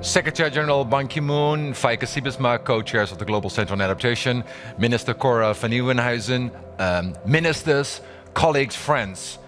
Secretary General Ban Ki-moon, Feike Sijbesma, co-chairs of the Global Center on Adaptation, Minister Cora van Nieuwenhuizen, ministers, colleagues, friends.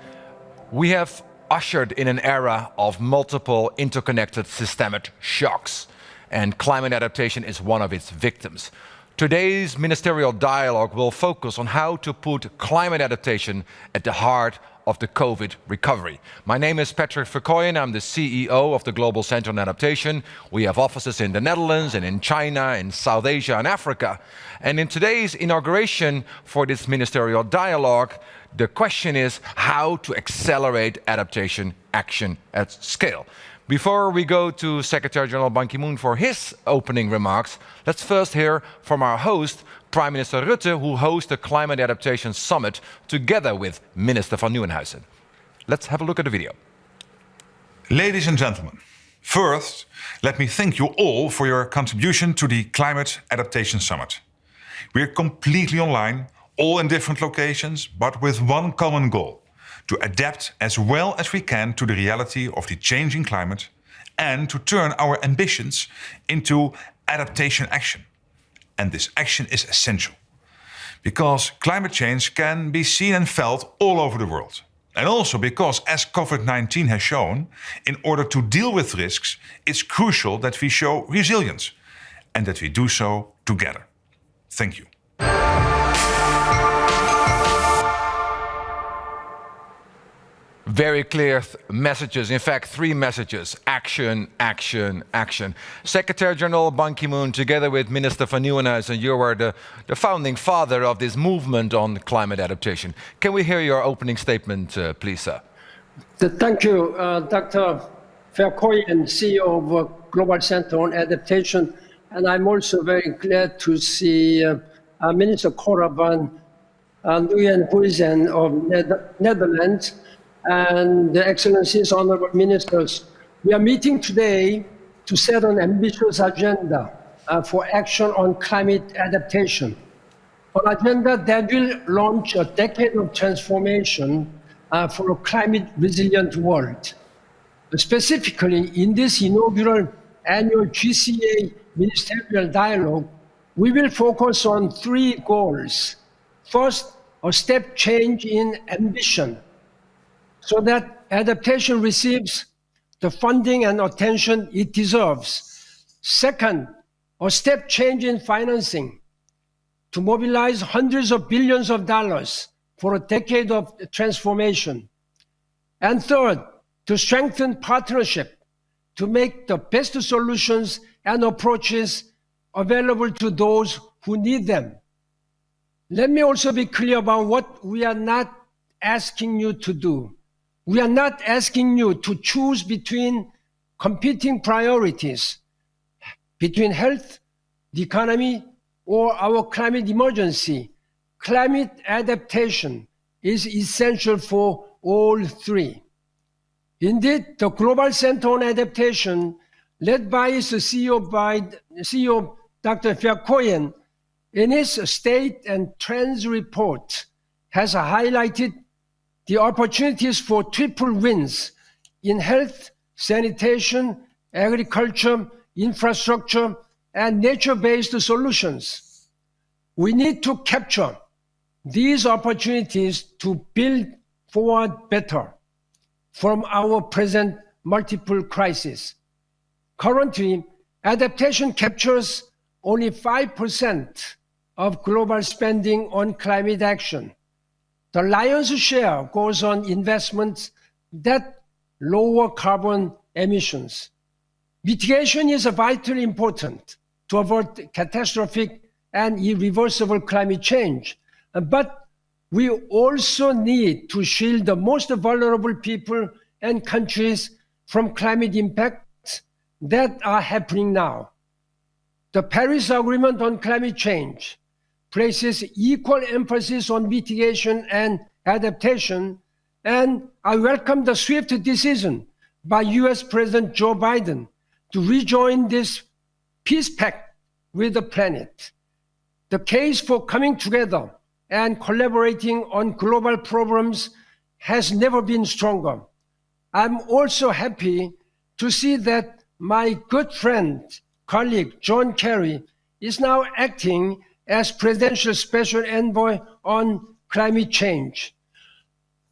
We have ushered in an era of multiple interconnected systemic shocks, and climate adaptation is one of its victims. Today's ministerial dialogue will focus on how to put climate adaptation at the heart of the COVID recovery. My name is Patrick Verkooyen. I'm the CEO of the Global Center on Adaptation. We have offices in the Netherlands and in China, in South Asia and Africa. And in today's inauguration for this ministerial dialogue, the question is how to accelerate adaptation action at scale. Before we go to Secretary General Ban Ki-moon for his opening remarks, let's first hear from our host, Prime Minister Rutte, who hosts the Climate Adaptation Summit together with Minister van Nieuwenhuizen. Let's have a look at the video. Ladies and gentlemen, first, let me thank you all for your contribution to the Climate Adaptation Summit. We're completely online, all in different locations, but with one common goal: to adapt as well as we can to the reality of the changing climate and to turn our ambitions into adaptation action. And this action is essential, because climate change can be seen and felt all over the world. And also because, as COVID-19 has shown, in order to deal with risks, it's crucial that we show resilience and that we do so together. Thank you. Very clear messages, in fact, 3 messages: action, action, action. Secretary General Ban Ki-moon, together with Minister van Nieuwenhuizen, you are the founding father of this movement on climate adaptation. Can we hear your opening statement, please, sir? Thank you, Dr. Verkooyen, CEO of Global Center on Adaptation. And I'm also very glad to see Minister Cora van Nieuwenhuizen of Netherlands, and the Excellencies, Honorable Ministers. We are meeting today to set an ambitious agenda for action on climate adaptation. An agenda that will launch a decade of transformation for a climate-resilient world. Specifically, in this inaugural annual GCA Ministerial Dialogue, we will focus on 3 goals. First, a step change in ambition, so that adaptation receives the funding and attention it deserves. Second, a step change in financing to mobilize hundreds of billions of dollars for a decade of transformation. And third, to strengthen partnership to make the best solutions and approaches available to those who need them. Let me also be clear about what we are not asking you to do. We are not asking you to choose between competing priorities, between health, the economy, or our climate emergency. Climate adaptation is essential for all 3. Indeed, the Global Center on Adaptation, led by its CEO Dr. Verkooyen, in its State and Trends report, has highlighted the opportunities for triple wins in health, sanitation, agriculture, infrastructure, and nature-based solutions. We need to capture these opportunities to build forward better from our present multiple crises. Currently, adaptation captures only 5% of global spending on climate action. The lion's share goes on investments that lower carbon emissions. Mitigation is vitally important to avoid catastrophic and irreversible climate change. But we also need to shield the most vulnerable people and countries from climate impacts that are happening now. The Paris Agreement on climate change places equal emphasis on mitigation and adaptation, and I welcome the swift decision by US President Joe Biden to rejoin this peace pact with the planet. The case for coming together and collaborating on global problems has never been stronger. I'm also happy to see that my good friend, colleague John Kerry is now acting as Presidential Special Envoy on climate change.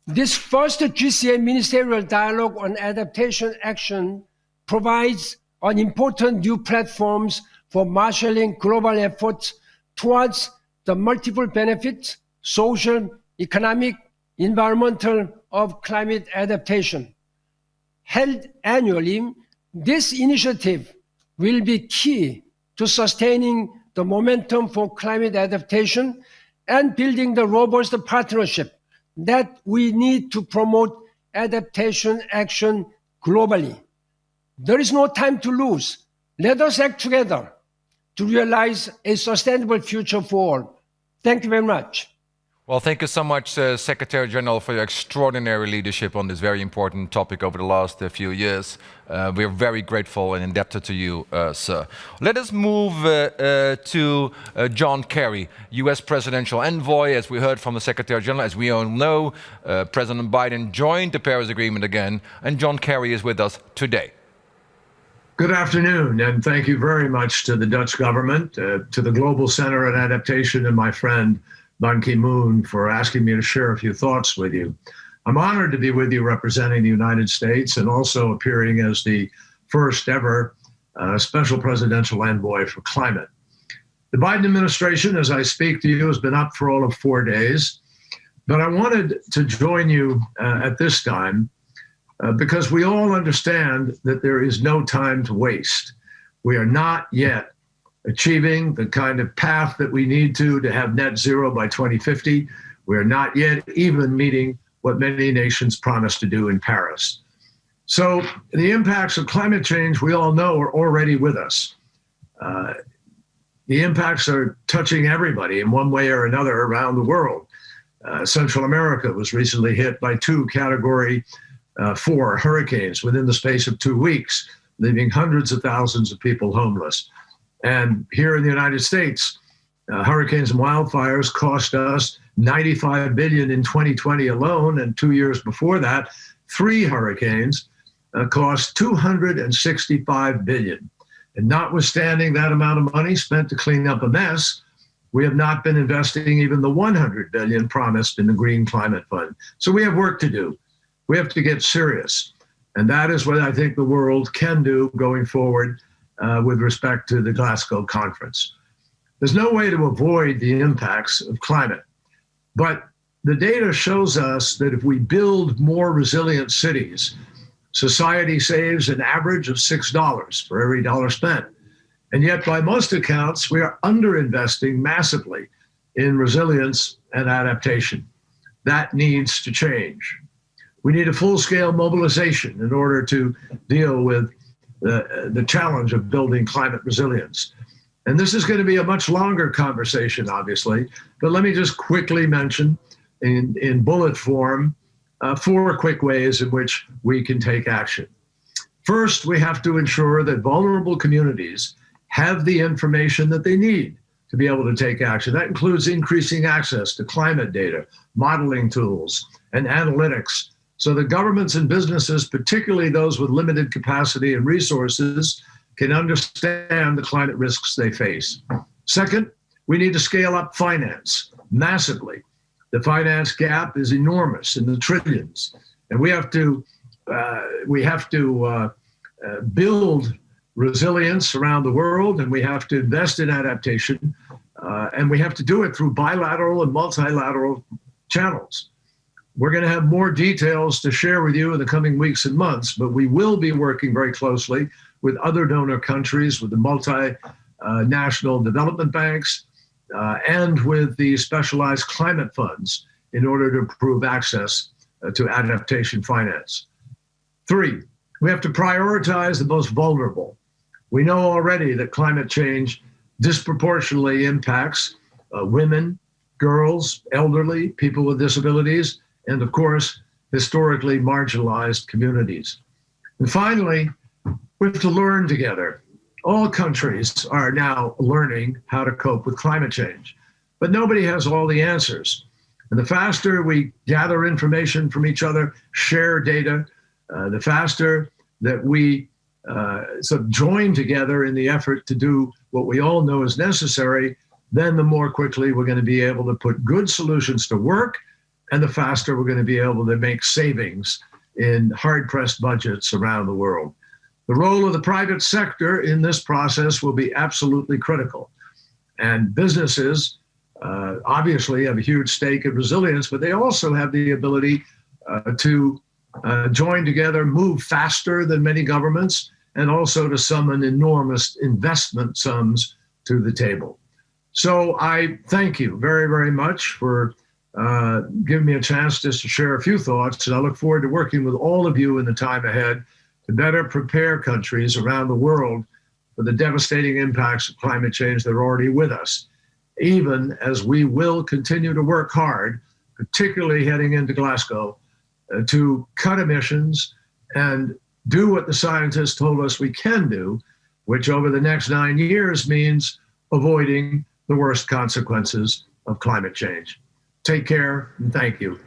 This first GCA Ministerial Dialogue on Adaptation Action provides an important new platforms for marshalling global efforts towards the multiple benefits, social, economic, environmental, of climate adaptation. Held annually, this initiative will be key to sustaining the momentum for climate adaptation and building the robust partnership that we need to promote adaptation action globally. There is no time to lose. Let us act together to realize a sustainable future for all. Thank you very much. Well, thank you so much, Secretary General, for your extraordinary leadership on this very important topic over the last few years. We're very grateful and indebted to you, sir. Let us move to John Kerry, U.S. Presidential Envoy. As we heard from the Secretary General, as we all know, President Biden joined the Paris Agreement again, and John Kerry is with us today. Good afternoon, and thank you very much to the Dutch government, to the Global Center on Adaptation, and my friend, Ban Ki-moon, for asking me to share a few thoughts with you. I'm honored to be with you representing the United States and also appearing as the first ever Special Presidential Envoy for Climate. The Biden administration, as I speak to you, has been up for all of 4 days, but I wanted to join you at this time because we all understand that there is no time to waste. We are not yet achieving the kind of path that we need to have net zero by 2050. We are not yet even meeting what many nations promised to do in Paris. So the impacts of climate change, we all know, are already with us. The impacts are touching everybody in one way or another around the world. Central America was recently hit by 2 Category 4 hurricanes within the space of 2 weeks, leaving hundreds of thousands of people homeless. And here in the United States, hurricanes and wildfires cost us $95 billion in 2020 alone, and 2 years before that, 3 hurricanes cost $265 billion. And notwithstanding that amount of money spent to clean up a mess, we have not been investing even the $100 billion promised in the Green Climate Fund. So we have work to do. We have to get serious. And that is what I think the world can do going forward with respect to the Glasgow conference. There's no way to avoid the impacts of climate, but the data shows us that if we build more resilient cities, society saves an average of $6 for every dollar spent. And yet, by most accounts, we are underinvesting massively in resilience and adaptation. That needs to change. We need a full-scale mobilization in order to deal with the challenge of building climate resilience. And this is going to be a much longer conversation, obviously, but let me just quickly mention in bullet form 4 quick ways in which we can take action. First, we have to ensure that vulnerable communities have the information that they need to be able to take action. That includes increasing access to climate data, modeling tools, and analytics, so that governments and businesses, particularly those with limited capacity and resources, can understand the climate risks they face. Second, we need to scale up finance massively. The finance gap is enormous in the trillions, and we have to build resilience around the world, and we have to invest in adaptation, and we have to do it through bilateral and multilateral channels. We're going to have more details to share with you in the coming weeks and months, but we will be working very closely with other donor countries, with the multinational development banks, and with the specialized climate funds in order to improve access to adaptation finance. 3, we have to prioritize the most vulnerable. We know already that climate change disproportionately impacts women, girls, elderly, people with disabilities, and of course, historically marginalized communities. And finally, we have to learn together. All countries are now learning how to cope with climate change, but nobody has all the answers. And the faster we gather information from each other, share data, the faster that we sort of join together in the effort to do what we all know is necessary, then the more quickly we're going to be able to put good solutions to work, and the faster we're going to be able to make savings in hard-pressed budgets around the world. The role of the private sector in this process will be absolutely critical. And businesses obviously have a huge stake in resilience, but they also have the ability to join together, move faster than many governments, and also to summon enormous investment sums to the table. So I thank you very, very much for giving me a chance just to share a few thoughts, and I look forward to working with all of you in the time ahead to better prepare countries around the world for the devastating impacts of climate change that are already with us, even as we will continue to work hard, particularly heading into Glasgow, to cut emissions and do what the scientists told us we can do, which over the next 9 years means avoiding the worst consequences of climate change. Take care, and thank you.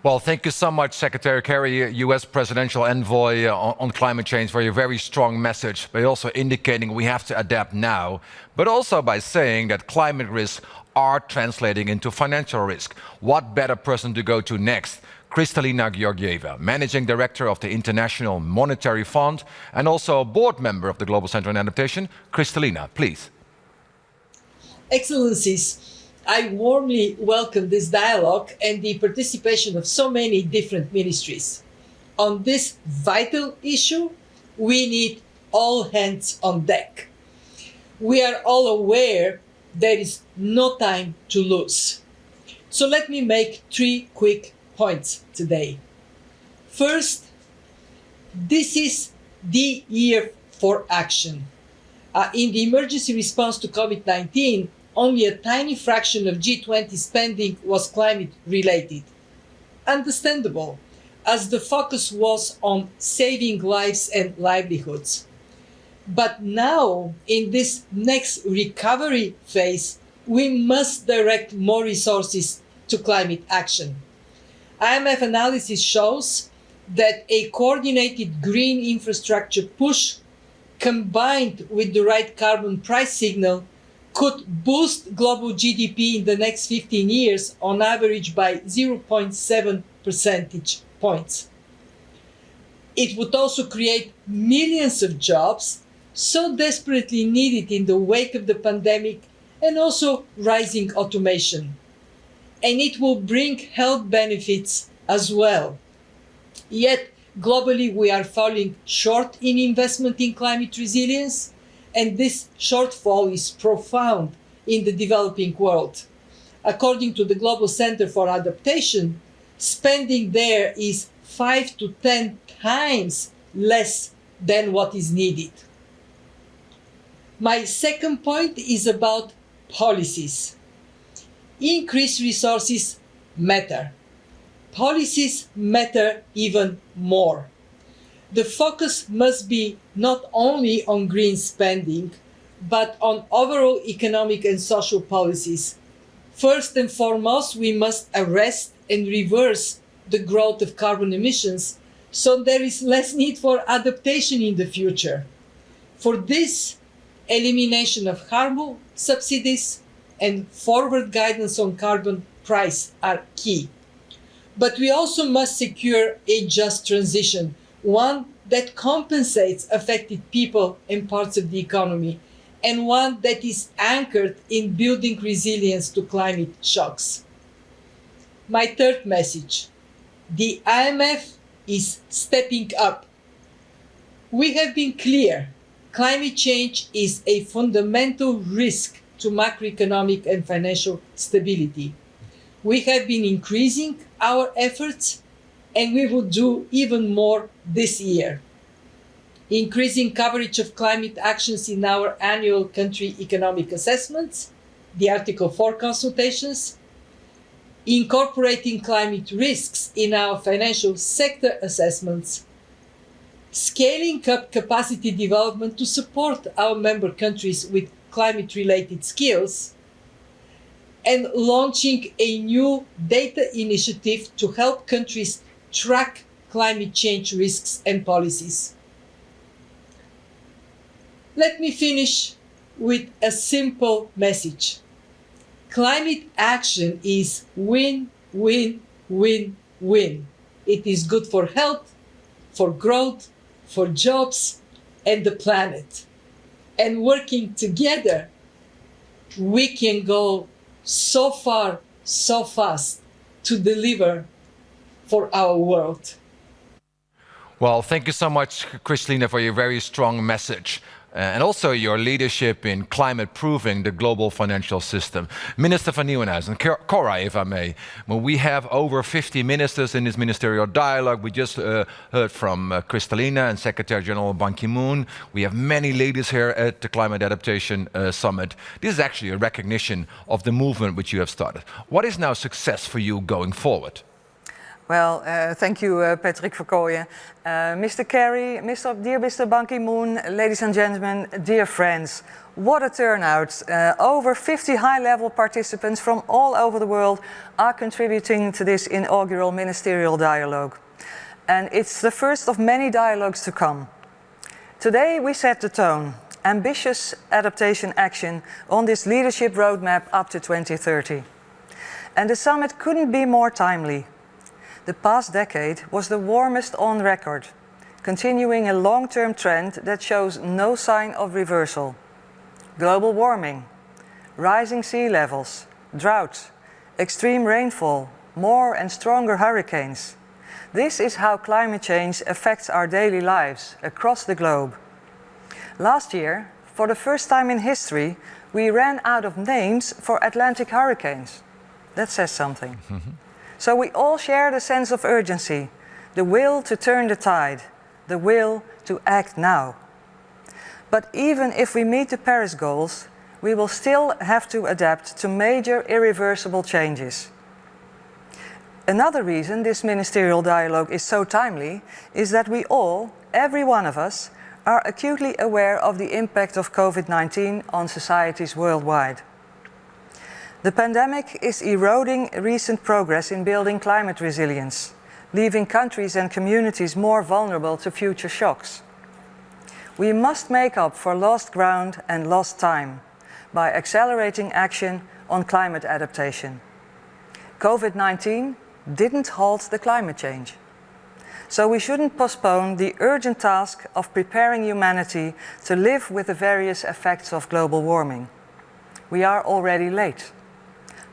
Well, thank you so much, Secretary Kerry, U.S. Presidential Envoy on climate change, for your very strong message, by also indicating we have to adapt now, but also by saying that climate risks are translating into financial risk. What better person to go to next? Kristalina Georgieva, Managing Director of the International Monetary Fund and also a board member of the Global Center on Adaptation. Kristalina, please. Excellencies, I warmly welcome this dialogue and the participation of so many different ministries. On this vital issue, we need all hands on deck. We are all aware there is no time to lose. So let me make 3 quick points today. First, this is the year for action. In the emergency response to COVID-19, only a tiny fraction of G20 spending was climate-related. Understandable, as the focus was on saving lives and livelihoods. But now, in this next recovery phase, we must direct more resources to climate action. IMF analysis shows that a coordinated green infrastructure push, combined with the right carbon price signal, could boost global GDP in the next 15 years on average by 0.7 percentage points. It would also create millions of jobs so desperately needed in the wake of the pandemic, and also rising automation. And it will bring health benefits as well. Yet, globally, we are falling short in investment in climate resilience, and this shortfall is profound in the developing world. According to the Global Center for Adaptation, spending there is 5 to 10 times less than what is needed. My second point is about policies. Increased resources matter. Policies matter even more. The focus must be not only on green spending, but on overall economic and social policies. First and foremost, we must arrest and reverse the growth of carbon emissions, so there is less need for adaptation in the future. For this, elimination of harmful subsidies and forward guidance on carbon price are key. But we also must secure a just transition, one that compensates affected people and parts of the economy, and one that is anchored in building resilience to climate shocks. My third message: the IMF is stepping up. We have been clear, climate change is a fundamental risk to macroeconomic and financial stability. We have been increasing our efforts, and we will do even more this year. Increasing coverage of climate actions in our annual country economic assessments, the Article 4 consultations, incorporating climate risks in our financial sector assessments, scaling up capacity development to support our member countries with climate-related skills, and launching a new data initiative to help countries track climate change risks and policies. Let me finish with a simple message. Climate action is win, win, win, win. It is good for health, for growth, for jobs, and the planet. And working together, we can go so far, so fast to deliver for our world. Well, thank you so much, Kristalina, for your very strong message. And also your leadership in climate-proofing the global financial system. Minister van Nieuwenhuizen, Cora, if I may. Well, we have over 50 ministers in this ministerial dialogue. We just heard from Kristalina and Secretary General Ban Ki-moon. We have many leaders here at the Climate Adaptation Summit. This is actually a recognition of the movement which you have started. What is now success for you going forward? Well, thank you, Patrick Verkooyen. Mr. Kerry, dear Mr. Ban Ki-moon, ladies and gentlemen, dear friends, what a turnout. Over 50 high-level participants from all over the world are contributing to this inaugural ministerial dialogue. And it's the first of many dialogues to come. Today we set the tone, ambitious adaptation action on this leadership roadmap up to 2030. And the summit couldn't be more timely. The past decade was the warmest on record, continuing a long-term trend that shows no sign of reversal. Global warming, rising sea levels, drought, extreme rainfall, more and stronger hurricanes. This is how climate change affects our daily lives across the globe. Last year, for the first time in history, we ran out of names for Atlantic hurricanes. That says something. So we all share the sense of urgency, the will to turn the tide, the will to act now. But even if we meet the Paris goals, we will still have to adapt to major irreversible changes. Another reason this ministerial dialogue is so timely is that we all, every one of us, are acutely aware of the impact of COVID-19 on societies worldwide. The pandemic is eroding recent progress in building climate resilience, leaving countries and communities more vulnerable to future shocks. We must make up for lost ground and lost time by accelerating action on climate adaptation. COVID-19 didn't halt the climate change. So we shouldn't postpone the urgent task of preparing humanity to live with the various effects of global warming. We are already late.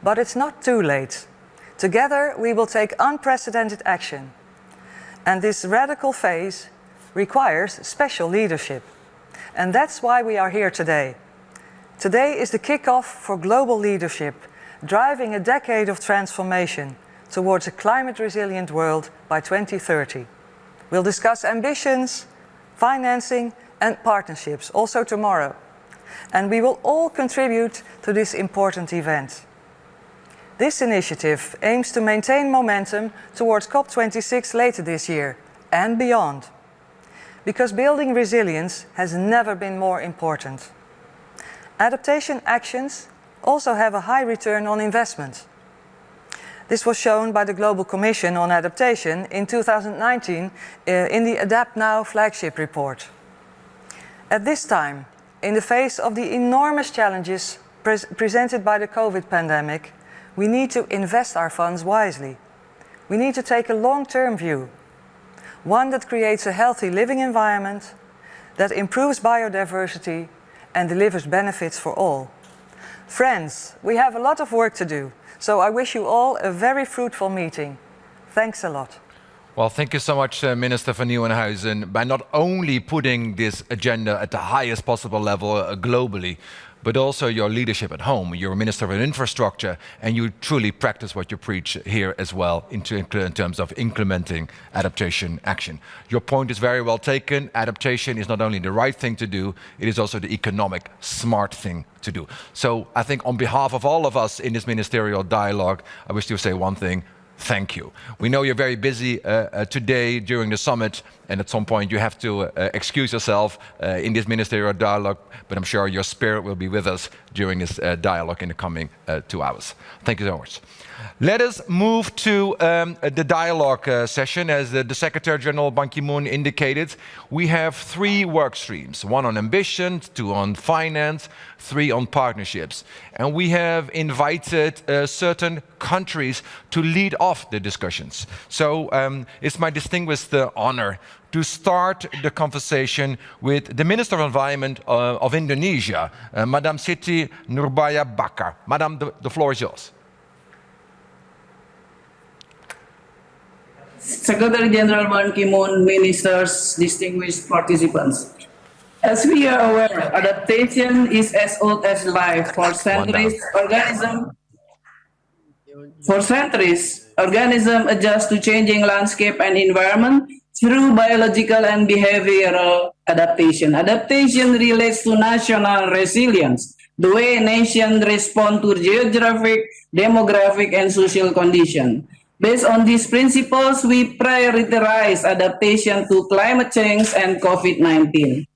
But it's not too late. Together we will take unprecedented action. And this radical phase requires special leadership. And that's why we are here today. Today is the kickoff for global leadership, driving a decade of transformation towards a climate-resilient world by 2030. We'll discuss ambitions, financing, and partnerships also tomorrow. And we will all contribute to this important event. This initiative aims to maintain momentum towards COP26 later this year and beyond. Because building resilience has never been more important. Adaptation actions also have a high return on investment. This was shown by the Global Commission on Adaptation in 2019 in the Adapt Now flagship report. At this time, in the face of the enormous challenges presented by the COVID pandemic, we need to invest our funds wisely. We need to take a long-term view, one that creates a healthy living environment, that improves biodiversity and delivers benefits for all. Friends, we have a lot of work to do, so I wish you all a very fruitful meeting. Thanks a lot. Well, thank you so much, Minister van Nieuwenhuizen, by not only putting this agenda at the highest possible level globally, but also your leadership at home. You're a Minister of Infrastructure, and you truly practice what you preach here as well in terms of implementing adaptation action. Your point is very well taken. Adaptation is not only the right thing to do, it is also the economic smart thing to do. So I think on behalf of all of us in this ministerial dialogue, I wish to say one thing. Thank you. We know you're very busy today during the summit, and at some point you have to excuse yourself in this ministerial dialogue, but I'm sure your spirit will be with us during this dialogue in the coming 2 hours. Thank you so much. Let us move to the dialogue session. As the Secretary General Ban Ki-moon indicated, we have 3 work streams, 1 on ambition, 2 on finance, 3 on partnerships. And we have invited certain countries to lead off the discussions. So it's my distinguished honor to start the conversation with the Minister of Environment of Indonesia, Madam Siti Nurbaya Bakar. Madam, the floor is yours. Secretary General Ban Ki-moon, ministers, distinguished participants. As we are aware, adaptation is as old as life. For centuries, organisms adjust to changing landscape and environment through biological and behavioral adaptation. Adaptation relates to national resilience, the way nations respond to geographic, demographic, and social conditions. Based on these principles, we prioritize adaptation to climate change and COVID-19.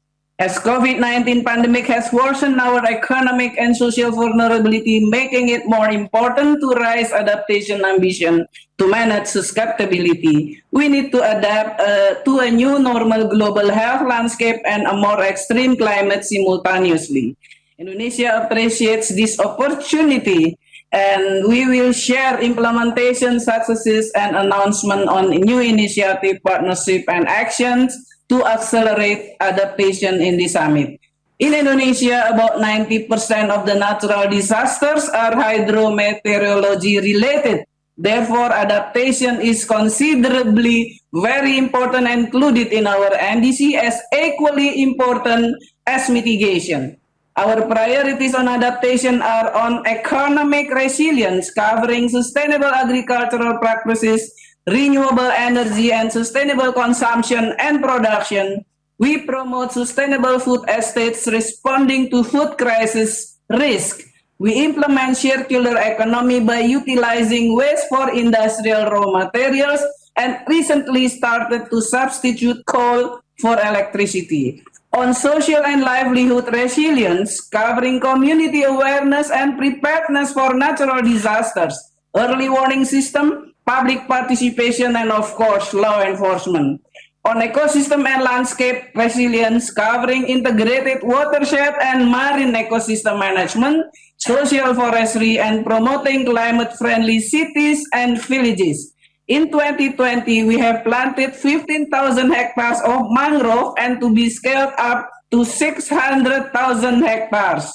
As COVID-19 pandemic has worsened our economic and social vulnerability, making it more important to raise adaptation ambition to manage susceptibility, we need to adapt to a new normal global health landscape and a more extreme climate simultaneously. Indonesia appreciates this opportunity, and we will share implementation successes and announcement on new initiative, partnership, and actions to accelerate adaptation in the summit. In Indonesia, about 90% of the natural disasters are hydrometeorology related. Therefore, adaptation is considerably very important and included in our NDC as equally important as mitigation. Our priorities on adaptation are on economic resilience, covering sustainable agricultural practices, renewable energy, and sustainable consumption and production. We promote sustainable food estates responding to food crisis risk. We implement circular economy by utilizing waste for industrial raw materials and recently started to substitute coal for electricity. On social and livelihood resilience, covering community awareness and preparedness for natural disasters, early warning system, public participation, and of course, law enforcement. On ecosystem and landscape resilience, covering integrated watershed and marine ecosystem management, social forestry, and promoting climate-friendly cities and villages. In 2020, we have planted 15,000 hectares of mangrove and to be scaled up to 600,000 hectares.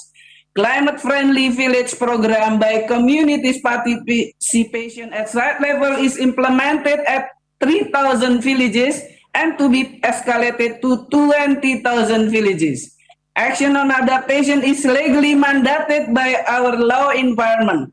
Climate-friendly village program by communities participation at site level is implemented at 3,000 villages and to be escalated to 20,000 villages. Action on adaptation is legally mandated by our law environment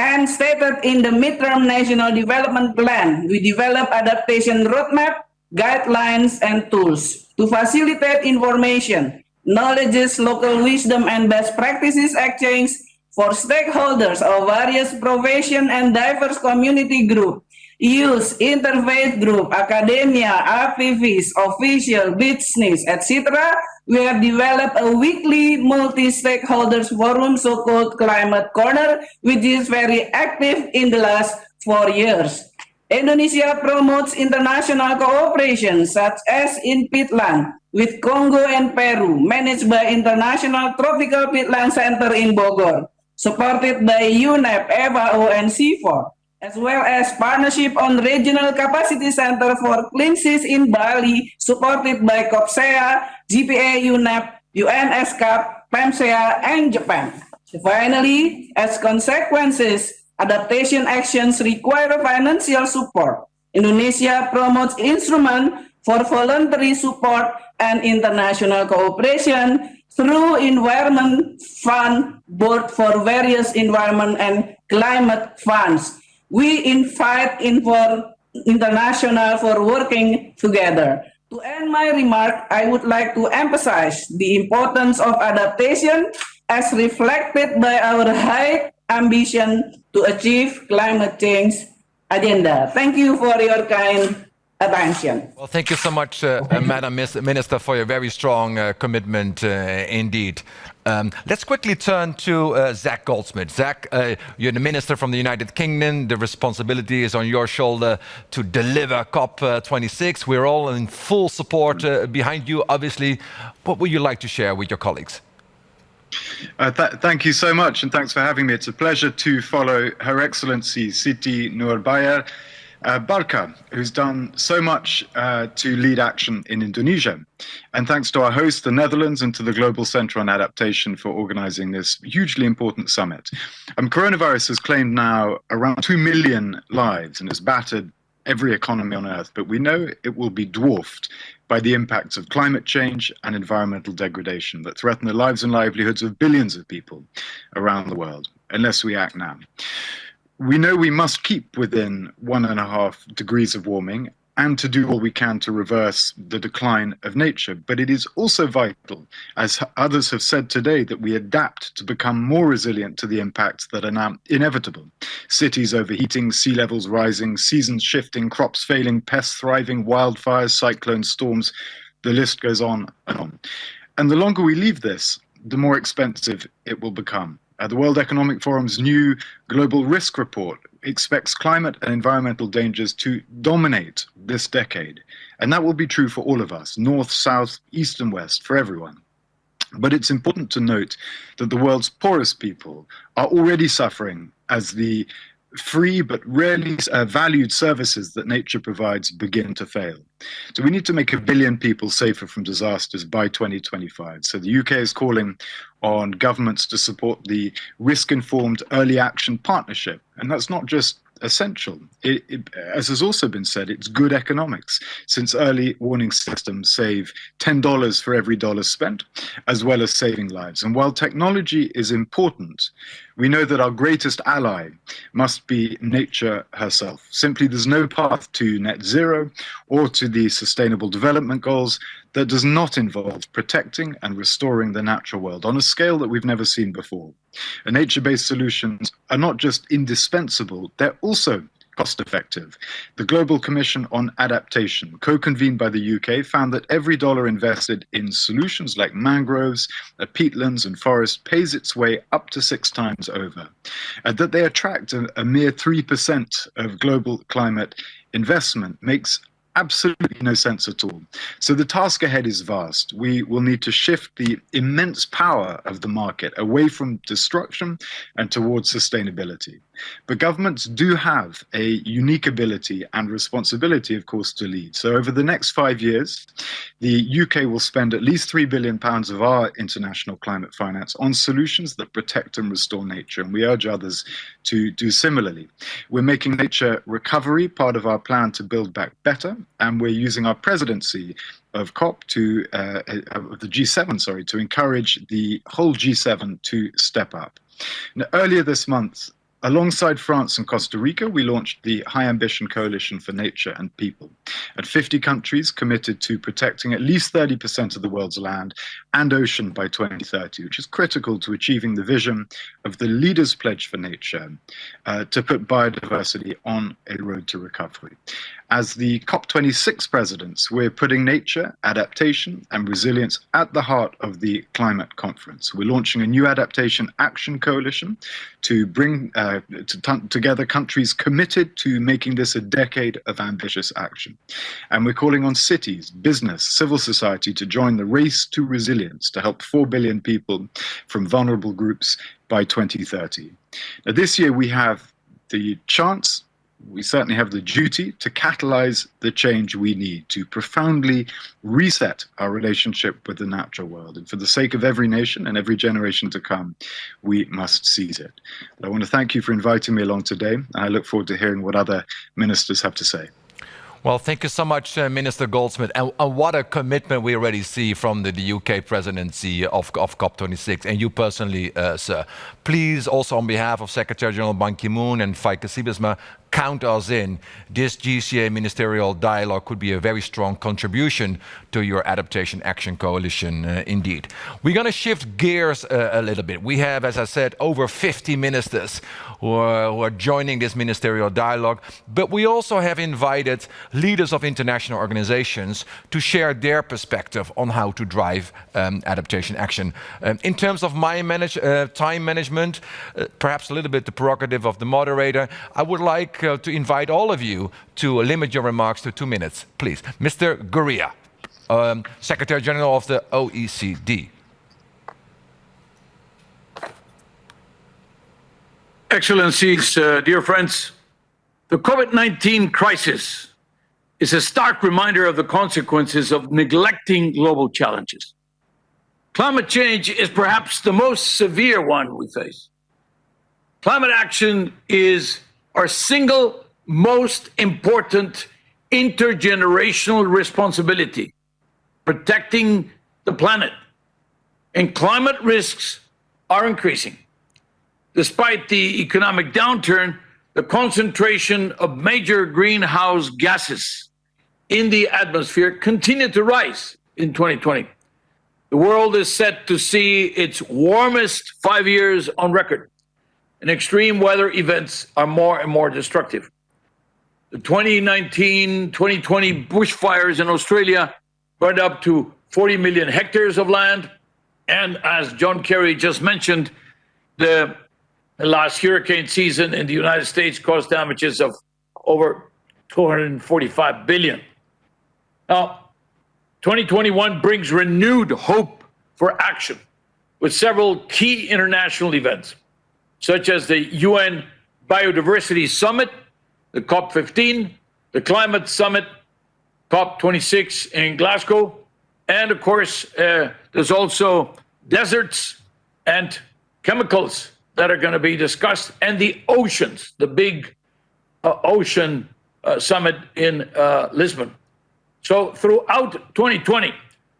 and stated in the Midterm National Development Plan. We develop adaptation roadmap, guidelines, and tools to facilitate information, knowledge, local wisdom, and best practices exchange for stakeholders of various profession and diverse community groups, youth, interfaith group, academia, activists, official, business, etc. We have developed a weekly multi-stakeholders forum, so-called Climate Corner, which is very active in the last 4 years. Indonesia promotes international cooperation, such as in peatland with Congo and Peru, managed by International Tropical Peatland Center in Bogor, supported by UNEP, FAO, and CIFOR, as well as partnership on Regional Capacity Center for Clean Seas in Bali, supported by COPSEA, GPA, UNEP, UNESCAP, PEMSEA, and Japan. Finally, as consequences, adaptation actions require financial support. Indonesia promotes instruments for voluntary support and international cooperation through Environment Fund, Board for various environment and climate funds. We invite international for working together. To end my remark, I would like to emphasize the importance of adaptation as reflected by our high ambition to achieve climate change agenda. Thank you for your kind attention. Well, thank you so much, Madam Minister, for your very strong commitment indeed. Let's quickly turn to Zach Goldsmith. Zach, you're the Minister from the United Kingdom. The responsibility is on your shoulder to deliver COP26. We're all in full support behind you, obviously. What would you like to share with your colleagues? Thank you so much, and thanks for having me. It's a pleasure to follow Her Excellency Siti Nurbaya Barka, who's done so much to lead action in Indonesia. And thanks to our host, the Netherlands, and to the Global Centre on Adaptation for organising this hugely important summit. Coronavirus has claimed now around 2 million lives and has battered every economy on Earth, but we know it will be dwarfed by the impacts of climate change and environmental degradation that threaten the lives and livelihoods of billions of people around the world, unless we act now. We know we must keep within 1.5 degrees of warming and to do all we can to reverse the decline of nature. But it is also vital, as others have said today, that we adapt to become more resilient to the impacts that are now inevitable. Cities overheating, sea levels rising, seasons shifting, crops failing, pests thriving, wildfires, cyclones, storms, the list goes on and on. And the longer we leave this, the more expensive it will become. The World Economic Forum's new Global Risk Report expects climate and environmental dangers to dominate this decade. And that will be true for all of us, north, south, east and west, for everyone. But it's important to note that the world's poorest people are already suffering as the free but rarely valued services that nature provides begin to fail. So we need to make 1 billion people safer from disasters by 2025. So the UK is calling on governments to support the risk-informed early action partnership. And that's not just essential. As has also been said, it's good economics, since early warning systems save $10 for every dollar spent, as well as saving lives. And while technology is important, we know that our greatest ally must be nature herself. Simply, there's no path to net zero or to the Sustainable Development Goals that does not involve protecting and restoring the natural world on a scale that we've never seen before. And nature-based solutions are not just indispensable, they're also cost-effective. The Global Commission on Adaptation, co-convened by the UK, found that every dollar invested in solutions like mangroves, peatlands and forests pays its way up to 6 times over. That they attract a mere 3% of global climate investment makes absolutely no sense at all. So the task ahead is vast. We will need to shift the immense power of the market away from destruction and towards sustainability. But governments do have a unique ability and responsibility, of course, to lead. So over the next 5 years, the UK will spend at least £3 billion of our international climate finance on solutions that protect and restore nature, and we urge others to do similarly. We're making nature recovery part of our plan to build back better, and we're using our presidency of COP of the G7, to encourage the whole G7 to step up. Now, earlier this month, alongside France and Costa Rica, we launched the High Ambition Coalition for Nature and People. And 50 countries committed to protecting at least 30% of the world's land and ocean by 2030, which is critical to achieving the vision of the Leaders' Pledge for Nature to put biodiversity on a road to recovery. As the COP26 presidents, we're putting nature, adaptation and resilience at the heart of the climate conference. We're launching a new Adaptation Action Coalition to bring together countries committed to making this a decade of ambitious action. And we're calling on cities, business, civil society to join the race to resilience to help 4 billion people from vulnerable groups by 2030. Now, this year we have the chance, we certainly have the duty to catalyze the change we need to profoundly reset our relationship with the natural world. And for the sake of every nation and every generation to come, we must seize it. I want to thank you for inviting me along today, and I look forward to hearing what other ministers have to say. Well, thank you so much, Minister Goldsmith. And what a commitment we already see from the UK presidency of COP26, and you personally, sir. Please, also on behalf of Secretary General Ban Ki-moon and Feike Sijbesma, count us in. This GCA Ministerial Dialogue could be a very strong contribution to your Adaptation Action Coalition indeed. We're going to shift gears a little bit. We have, as I said, over 50 ministers who are joining this Ministerial Dialogue, but we also have invited leaders of international organizations to share their perspective on how to drive adaptation action. In terms of my time management, perhaps a little bit the prerogative of the moderator, I would like to invite all of you to limit your remarks to 2 minutes, please. Mr. Gurria, Secretary General of the OECD. Excellencies, dear friends, the COVID-19 crisis is a stark reminder of the consequences of neglecting global challenges. Climate change is perhaps the most severe one we face. Climate action is our single most important intergenerational responsibility, protecting the planet. And climate risks are increasing. Despite the economic downturn, the concentration of major greenhouse gases in the atmosphere continued to rise in 2020. The world is set to see its warmest 5 years on record, and extreme weather events are more and more destructive. The 2019-2020 bushfires in Australia burned up to 40 million hectares of land, and as John Kerry just mentioned, the last hurricane season in the United States caused damages of over 245 billion. Now, 2021 brings renewed hope for action with several key international events, such as the UN Biodiversity Summit, the COP15, the Climate Summit, COP26 in Glasgow, and of course, there's also deserts and chemicals that are going to be discussed, and the oceans, the big ocean summit in Lisbon. So throughout 2020,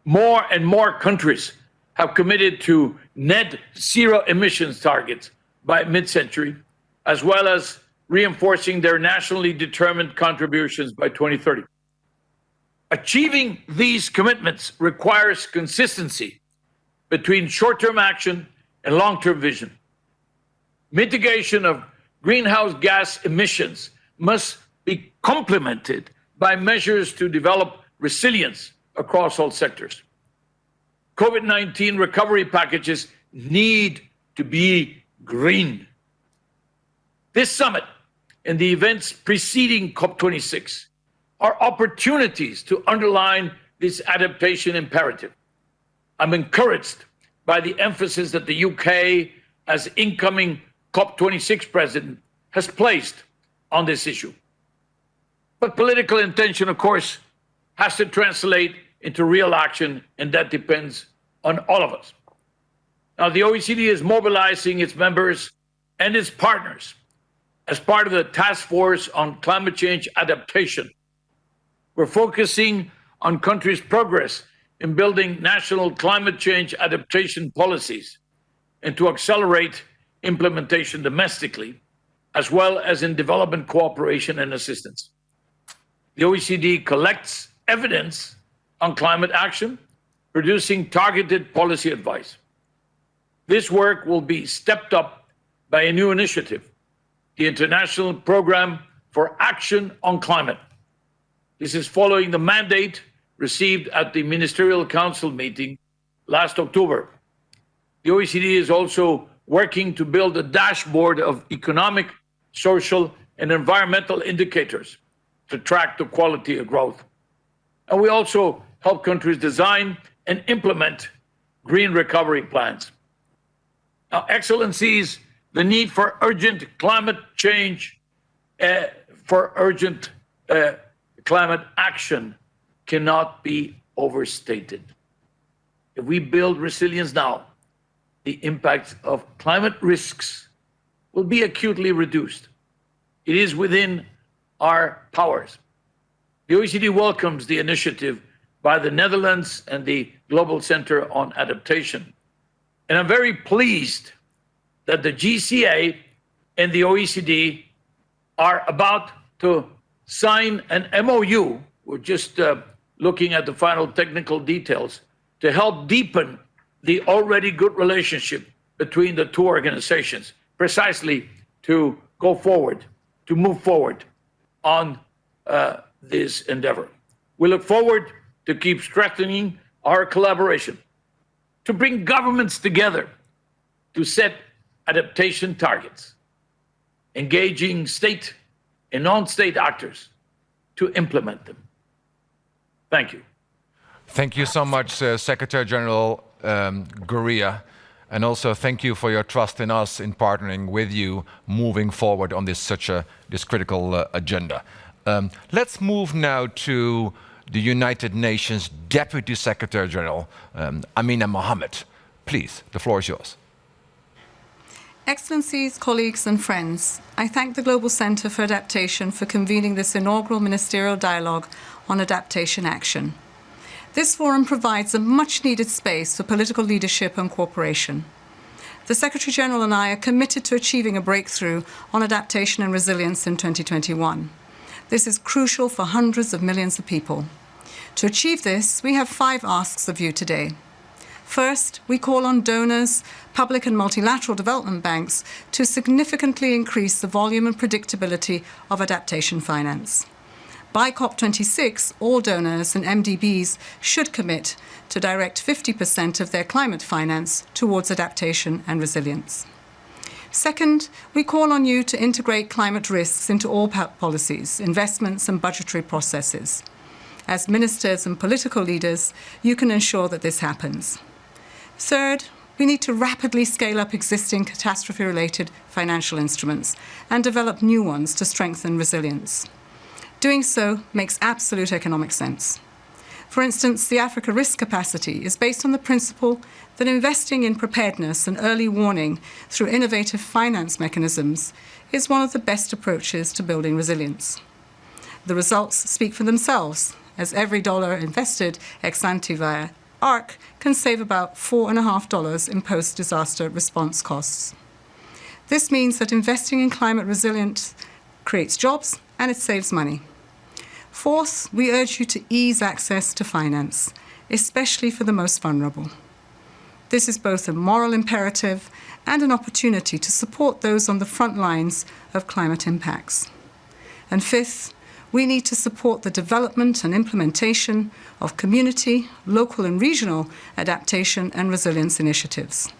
more and more countries have committed to net zero emissions targets by mid-century, as well as reinforcing their nationally determined contributions by 2030. Achieving these commitments requires consistency between short-term action and long-term vision. Mitigation of greenhouse gas emissions must be complemented by measures to develop resilience across all sectors. COVID-19 recovery packages need to be green. This summit and the events preceding COP26 are opportunities to underline this adaptation imperative. I'm encouraged by the emphasis that the UK, as incoming COP26 president, has placed on this issue. But political intention, of course, has to translate into real action, and that depends on all of us. Now, the OECD is mobilizing its members and its partners as part of the Task Force on Climate Change Adaptation. We're focusing on countries' progress in building national climate change adaptation policies and to accelerate implementation domestically, as well as in development cooperation and assistance. The OECD collects evidence on climate action, producing targeted policy advice. This work will be stepped up by a new initiative, the International Programme for Action on Climate. This is following the mandate received at the Ministerial Council meeting last October. The OECD is also working to build a dashboard of economic, social, and environmental indicators to track the quality of growth. And we also help countries design and implement green recovery plans. Now, Excellencies, the need for urgent climate change, climate action cannot be overstated. If we build resilience now, the impacts of climate risks will be acutely reduced. It is within our powers. The OECD welcomes the initiative by the Netherlands and the Global Center on Adaptation. And I'm very pleased that the GCA and the OECD are about to sign an MOU. We're just looking at the final technical details to help deepen the already good relationship between the two organizations, precisely to go forward, to move forward on this endeavor. We look forward to keep strengthening our collaboration, to bring governments together to set adaptation targets, engaging state and non-state actors to implement them. Thank you. Thank you so much, Secretary General Gurria. And also thank you for your trust in us in partnering with you moving forward on this critical agenda. Let's move now to the United Nations Deputy Secretary General, Amina Mohammed. Please, the floor is yours. Excellencies, colleagues and friends, I thank the Global Centre for Adaptation for convening this inaugural Ministerial Dialogue on Adaptation Action. This forum provides a much-needed space for political leadership and cooperation. The Secretary-General and I are committed to achieving a breakthrough on adaptation and resilience in 2021. This is crucial for hundreds of millions of people. To achieve this, we have 5 asks of you today. First, we call on donors, public and multilateral development banks to significantly increase the volume and predictability of adaptation finance. By COP26, all donors and MDBs should commit to direct 50% of their climate finance towards adaptation and resilience. Second, we call on you to integrate climate risks into all policies, investments and budgetary processes. As ministers and political leaders, you can ensure that this happens. Third, we need to rapidly scale up existing catastrophe-related financial instruments and develop new ones to strengthen resilience. Doing so makes absolute economic sense. For instance, the Africa Risk Capacity is based on the principle that investing in preparedness and early warning through innovative finance mechanisms is one of the best approaches to building resilience. The results speak for themselves, as every dollar invested ex ante via ARC can save about $4.50 in post-disaster response costs. This means that investing in climate resilience creates jobs and it saves money. Fourth, we urge you to ease access to finance, especially for the most vulnerable. This is both a moral imperative and an opportunity to support those on the front lines of climate impacts. And fifth, we need to support the development and implementation of community, local and regional adaptation and resilience initiatives.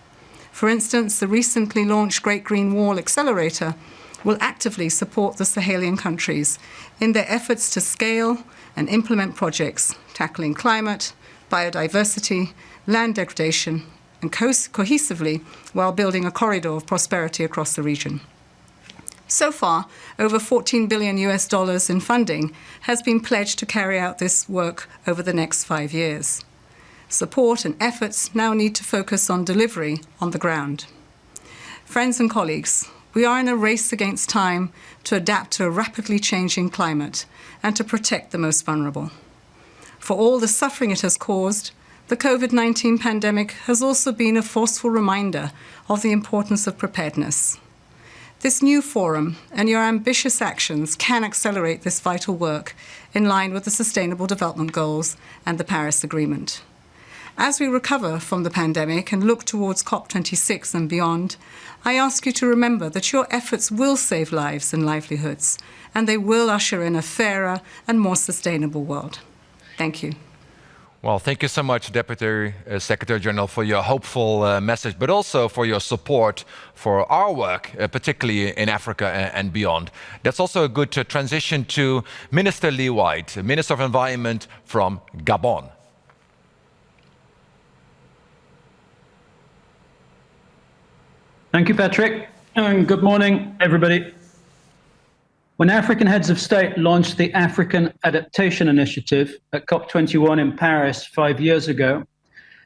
For instance, the recently launched Great Green Wall Accelerator will actively support the Sahelian countries in their efforts to scale and implement projects tackling climate, biodiversity, land degradation, and cohesively while building a corridor of prosperity across the region. So far, over $14 billion in funding has been pledged to carry out this work over the next 5 years. Support and efforts now need to focus on delivery on the ground. Friends and colleagues, we are in a race against time to adapt to a rapidly changing climate and to protect the most vulnerable. For all the suffering it has caused, the COVID-19 pandemic has also been a forceful reminder of the importance of preparedness. This new forum and your ambitious actions can accelerate this vital work in line with the Sustainable Development Goals and the Paris Agreement. As we recover from the pandemic and look towards COP26 and beyond, I ask you to remember that your efforts will save lives and livelihoods, and they will usher in a fairer and more sustainable world. Thank you. Well, thank you so much, Deputy Secretary General, for your hopeful message, but also for your support for our work, particularly in Africa and beyond. That's also a good transition to Minister Lee White, Minister of Environment from Gabon. Thank you, Patrick, and good morning, everybody. When African heads of state launched the African Adaptation Initiative at COP21 in Paris 5 years ago,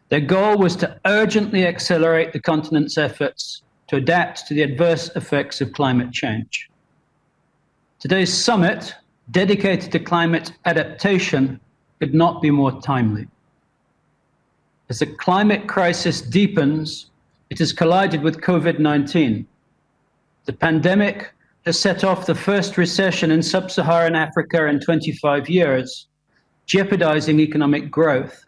their goal was to urgently accelerate the continent's efforts to adapt to the adverse effects of climate change. Today's summit, dedicated to climate adaptation, could not be more timely. As the climate crisis deepens, it has collided with COVID-19. The pandemic has set off the first recession in sub-Saharan Africa in 25 years, jeopardizing economic growth,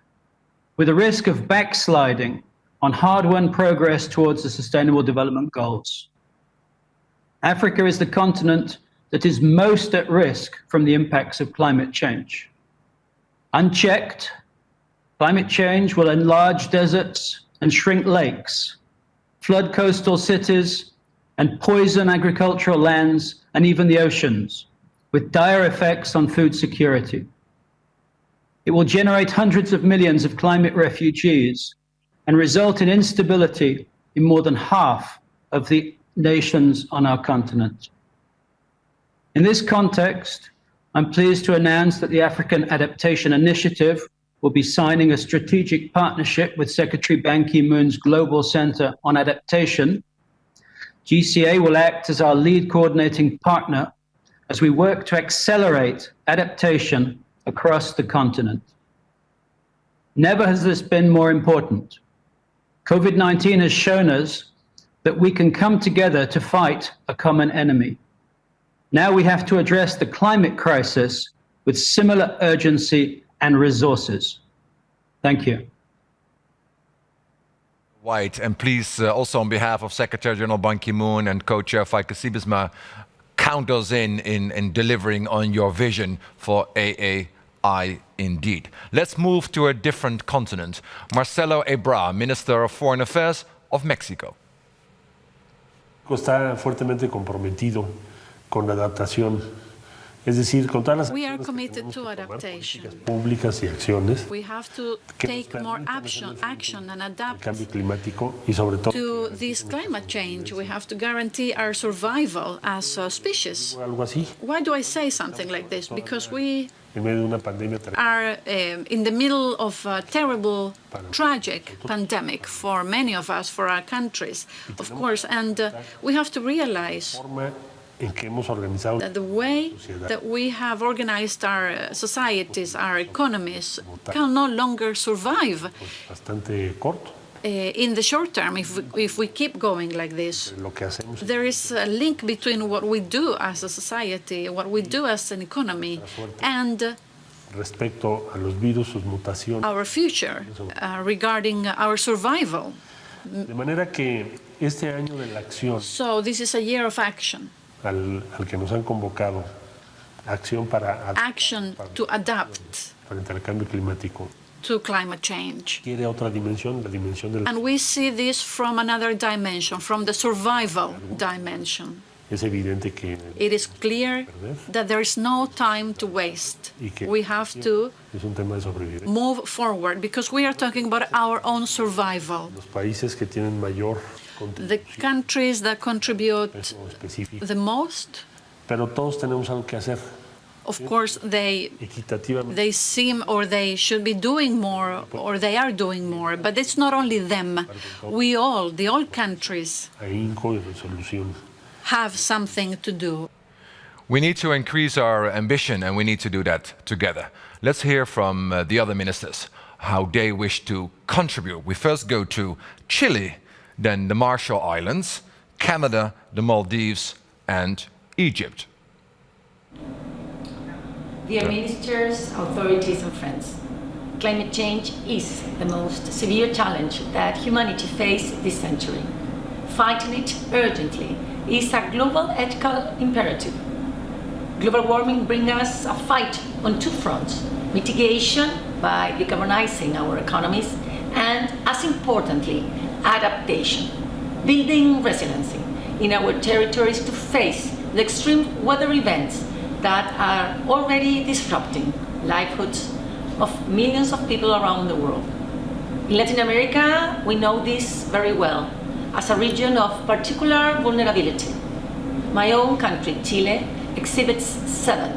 with a risk of backsliding on hard-won progress towards the Sustainable Development Goals. Africa is the continent that is most at risk from the impacts of climate change. Unchecked, climate change will enlarge deserts and shrink lakes, flood coastal cities, and poison agricultural lands and even the oceans, with dire effects on food security. It will generate hundreds of millions of climate refugees and result in instability in more than half of the nations on our continent. In this context, I'm pleased to announce that the African Adaptation Initiative will be signing a strategic partnership with Secretary Ban Ki-moon's Global Center on Adaptation. GCA will act as our lead coordinating partner as we work to accelerate adaptation across the continent. Never has this been more important. COVID-19 has shown us that we can come together to fight a common enemy. Now we have to address the climate crisis with similar urgency and resources. Thank you. White, and please also on behalf of Secretary General Ban Ki-moon and Co-Chair Feike Sijbesma, count us in delivering on your vision for AAI indeed. Let's move to a different continent. Marcelo Ebrard, Minister of Foreign Affairs of Mexico. Está fuertemente comprometido con la adaptación. Es decir, con todas las We are committed to adaptation. públicas y acciones We have to take more action and adapt cambio climático y sobre todo to this climate change. We have to guarantee our survival as a species. algo así Why do I say something like this? Because we en medio de una pandemia terrible. are in the middle of a terrible, tragic pandemic for many of us, for our countries, of course, and we have to realize Forma en que hemos organizado that the way that we have organized our societies, our economies, can no longer survive bastante corto. in the short term if we keep going like this. Lo que hacemos There is a link between what we do as a society, what we do as an economy, and respecto a los virus, sus mutaciones. our future regarding our survival. De manera que este año de la acción So this is a year of action. al que nos han convocado, acción para Action to adapt frente al cambio climático, to climate change. quiere otra dimensión, la dimensión del And we see this from another dimension, from the survival dimension. es evidente que It is clear that there is no time to waste. We have to es un tema de sobrevivencia. move forward because we are talking about our own survival. Los países que tienen mayor The countries that contribute específico, the most, pero todos tenemos algo que hacer. of course, they Equitativamente, seem or they should be doing more or they are doing more, but it's not only them. We all, the all countries, ahínco y resolución. have something to do. We need to increase our ambition, and we need to do that together. Let's hear from the other ministers how they wish to contribute. We first go to Chile, then the Marshall Islands, Canada, the Maldives, and Egypt. Dear ministers, authorities, and friends, climate change is the most severe challenge that humanity faces this century. Fighting it urgently is a global ethical imperative. Global warming brings us a fight on two fronts: mitigation by decarbonizing our economies, and, as importantly, adaptation, building resiliency in our territories to face the extreme weather events that are already disrupting livelihoods of millions of people around the world. In Latin America, we know this very well as a region of particular vulnerability. My own country, Chile, exhibits 7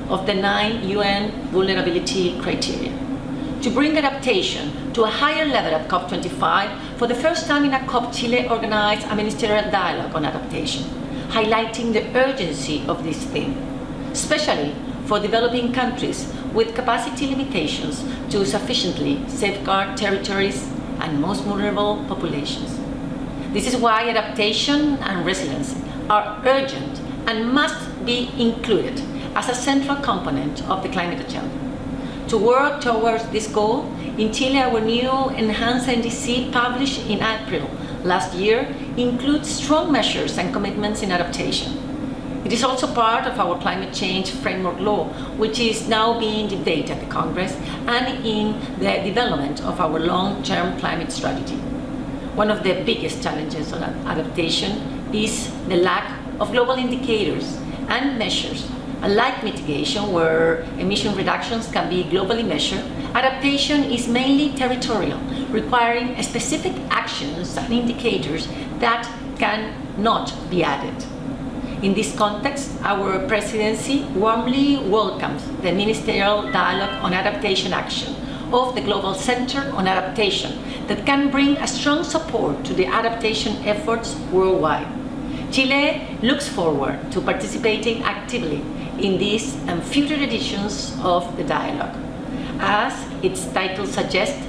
of the 9 UN vulnerability criteria. To bring adaptation to a higher level at COP25, for the first time in a COP, Chile organized a ministerial dialogue on adaptation, highlighting the urgency of this theme, especially for developing countries with capacity limitations to sufficiently safeguard territories and most vulnerable populations. This is why adaptation and resilience are urgent and must be included as a central component of the climate agenda. To work towards this goal, in Chile, our new enhanced NDC published in April last year includes strong measures and commitments in adaptation. It is also part of our climate change framework law, which is now being debated at the Congress and in the development of our long-term climate strategy. One of the biggest challenges of adaptation is the lack of global indicators and measures. Unlike mitigation, where emission reductions can be globally measured, adaptation is mainly territorial, requiring specific actions and indicators that cannot be added. In this context, our presidency warmly welcomes the Ministerial Dialogue on Adaptation Action of the Global Center on Adaptation that can bring a strong support to the adaptation efforts worldwide. Chile looks forward to participating actively in these and future editions of the dialogue. As its title suggests,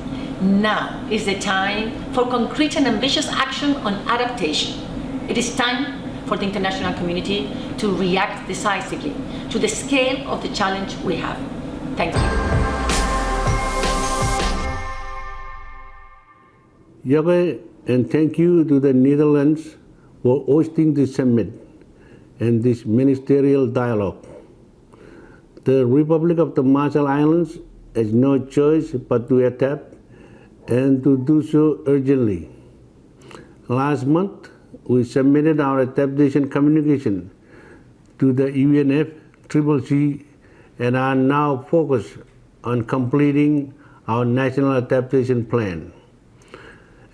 now is the time for concrete and ambitious action on adaptation. It is time for the international community to react decisively to the scale of the challenge we have. Thank you. Jabba, and thank you to the Netherlands for hosting this summit and this ministerial dialogue. The Republic of the Marshall Islands has no choice but to adapt and to do so urgently. Last month, we submitted our adaptation communication to the UNFCCC and are now focused on completing our national adaptation plan.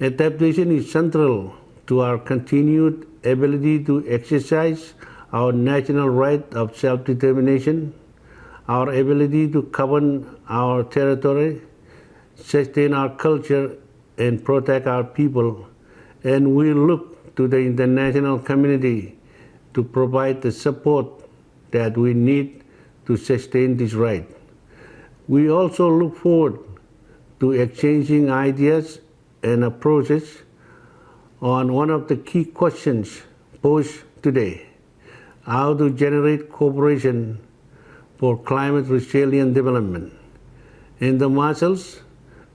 Adaptation is central to our continued ability to exercise our national right of self-determination, our ability to govern our territory, sustain our culture, and protect our people, and we look to the international community to provide the support that we need to sustain this right. We also look forward to exchanging ideas and approaches on one of the key questions posed today: how to generate cooperation for climate resilient development. In the Marshalls,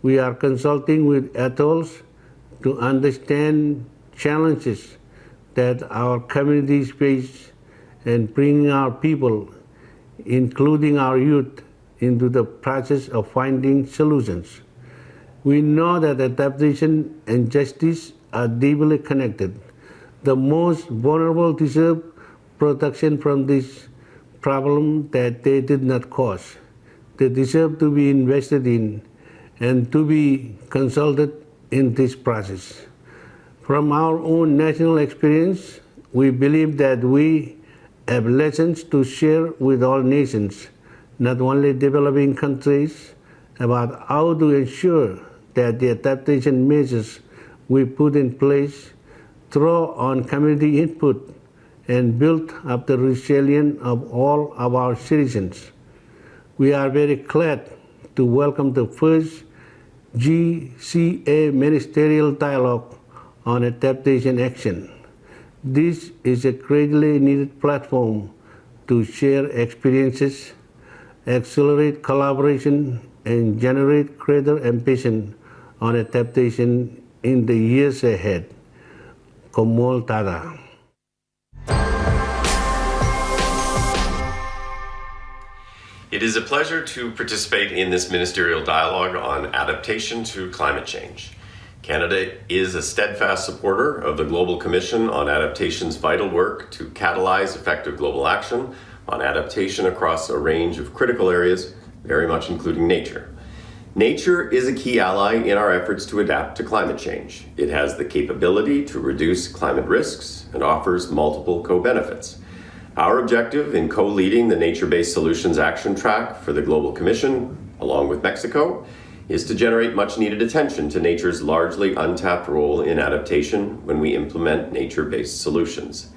we are consulting with atolls to understand challenges that our communities face and bringing our people, including our youth, into the process of finding solutions. We know that adaptation and justice are deeply connected. The most vulnerable deserve protection from this problem that they did not cause. They deserve to be invested in and to be consulted in this process. From our own national experience, we believe that we have lessons to share with all nations, not only developing countries, about how to ensure that the adaptation measures we put in place draw on community input and build up the resilience of all of our citizens. We are very glad to welcome the first GCA Ministerial Dialogue on Adaptation Action. This is a greatly needed platform to share experiences, accelerate collaboration, and generate greater ambition on adaptation in the years ahead. Komol Tada. It is a pleasure to participate in this ministerial dialogue on adaptation to climate change. Canada is a steadfast supporter of the Global Commission on Adaptation's vital work to catalyze effective global action on adaptation across a range of critical areas, very much including nature. Nature is a key ally in our efforts to adapt to climate change. It has the capability to reduce climate risks and offers multiple co-benefits. Our objective in co-leading the Nature-Based Solutions Action Track for the Global Commission, along with Mexico, is to generate much-needed attention to nature's largely untapped role in adaptation when we implement nature-based solutions.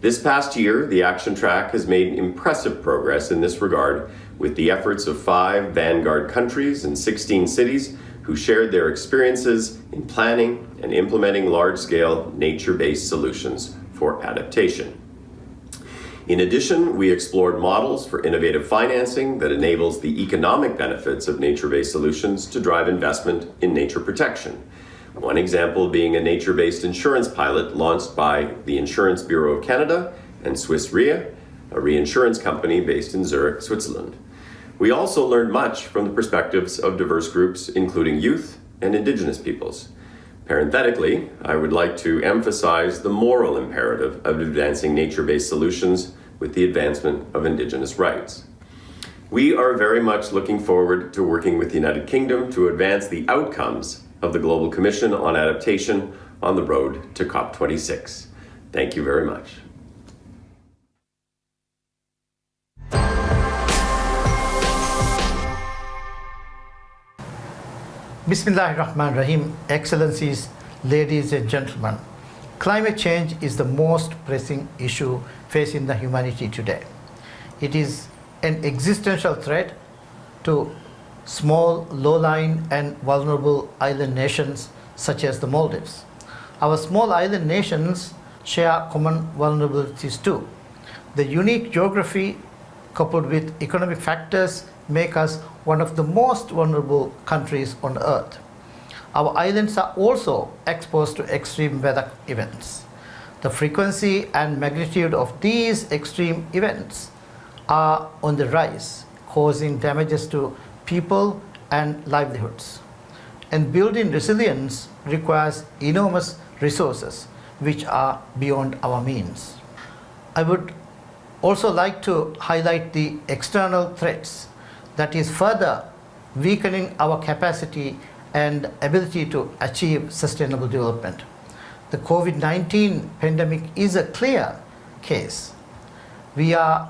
This past year, the Action Track has made impressive progress in this regard with the efforts of 5 vanguard countries and 16 cities who shared their experiences in planning and implementing large-scale nature-based solutions for adaptation. In addition, we explored models for innovative financing that enables the economic benefits of nature-based solutions to drive investment in nature protection. One example being a nature-based insurance pilot launched by the Insurance Bureau of Canada and Swiss Re, a reinsurance company based in Zurich, Switzerland. We also learned much from the perspectives of diverse groups, including youth and Indigenous peoples. Parenthetically, I would like to emphasize the moral imperative of advancing nature-based solutions with the advancement of Indigenous rights. We are very much looking forward to working with the United Kingdom to advance the outcomes of the Global Commission on Adaptation on the road to COP26. Thank you very much. Bismillahirrahmanirrahim. Excellencies, ladies and gentlemen, climate change is the most pressing issue facing the humanity today. It is an existential threat to small, low-lying and vulnerable island nations such as the Maldives. Our small island nations share common vulnerabilities too. The unique geography coupled with economic factors make us one of the most vulnerable countries on earth. Our islands are also exposed to extreme weather events. The frequency and magnitude of these extreme events are on the rise, causing damages to people and livelihoods. And building resilience requires enormous resources which are beyond our means. I would also like to highlight the external threats that is further weakening our capacity and ability to achieve sustainable development. The COVID-19 pandemic is a clear case. We are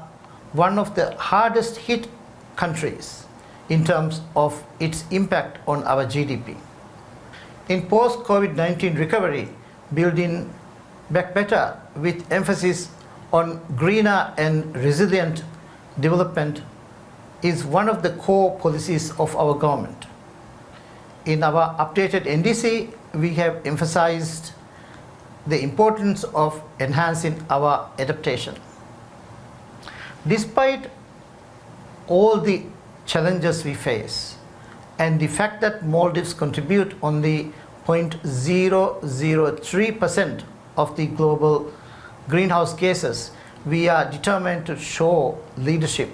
one of the hardest hit countries in terms of its impact on our GDP. In post-COVID-19 recovery, building back better with emphasis on greener and resilient development is one of the core policies of our government. In our updated NDC, we have emphasized the importance of enhancing our adaptation. Despite all the challenges we face and the fact that Maldives contribute only 0.003% of the global greenhouse gases, we are determined to show leadership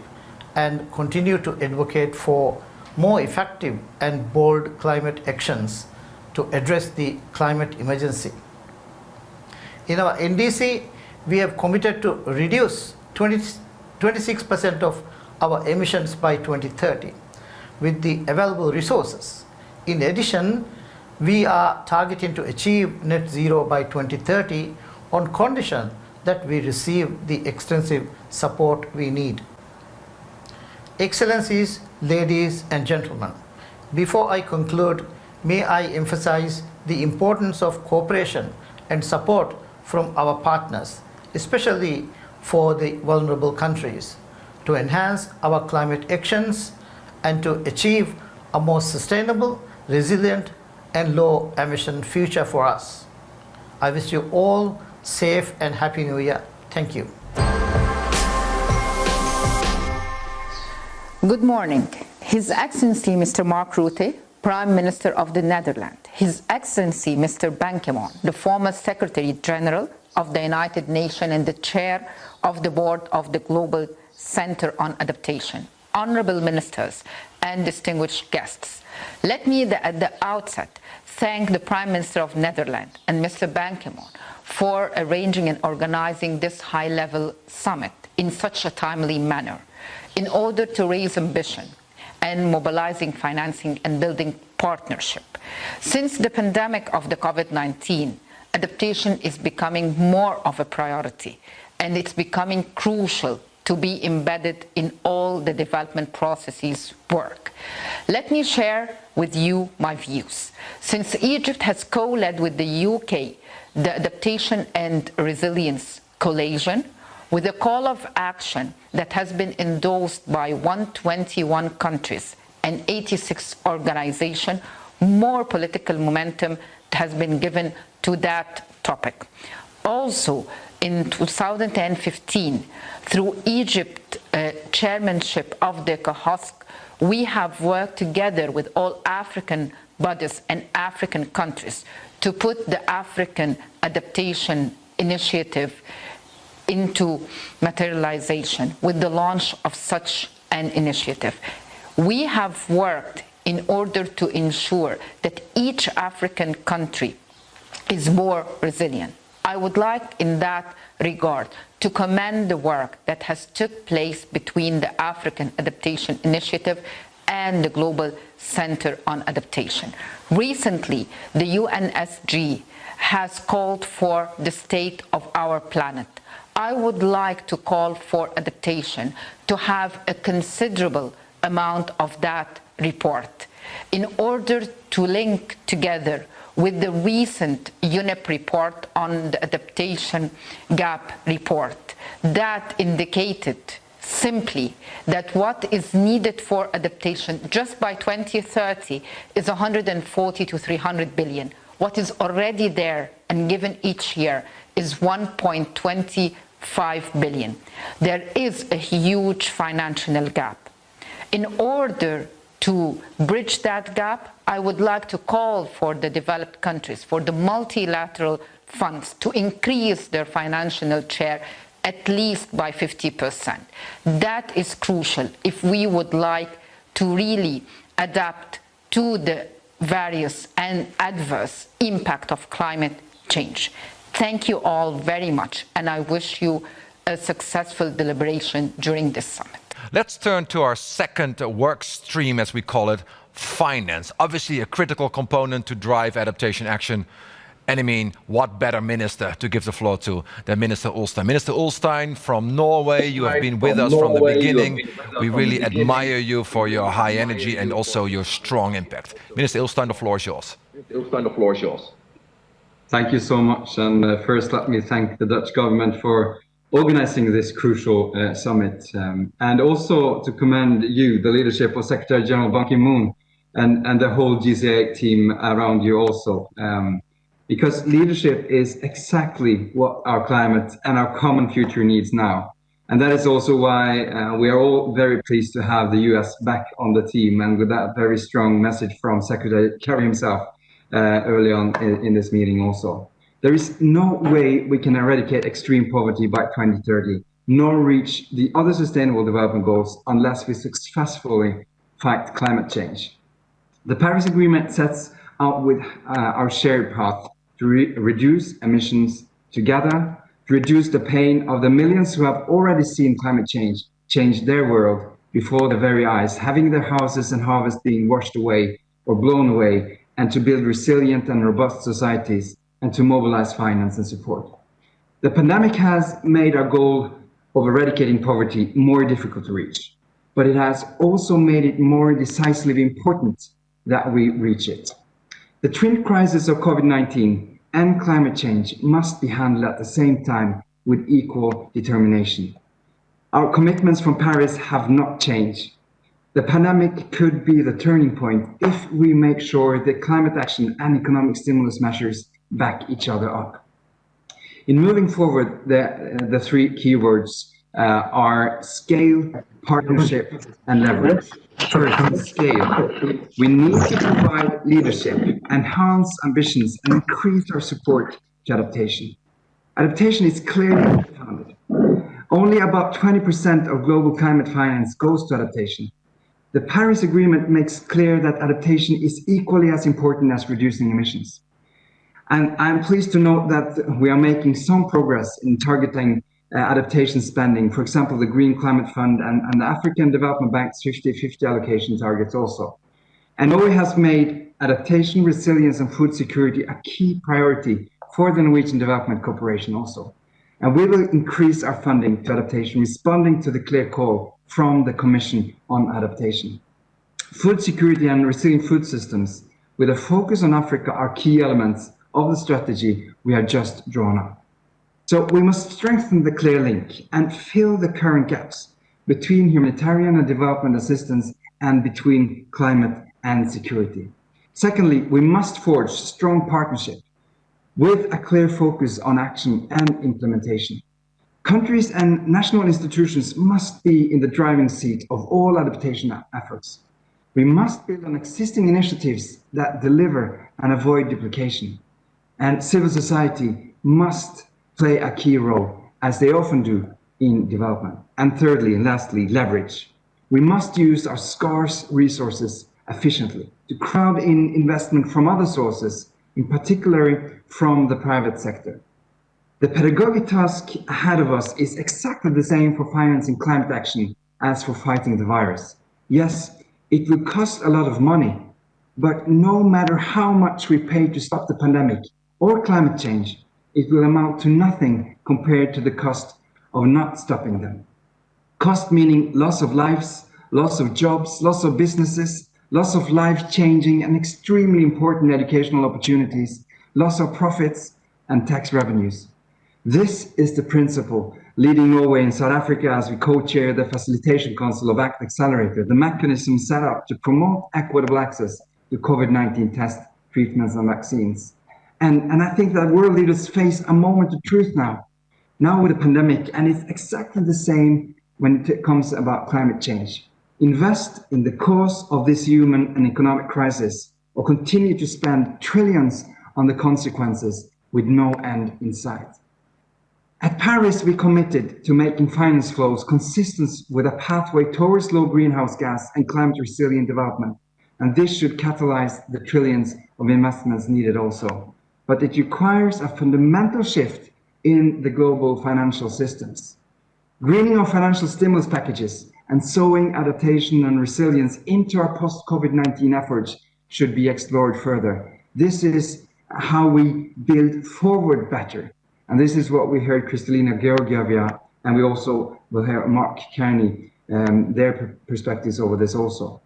and continue to advocate for more effective and bold climate actions to address the climate emergency. In our NDC, we have committed to reduce 26% of our emissions by 2030 with the available resources. In addition, we are targeting to achieve net zero by 2030 on condition that we receive the extensive support we need. Excellencies, ladies and gentlemen, before I conclude, may I emphasize the importance of cooperation and support from our partners, especially for the vulnerable countries, to enhance our climate actions and to achieve a more sustainable, resilient and low emission future for us. I wish you all safe and happy New Year. Thank you. Good morning. His Excellency Mr. Mark Rutte, Prime Minister of the Netherlands. His Excellency Mr. Ban Ki-moon, the former Secretary General of the United Nations and the Chair of the Board of the Global Center on Adaptation. Honorable Ministers and distinguished guests. Let me at the outset thank the Prime Minister of Netherlands and Mr. Ban Ki-moon for arranging and organizing this high-level summit in such a timely manner in order to raise ambition and mobilizing financing and building partnership. Since the pandemic of the COVID-19, adaptation is becoming more of a priority, and it's becoming crucial to be embedded in all the development processes work. Let me share with you my views. Since Egypt has co-led with the UK the Adaptation and Resilience Coalition, with a call of action that has been endorsed by 121 countries and 86 organizations, more political momentum has been given to that topic. Also, in 2015, through Egypt chairmanship of the COHOSC, we have worked together with all African bodies and African countries to put the African Adaptation Initiative into materialization with the launch of such an initiative. We have worked in order to ensure that each African country is more resilient. I would like in that regard to commend the work that has took place between the African Adaptation Initiative and the Global Center on Adaptation. Recently, the UNSG has called for the state of our planet. I would like to call for adaptation to have a considerable amount of that report in order to link together with the recent UNEP report on the adaptation gap report that indicated simply that what is needed for adaptation just by 2030 is 140 to 300 billion. What is already there and given each year is 1.25 billion. There is a huge financial gap. In order to bridge that gap, I would like to call for the developed countries, for the multilateral funds to increase their financial share at least by 50%. That is crucial if we would like to really adapt to the various and adverse impact of climate change. Thank you all very much, and I wish you a successful deliberation during this summit. Let's turn to our second work stream, as we call it, finance. Obviously a critical component to drive adaptation action. And I mean, what better minister to give the floor to than Minister Ulstein. Minister Ulstein from Norway, you have been with us from the beginning. We really admire you for your high energy and also your strong impact. Minister Ulstein, the floor is yours. Thank you so much. And first, let me thank the Dutch government for organizing this crucial summit, and also to commend you, the leadership of Secretary General Ban Ki-moon, and the whole GCA team around you also, because leadership is exactly what our climate and our common future needs now. And that is also why we are all very pleased to have the US back on the team, and with that very strong message from Secretary Kerry himself early on in this meeting also. There is no way we can eradicate extreme poverty by 2030, nor reach the other sustainable development goals unless we successfully fight climate change. The Paris Agreement sets out with our shared path to reduce emissions together, to reduce the pain of the millions who have already seen climate change their world before their very eyes, having their houses and harvests being washed away or blown away, and to build resilient and robust societies, and to mobilize finance and support. The pandemic has made our goal of eradicating poverty more difficult to reach, but it has also made it more decisively important that we reach it. The twin crisis of COVID-19 and climate change must be handled at the same time with equal determination. Our commitments from Paris have not changed. The pandemic could be the turning point if we make sure that climate action and economic stimulus measures back each other up. In moving forward, the three keywords are scale, partnership, and leverage. First, scale. We need to provide leadership, enhance ambitions, and increase our support to adaptation. Adaptation is clearly founded. Only about 20% of global climate finance goes to adaptation. The Paris Agreement makes clear that adaptation is equally as important as reducing emissions. And I'm pleased to note that we are making some progress in targeting adaptation spending, for example, the Green Climate Fund and the African Development Bank's 50-50 allocation targets also. And Norway has made adaptation, resilience, and food security a key priority for the Norwegian Development Corporation also. And we will increase our funding to adaptation, responding to the clear call from the Commission on Adaptation. Food security and resilient food systems with a focus on Africa are key elements of the strategy we have just drawn up. So we must strengthen the clear link and fill the current gaps between humanitarian and development assistance and between climate and security. Secondly, we must forge strong partnership with a clear focus on action and implementation. Countries and national institutions must be in the driving seat of all adaptation efforts. We must build on existing initiatives that deliver and avoid duplication. And civil society must play a key role, as they often do in development. And thirdly, and lastly, leverage. We must use our scarce resources efficiently to crowd in investment from other sources, in particular from the private sector. The pedagogic task ahead of us is exactly the same for financing climate action as for fighting the virus. Yes, it will cost a lot of money, but no matter how much we pay to stop the pandemic or climate change, it will amount to nothing compared to the cost of not stopping them. Cost meaning loss of lives, loss of jobs, loss of businesses, loss of life-changing and extremely important educational opportunities, loss of profits and tax revenues. This is the principle leading Norway and South Africa as we co-chair the Facilitation Council of ACT Accelerator, the mechanism set up to promote equitable access to COVID-19 tests, treatments and vaccines. And I think that world leaders face a moment of truth now with the pandemic, and it's exactly the same when it comes about climate change. Invest in the cause of this human and economic crisis, or continue to spend trillions on the consequences with no end in sight. At Paris, we committed to making finance flows consistent with a pathway towards low greenhouse gas and climate resilient development. And this should catalyze the trillions of investments needed also. But it requires a fundamental shift in the global financial systems. Greening of financial stimulus packages and sowing adaptation and resilience into our post-COVID-19 efforts should be explored further. This is how we build forward better. And this is what we heard Kristalina Georgieva, and we also will hear Mark Kearney, their perspectives over this also.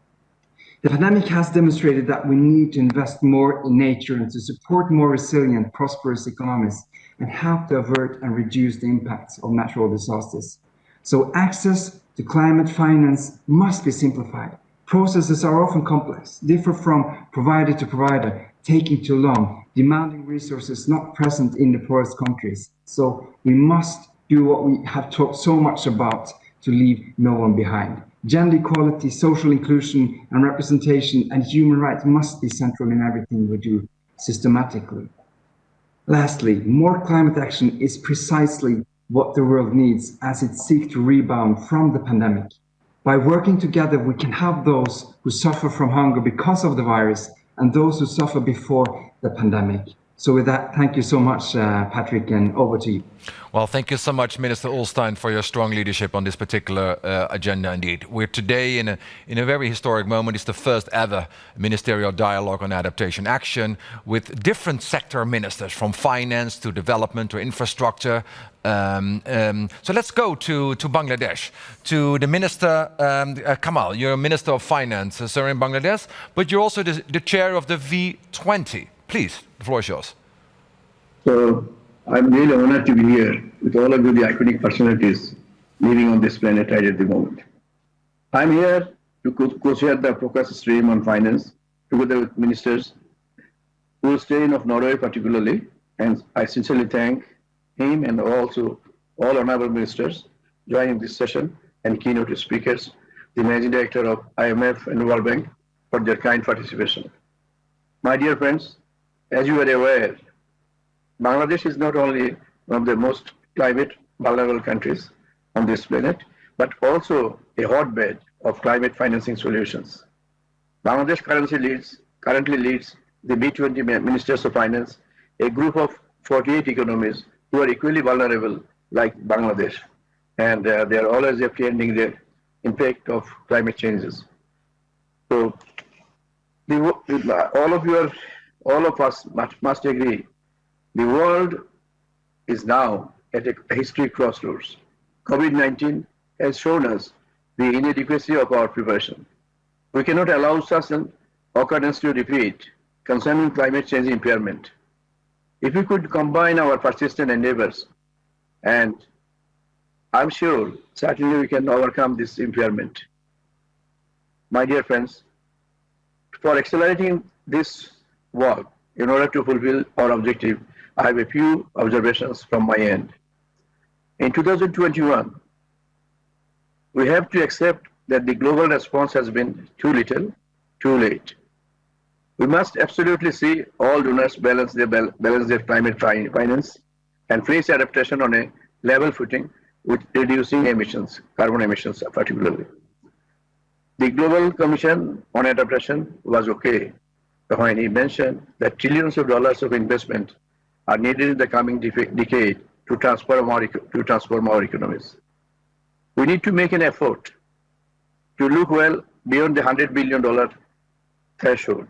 The pandemic has demonstrated that we need to invest more in nature and to support more resilient, prosperous economies and help to avert and reduce the impacts of natural disasters. So access to climate finance must be simplified. Processes are often complex, differ from provider to provider, taking too long, demanding resources not present in the poorest countries. So we must do what we have talked so much about to leave no one behind. Gender equality, social inclusion and representation and human rights must be central in everything we do systematically. Lastly, more climate action is precisely what the world needs as it seeks to rebound from the pandemic. By working together, we can help those who suffer from hunger because of the virus and those who suffer before the pandemic. So with that, thank you so much, Patrick, and over to you. Well, thank you so much, Minister Ulstein, for your strong leadership on this particular agenda indeed. We're today in a very historic moment. It's the first ever ministerial dialogue on adaptation action with different sector ministers, from finance to development to infrastructure. So let's go to Bangladesh, to the Minister, Kamal. You're a Minister of Finance, sir, in Bangladesh, but you're also the chair of the V20. Please, the floor is yours. So I'm really honored to be here with all of you, the iconic personalities living on this planet right at the moment. I'm here to co-chair the focus stream on finance together with ministers who will stay in of Norway particularly, and I sincerely thank him and also all honorable ministers joining this session and keynote speakers, the Managing Director of IMF and World Bank for their kind participation. My dear friends, as you are aware, Bangladesh is not only one of the most climate vulnerable countries on this planet, but also a hotbed of climate financing solutions. Bangladesh currently leads the B20 Ministers of Finance, a group of 48 economies who are equally vulnerable like Bangladesh, and they are always apprehending the impact of climate changes. So all of us must agree, the world is now at a historic crossroads. COVID-19 has shown us the inadequacy of our preparation. We cannot allow such an occurrence to repeat concerning climate change impairment. If we could combine our persistent endeavors, and I'm sure certainly we can overcome this impairment. My dear friends, for accelerating this work in order to fulfill our objective, I have a few observations from my end. In 2021, we have to accept that the global response has been too little, too late. We must absolutely see all donors balance their climate finance and place adaptation on a level footing with reducing emissions, carbon emissions particularly. The Global Commission on Adaptation was okay when he mentioned that trillions of dollars of investment are needed in the coming decade to transform our economies. We need to make an effort to look well beyond the $100 billion threshold.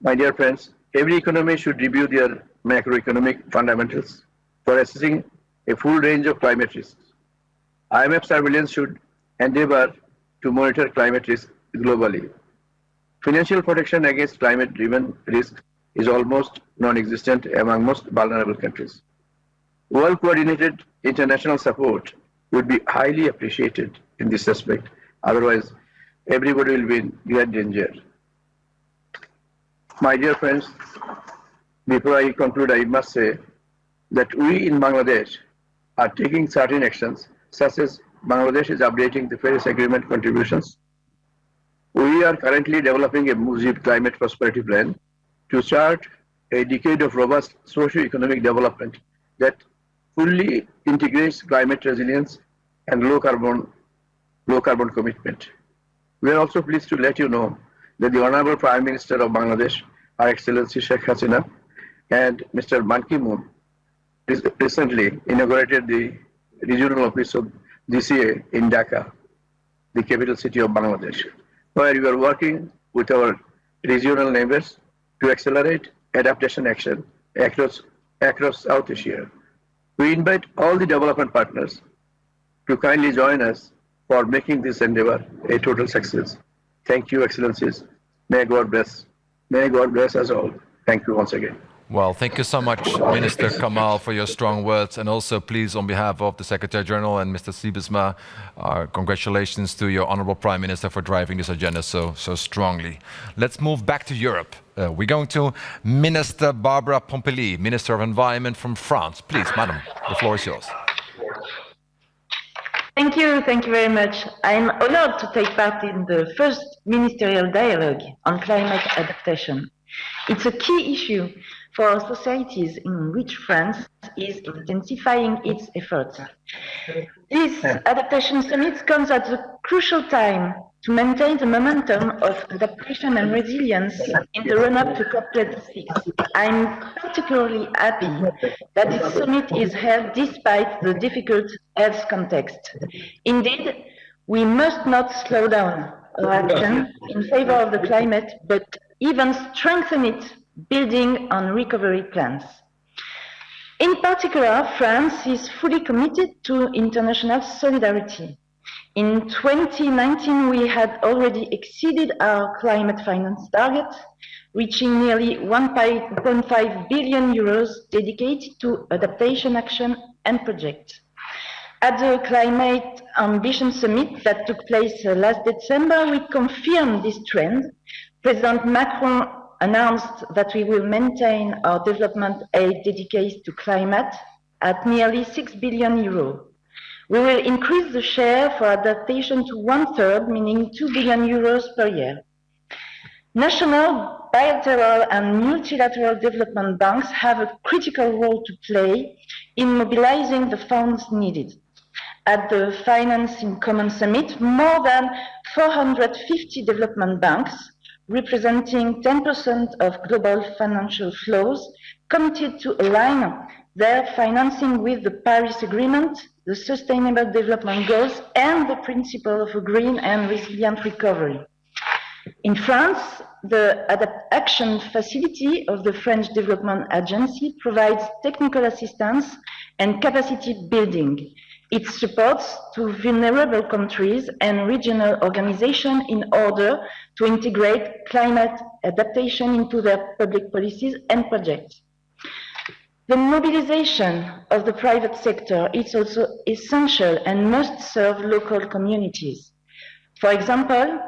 My dear friends, every economy should review their macroeconomic fundamentals for assessing a full range of climate risks. IMF surveillance should endeavor to monitor climate risk globally. Financial protection against climate-driven risk is almost non-existent among most vulnerable countries. Well-coordinated international support would be highly appreciated in this aspect. Otherwise, everybody will be in great danger. My dear friends, before I conclude, I must say that we in Bangladesh are taking certain actions, such as Bangladesh is updating the Paris Agreement contributions. We are currently developing a Mujib climate prosperity plan to chart a decade of robust socio-economic development that fully integrates climate resilience and low carbon commitment. We are also pleased to let you know that the Honorable Prime Minister of Bangladesh, Her Excellency Sheikh Hasina, and Mr. Ban Ki-moon recently inaugurated the regional office of GCA in Dhaka, the capital city of Bangladesh, where we are working with our regional neighbors to accelerate adaptation action across South Asia. We invite all the development partners to kindly join us for making this endeavor a total success. Thank you, Excellencies. May God bless. May God bless us all. Thank you once again. Well, thank you so much, Minister Kamal, for your strong words. And also, please, on behalf of the Secretary General and Mr. Siebesma, congratulations to your Honorable Prime Minister for driving this agenda so strongly. Let's move back to Europe. We're going to Minister Barbara Pompilli, Minister of Environment from France. Please, Madam, the floor is yours. Thank you very much. I'm honored to take part in the first Ministerial Dialogue on Climate Adaptation. It's a key issue for our societies in which France is intensifying its efforts. This Adaptation Summit comes at a crucial time to maintain the momentum of adaptation and resilience in the run-up to COP26. I'm particularly happy that this summit is held despite the difficult health context. Indeed, we must not slow down our action in favor of the climate, but even strengthen it, building on recovery plans. In particular, France is fully committed to international solidarity. In 2019, we had already exceeded our climate finance target, reaching nearly 1.5 billion euros dedicated to adaptation action and projects. At the Climate Ambition Summit that took place last December, we confirmed this trend. President Macron announced that we will maintain our development aid dedicated to climate at nearly 6 billion euros. We will increase the share for adaptation to 1/3, meaning 2 billion euros per year. National, bilateral and multilateral development banks have a critical role to play in mobilizing the funds needed. At the Finance in Common Summit, more than 450 development banks, representing 10% of global financial flows, committed to align their financing with the Paris Agreement, the Sustainable Development Goals, and the principle of a green and resilient recovery. In France, the Adaptation Facility of the French Development Agency provides technical assistance and capacity building. It supports to vulnerable countries and regional organizations in order to integrate climate adaptation into their public policies and projects. The mobilization of the private sector is also essential and must serve local communities. For example,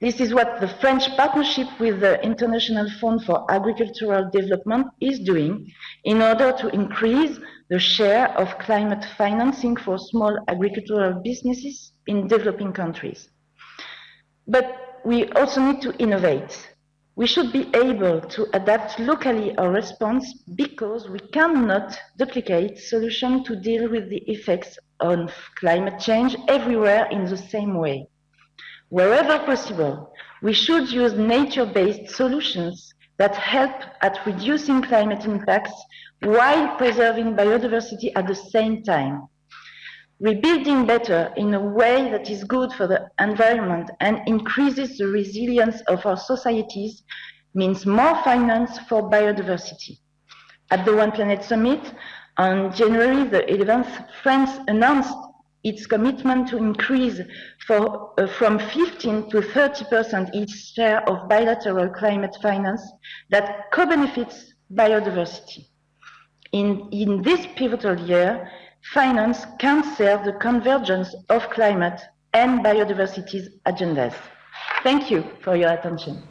This is what the French partnership with the International Fund for Agricultural Development is doing in order to increase the share of climate financing for small agricultural businesses in developing countries. But we also need to innovate. We should be able to adapt locally our response because we cannot duplicate solutions to deal with the effects of climate change everywhere in the same way. Wherever possible, we should use nature-based solutions that help at reducing climate impacts while preserving biodiversity at the same time. Rebuilding better in a way that is good for the environment and increases the resilience of our societies means more finance for biodiversity. At the One Planet Summit on January the 11th, France announced its commitment to increase from 15 to 30% its share of bilateral climate finance that co-benefits biodiversity. In this pivotal year, finance can serve the convergence of climate and biodiversity agendas. Thank you for your attention.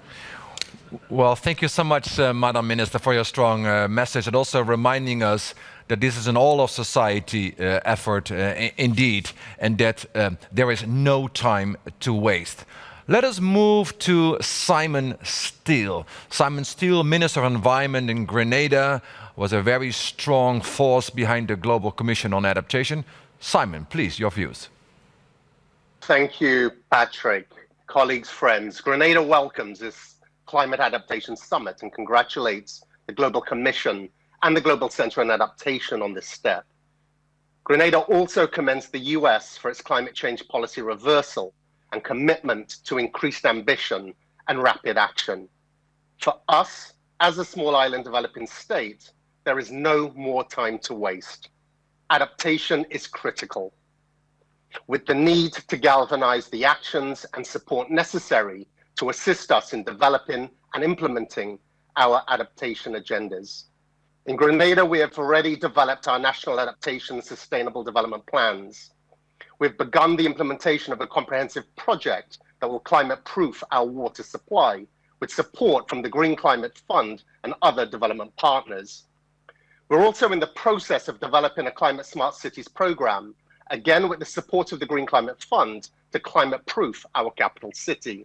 Well, thank you so much, Madam Minister, for your strong message and also reminding us that this is an all-of-society effort indeed, and that there is no time to waste. Let us move to Simon Steele. Simon Steele, Minister of Environment in Grenada, was a very strong force behind the Global Commission on Adaptation. Simon, please, your views. Thank you, Patrick. Colleagues, friends, Grenada welcomes this Climate Adaptation Summit and congratulates the Global Commission and the Global Center on Adaptation on this step. Grenada also commends the US for its climate change policy reversal and commitment to increased ambition and rapid action. For us, as a small island developing state, there is no more time to waste. Adaptation is critical, with the need to galvanize the actions and support necessary to assist us in developing and implementing our adaptation agendas. In Grenada, we have already developed our National Adaptation Sustainable Development Plans. We've begun the implementation of a comprehensive project that will climate-proof our water supply, with support from the Green Climate Fund and other development partners. We're also in the process of developing a Climate Smart Cities program, again with the support of the Green Climate Fund, to climate-proof our capital city.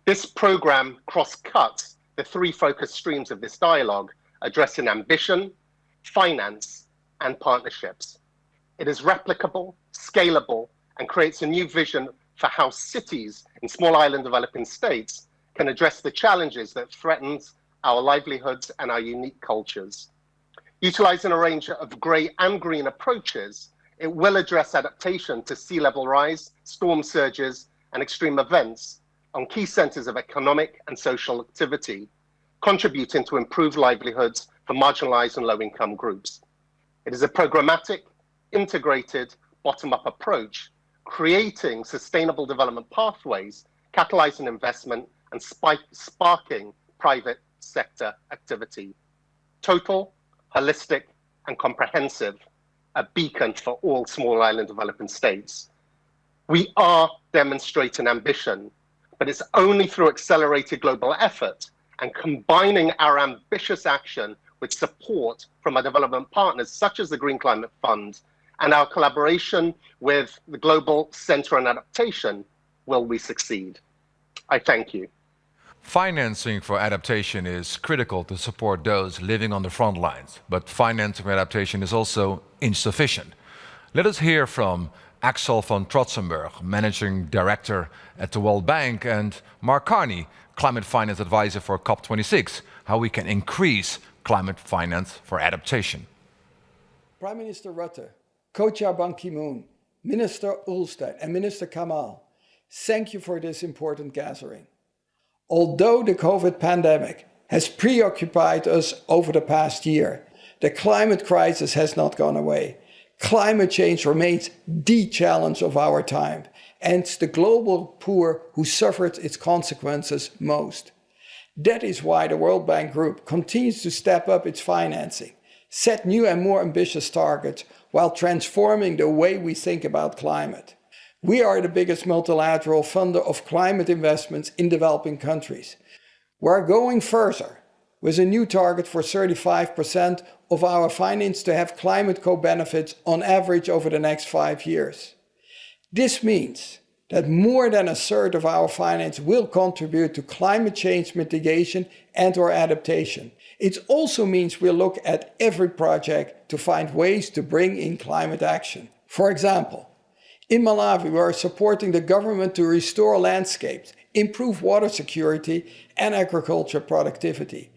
This program cross-cuts the three focus streams of this dialogue, addressing ambition, finance, and partnerships. It is replicable, scalable, and creates a new vision for how cities in small island developing states can address the challenges that threaten our livelihoods and our unique cultures. Utilizing a range of grey and green approaches, it will address adaptation to sea level rise, storm surges, and extreme events on key centers of economic and social activity, contributing to improved livelihoods for marginalized and low-income groups. It is a programmatic, integrated, bottom-up approach, creating sustainable development pathways, catalyzing investment, and sparking private sector activity. Total, holistic, and comprehensive, a beacon for all small island developing states. We are demonstrating ambition, but it's only through accelerated global effort and combining our ambitious action with support from our development partners, such as the Green Climate Fund, and our collaboration with the Global Center on Adaptation, will we succeed. I thank you. Financing for adaptation is critical to support those living on the front lines, but financing for adaptation is also insufficient. Let us hear from Axel van Trotsenburg, Managing Director at the World Bank, and Mark Carney, Climate Finance Advisor for COP26, how we can increase climate finance for adaptation. Prime Minister Rutte, Co-Chair Ban Ki-moon, Minister Ulstein and Minister Kamal, thank you for this important gathering. Although the COVID pandemic has preoccupied us over the past year, the climate crisis has not gone away. Climate change remains the challenge of our time, and it's the global poor who suffered its consequences most. That is why the World Bank Group continues to step up its financing, set new and more ambitious targets, while transforming the way we think about climate. We are the biggest multilateral funder of climate investments in developing countries. We're going further with a new target for 35% of our finance to have climate co-benefits on average over the next 5 years. This means that more than a third of our finance will contribute to climate change mitigation and/or adaptation. It also means we'll look at every project to find ways to bring in climate action. For example, in Malawi, we are supporting the government to restore landscapes, improve water security and agriculture productivity.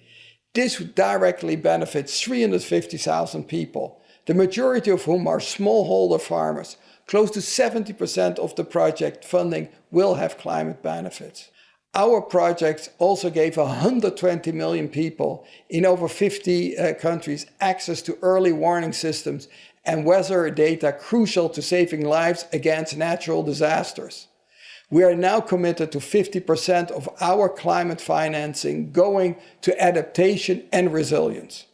This directly benefits 350,000 people, the majority of whom are smallholder farmers. Close to 70% of the project funding will have climate benefits. Our projects also gave 120 million people in over 50 countries access to early warning systems and weather data crucial to saving lives against natural disasters. We are now committed to 50% of our climate financing going to adaptation and resilience.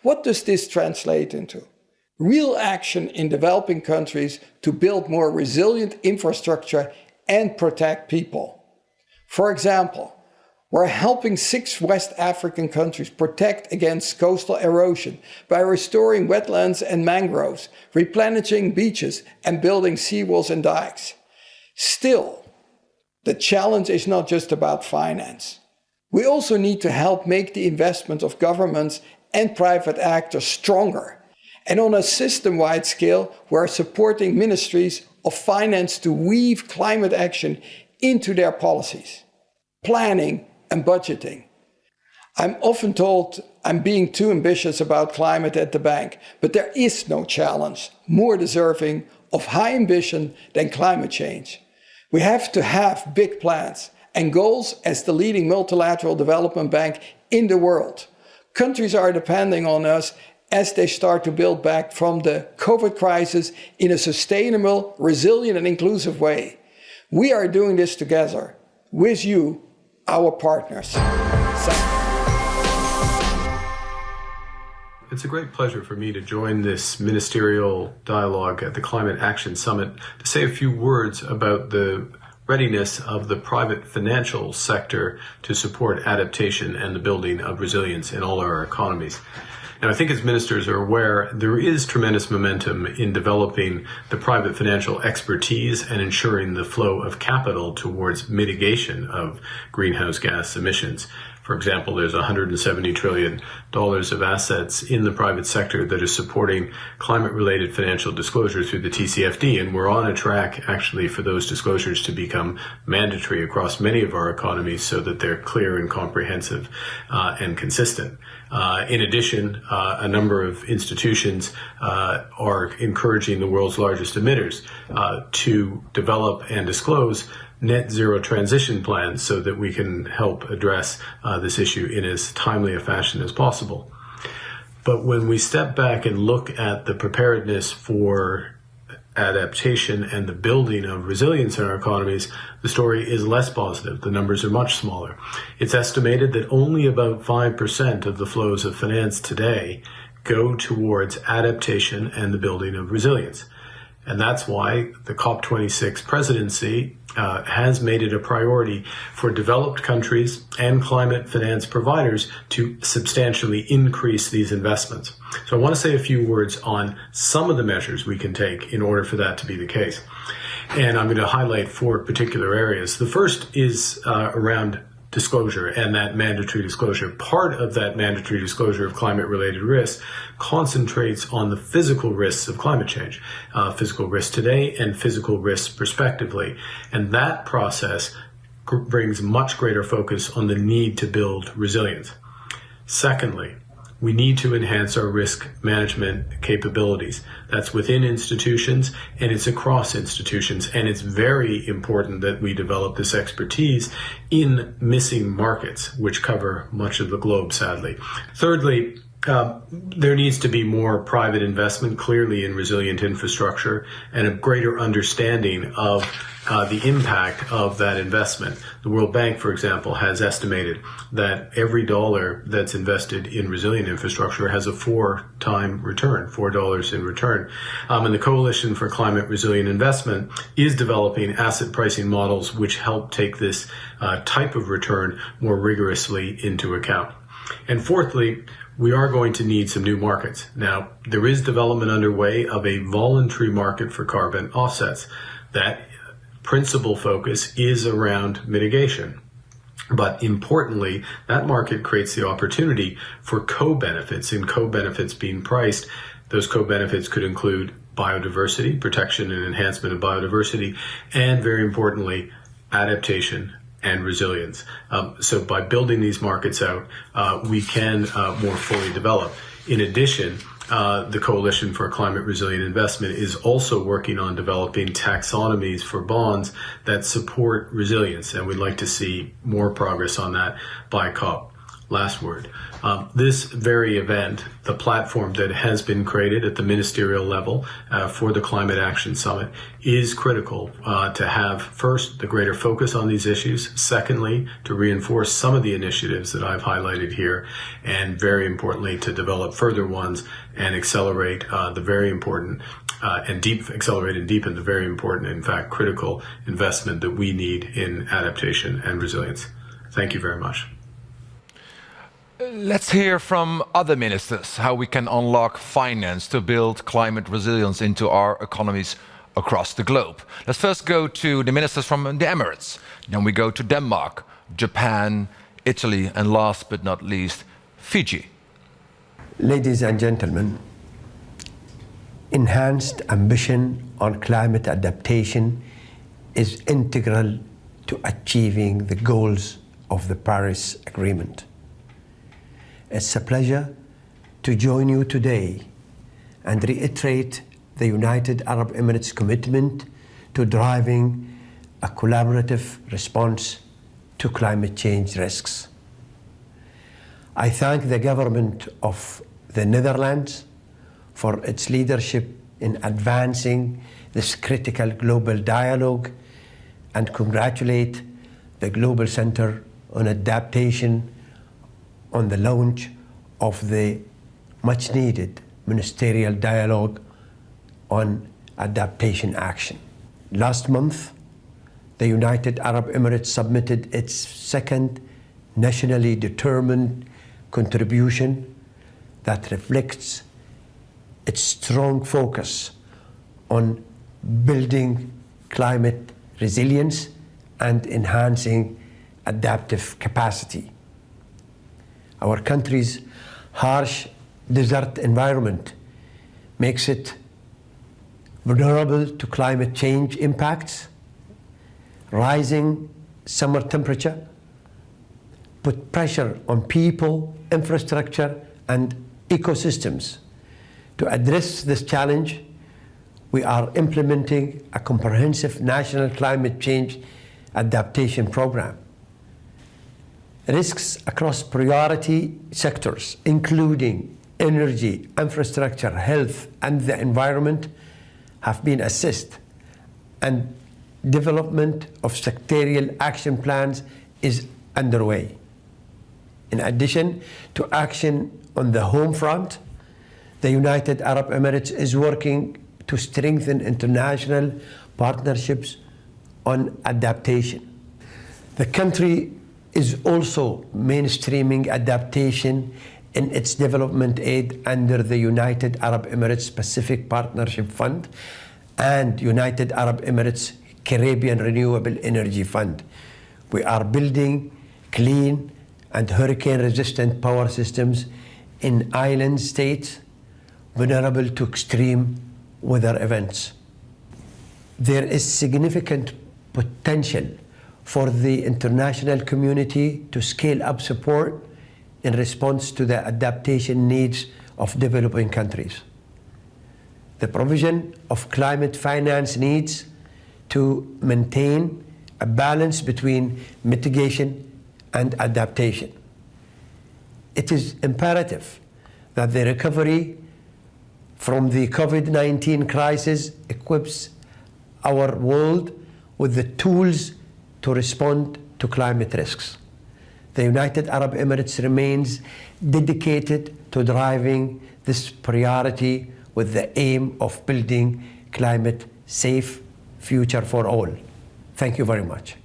What does this translate into? Real action in developing countries to build more resilient infrastructure and protect people. For example, we're helping 6 West African countries protect against coastal erosion by restoring wetlands and mangroves, replenishing beaches, and building seawalls and dikes. Still, the challenge is not just about finance. We also need to help make the investment of governments and private actors stronger. And on a system-wide scale, we're supporting ministries of finance to weave climate action into their policies, planning and budgeting. I'm often told I'm being too ambitious about climate at the bank, but there is no challenge more deserving of high ambition than climate change. We have to have big plans and goals as the leading multilateral development bank in the world. Countries are depending on us as they start to build back from the COVID crisis in a sustainable, resilient and inclusive way. We are doing this together with you, our partners. It's a great pleasure for me to join this ministerial dialogue at the Climate Action Summit to say a few words about the readiness of the private financial sector to support adaptation and the building of resilience in all our economies. Now, I think as ministers are aware, there is tremendous momentum in developing the private financial expertise and ensuring the flow of capital towards mitigation of greenhouse gas emissions. For example, there's $170 trillion of assets in the private sector that is supporting climate-related financial disclosure through the TCFD, and we're on a track, actually, for those disclosures to become mandatory across many of our economies so that they're clear and comprehensive and consistent. In addition, a number of institutions are encouraging the world's largest emitters to develop and disclose net zero transition plans so that we can help address this issue in as timely a fashion as possible. But when we step back and look at the preparedness for adaptation and the building of resilience in our economies, the story is less positive. The numbers are much smaller. It's estimated that only about 5% of the flows of finance today go towards adaptation and the building of resilience. And that's why the COP26 presidency has made it a priority for developed countries and climate finance providers to substantially increase these investments. So I want to say a few words on some of the measures we can take in order for that to be the case. And I'm going to highlight 4 particular areas. The first is around disclosure and that mandatory disclosure. Part of that mandatory disclosure of climate-related risks concentrates on the physical risks of climate change, physical risks today and physical risks prospectively. And that process brings much greater focus on the need to build resilience. Secondly, we need to enhance our risk management capabilities. That's within institutions and it's across institutions. And it's very important that we develop this expertise in missing markets, which cover much of the globe, sadly. Thirdly, There needs to be more private investment, clearly, in resilient infrastructure and a greater understanding of the impact of that investment. The World Bank, for example, has estimated that every dollar that's invested in resilient infrastructure has a $4 in return. And the Coalition for Climate Resilient Investment is developing asset pricing models which help take this type of return more rigorously into account. And fourthly, we are going to need some new markets. Now, there is development underway of a voluntary market for carbon offsets. That principal focus is around mitigation. But importantly, that market creates the opportunity for co-benefits, and co-benefits being priced. Those co-benefits could include biodiversity, protection and enhancement of biodiversity, and very importantly, adaptation and resilience. So by building these markets out, we can more fully develop. In addition, the Coalition for Climate Resilient Investment is also working on developing taxonomies for bonds that support resilience, and we'd like to see more progress on that by COP. Last word. This very event, the platform that has been created at the ministerial level for the Climate Action Summit, is critical to have, first, the greater focus on these issues, secondly, to reinforce some of the initiatives that I've highlighted here, and very importantly, to develop further ones and accelerate the very important accelerate and deepen the very important, in fact, critical investment that we need in adaptation and resilience. Thank you very much. Let's hear from other ministers how we can unlock finance to build climate resilience into our economies across the globe. Let's first go to the ministers from the Emirates. Then we go to Denmark, Japan, Italy, and last but not least, Fiji. Ladies and gentlemen, enhanced ambition on climate adaptation is integral to achieving the goals of the Paris Agreement. It's a pleasure to join you today and reiterate the United Arab Emirates' commitment to driving a collaborative response to climate change risks. I thank the government of the Netherlands for its leadership in advancing this critical global dialogue and congratulate the Global Center on Adaptation on the launch of the much-needed ministerial dialogue on adaptation action. Last month, the United Arab Emirates submitted its second nationally determined contribution that reflects its strong focus on building climate resilience and enhancing adaptive capacity. Our country's harsh desert environment makes it vulnerable to climate change impacts. Rising summer temperature put pressure on people, infrastructure, and ecosystems. To address this challenge, we are implementing a comprehensive national climate change adaptation program. Risks across priority sectors, including energy, infrastructure, health, and the environment, have been assessed, and development of sectorial action plans is underway. In addition to action on the home front, the United Arab Emirates is working to strengthen international partnerships on adaptation. The country is also mainstreaming adaptation in its development aid under the United Arab Emirates Pacific Partnership Fund and United Arab Emirates Caribbean Renewable Energy Fund. We are building clean and hurricane-resistant power systems in island states vulnerable to extreme weather events. There is significant potential for the international community to scale up support in response to the adaptation needs of developing countries. The provision of climate finance needs to maintain a balance between mitigation and adaptation. It is imperative that the recovery from the COVID-19 crisis equips our world with the tools to respond to climate risks. The United Arab Emirates remains dedicated to driving this priority with the aim of building climate-safe future for all. Thank you very much.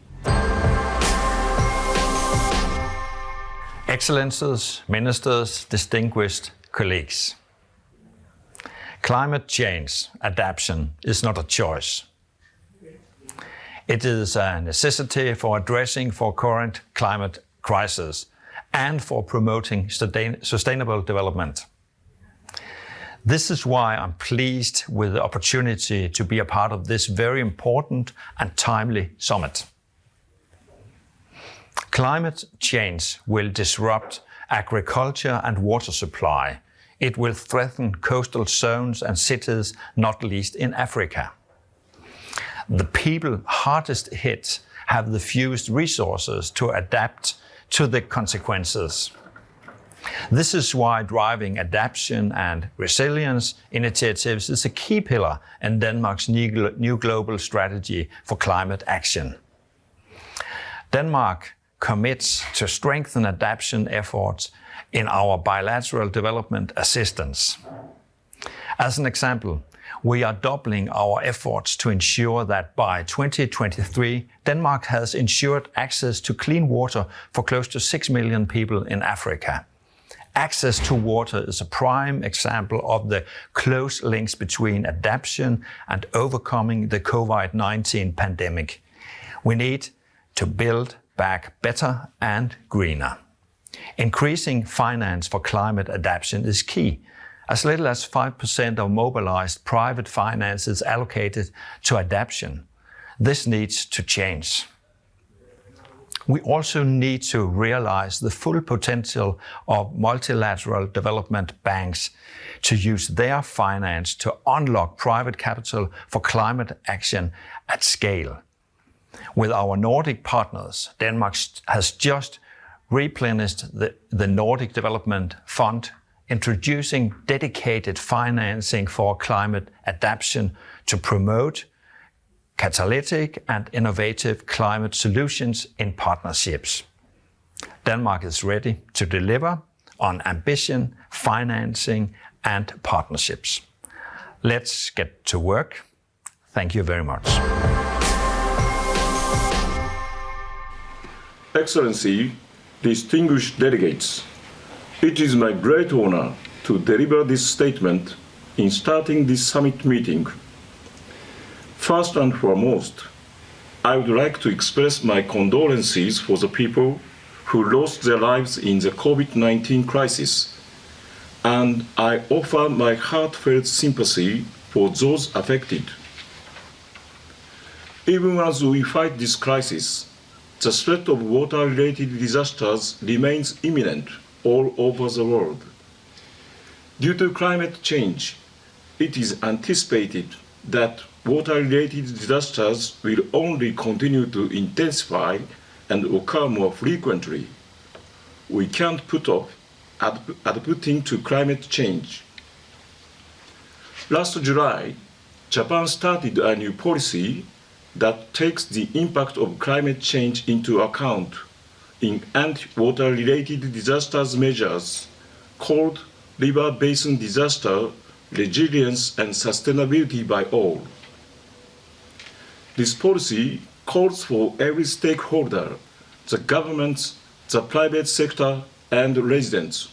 Excellencies, ministers, distinguished colleagues. Climate change adaptation is not a choice. It is a necessity for addressing for current climate crisis and for promoting sustainable development. This is why I'm pleased with the opportunity to be a part of this very important and timely summit. Climate change will disrupt agriculture and water supply. It will threaten coastal zones and cities, not least in Africa. The people hardest hit have the fewest resources to adapt to the consequences. This is why driving adaptation and resilience initiatives is a key pillar in Denmark's new global strategy for climate action. Denmark commits to strengthen adaptation efforts in our bilateral development assistance. As an example, we are doubling our efforts to ensure that by 2023, Denmark has ensured access to clean water for close to 6 million people in Africa. Access to water is a prime example of the close links between adaptation and overcoming the COVID-19 pandemic. We need to build back better and greener. Increasing finance for climate adaptation is key. As little as 5% of mobilized private finance is allocated to adaptation. This needs to change. We also need to realize the full potential of multilateral development banks to use their finance to unlock private capital for climate action at scale. With our Nordic partners, Denmark has just replenished the Nordic Development Fund, introducing dedicated financing for climate adaptation to promote catalytic and innovative climate solutions in partnerships. Denmark is ready to deliver on ambition, financing, and partnerships. Let's get to work. Thank you very much. Excellency, distinguished delegates, it is my great honor to deliver this statement in starting this summit meeting. First and foremost, I would like to express my condolences for the people who lost their lives in the COVID-19 crisis, and I offer my heartfelt sympathy for those affected. Even as we fight this crisis, the threat of water-related disasters remains imminent all over the world. Due to climate change, it is anticipated that water-related disasters will only continue to intensify and occur more frequently. We can't put off adapting to climate change. Last July, Japan started a new policy that takes the impact of climate change into account in anti-water-related disasters measures called River Basin Disaster Resilience and Sustainability by All. This policy calls for every stakeholder, the governments, the private sector, and residents,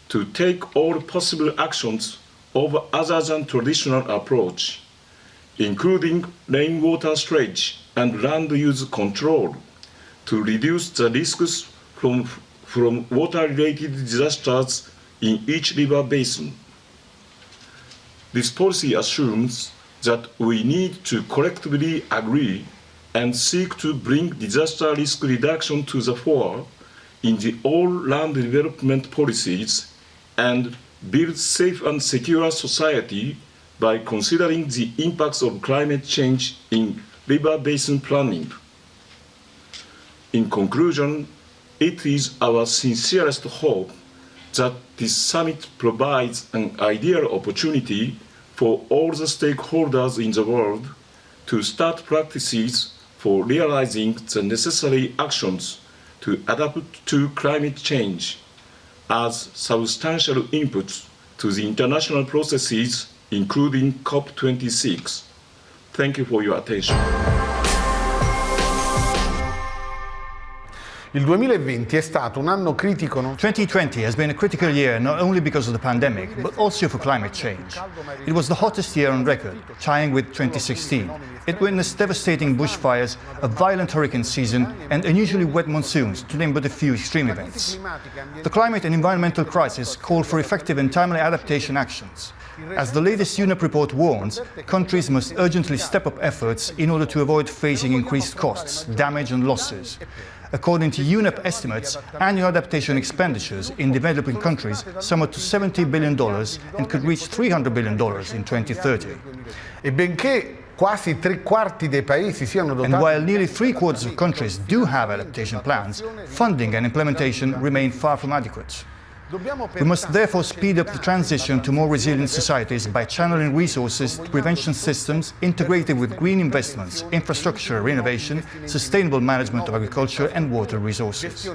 to take all possible actions over other than traditional approach, including rainwater storage and land use control, to reduce the risks from water-related disasters in each river basin. This policy assumes that we need to collectively agree and seek to bring disaster risk reduction to the fore in the all land development policies and build safe and secure society by considering the impacts of climate change in river basin planning. In conclusion, it is our sincerest hope that this summit provides an ideal opportunity for all the stakeholders in the world to start practices for realizing the necessary actions to adapt to climate change as substantial inputs to the international processes, including COP26. Thank you for your attention. Il 2020 è stato un anno critico. 2020 has been a critical year not only because of the pandemic, but also for climate change. It was the hottest year on record, tying with 2016. It witnessed devastating bushfires, a violent hurricane season, and unusually wet monsoons, to name but a few extreme events. The climate and environmental crisis called for effective and timely adaptation actions. As the latest UNEP report warns, countries must urgently step up efforts in order to avoid facing increased costs, damage and losses. According to UNEP estimates, annual adaptation expenditures in developing countries sum up to $70 billion and could reach $300 billion in 2030. E benché quasi 3/4 dei paesi siano dotati. And while nearly 3/4 of countries do have adaptation plans, funding and implementation remain far from adequate. We must therefore speed up the transition to more resilient societies by channeling resources to prevention systems integrated with green investments, infrastructure renovation, sustainable management of agriculture and water resources.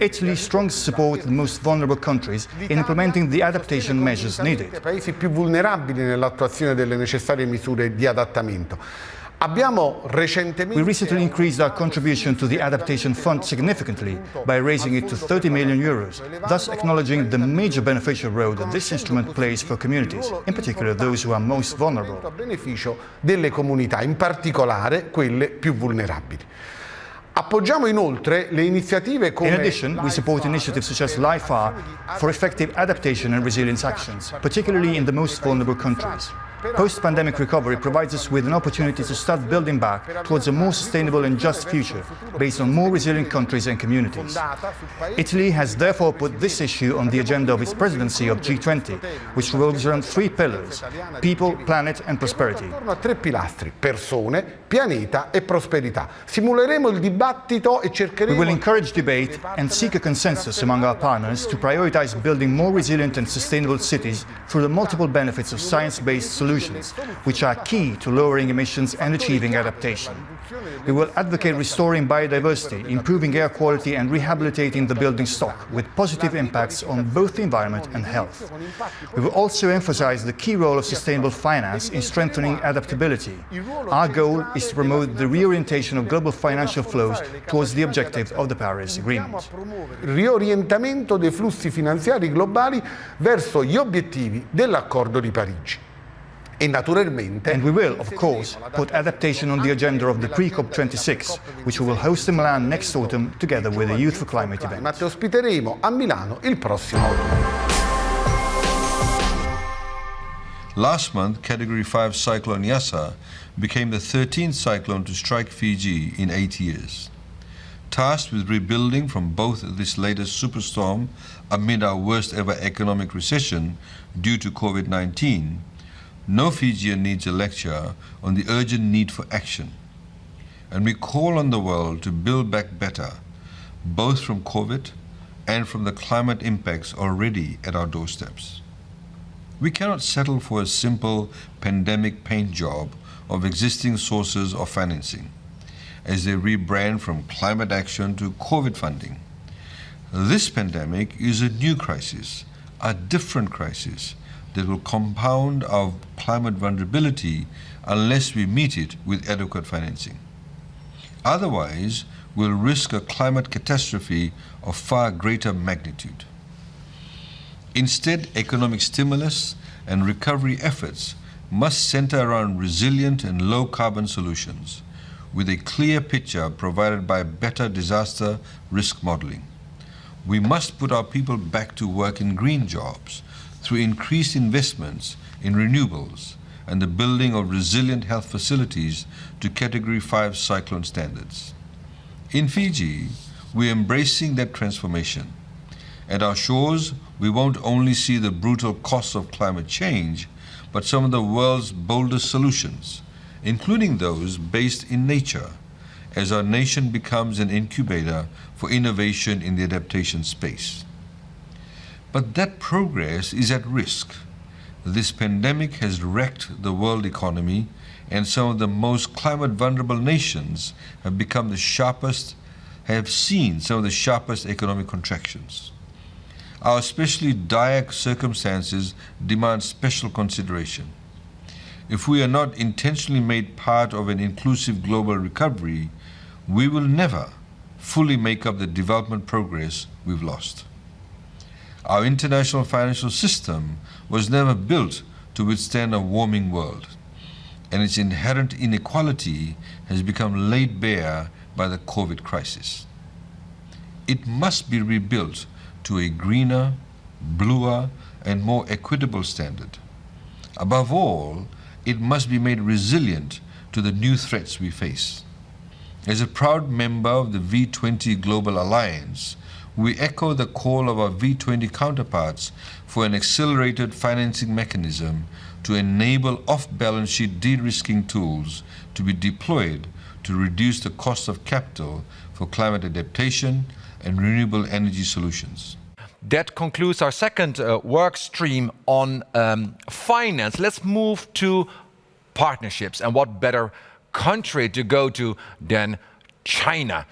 Italy strongly supports the most vulnerable countries in implementing the adaptation measures needed. I paesi più vulnerabili nell'attuazione delle necessarie misure di adattamento. We recently increased our contribution to the Adaptation Fund significantly by raising it to €30 million, thus acknowledging the major beneficial role that this instrument plays for communities, in particular those who are most vulnerable. A beneficio delle comunità, in particolare quelle più vulnerabili. Appoggiamo inoltre le iniziative come... In addition, we support initiatives such as LIFR for effective adaptation and resilience actions, particularly in the most vulnerable countries. Post-pandemic recovery provides us with an opportunity to start building back towards a more sustainable and just future based on more resilient countries and communities. Italy has therefore put this issue on the agenda of its presidency of G20, which revolves around 3 pillars: people, planet and prosperity. Intorno a 3 pilastri: persone, pianeta e prosperità. Simuleremo il dibattito e cercheremo... We will encourage debate and seek a consensus among our partners to prioritize building more resilient and sustainable cities through the multiple benefits of science-based solutions, which are key to lowering emissions and achieving adaptation. We will advocate restoring biodiversity, improving air quality and rehabilitating the building stock with positive impacts on both the environment and health. We will also emphasize the key role of sustainable finance in strengthening adaptability. Our goal is to promote the reorientation of global financial flows towards the objectives of the Paris Agreement. Riorientamento dei flussi finanziari globali verso gli obiettivi dell'Accordo di Parigi. And we will, of course, put adaptation on the agenda of the pre-COP26, which we will host in Milan next autumn together with the Youth for Climate event. Ma ti ospiteremo a Milano il prossimo autunno. Last month, Category 5 Cyclone Yasa became the 13th cyclone to strike Fiji in 8 years. Tasked with rebuilding from both this latest superstorm amid our worst ever economic recession due to COVID-19, no Fijian needs a lecture on the urgent need for action. And we call on the world to build back better, both from COVID and from the climate impacts already at our doorsteps. We cannot settle for a simple pandemic paint job of existing sources of financing, as they rebrand from climate action to COVID funding. This pandemic is a new crisis, a different crisis, that will compound our climate vulnerability unless we meet it with adequate financing. Otherwise, we'll risk a climate catastrophe of far greater magnitude. Instead, economic stimulus and recovery efforts must center around resilient and low-carbon solutions, with a clear picture provided by better disaster risk modeling. We must put our people back to work in green jobs, through increased investments in renewables and the building of resilient health facilities to Category 5 cyclone standards. In Fiji, we're embracing that transformation. At our shores, we won't only see the brutal costs of climate change, but some of the world's boldest solutions, including those based in nature, as our nation becomes an incubator for innovation in the adaptation space. But that progress is at risk. This pandemic has wrecked the world economy, and some of the most climate vulnerable nations have seen some of the sharpest economic contractions. Our especially dire circumstances demand special consideration. If we are not intentionally made part of an inclusive global recovery, we will never fully make up the development progress we've lost. Our international financial system was never built to withstand a warming world, and its inherent inequality has become laid bare by the COVID crisis. It must be rebuilt to a greener, bluer, and more equitable standard. Above all, it must be made resilient to the new threats we face. As a proud member of the V20 Global Alliance, we echo the call of our V20 counterparts for an accelerated financing mechanism to enable off-balance sheet de-risking tools to be deployed to reduce the cost of capital for climate adaptation and renewable energy solutions. That concludes our second work stream on finance. Let's move to partnerships, and what better country to go to than China.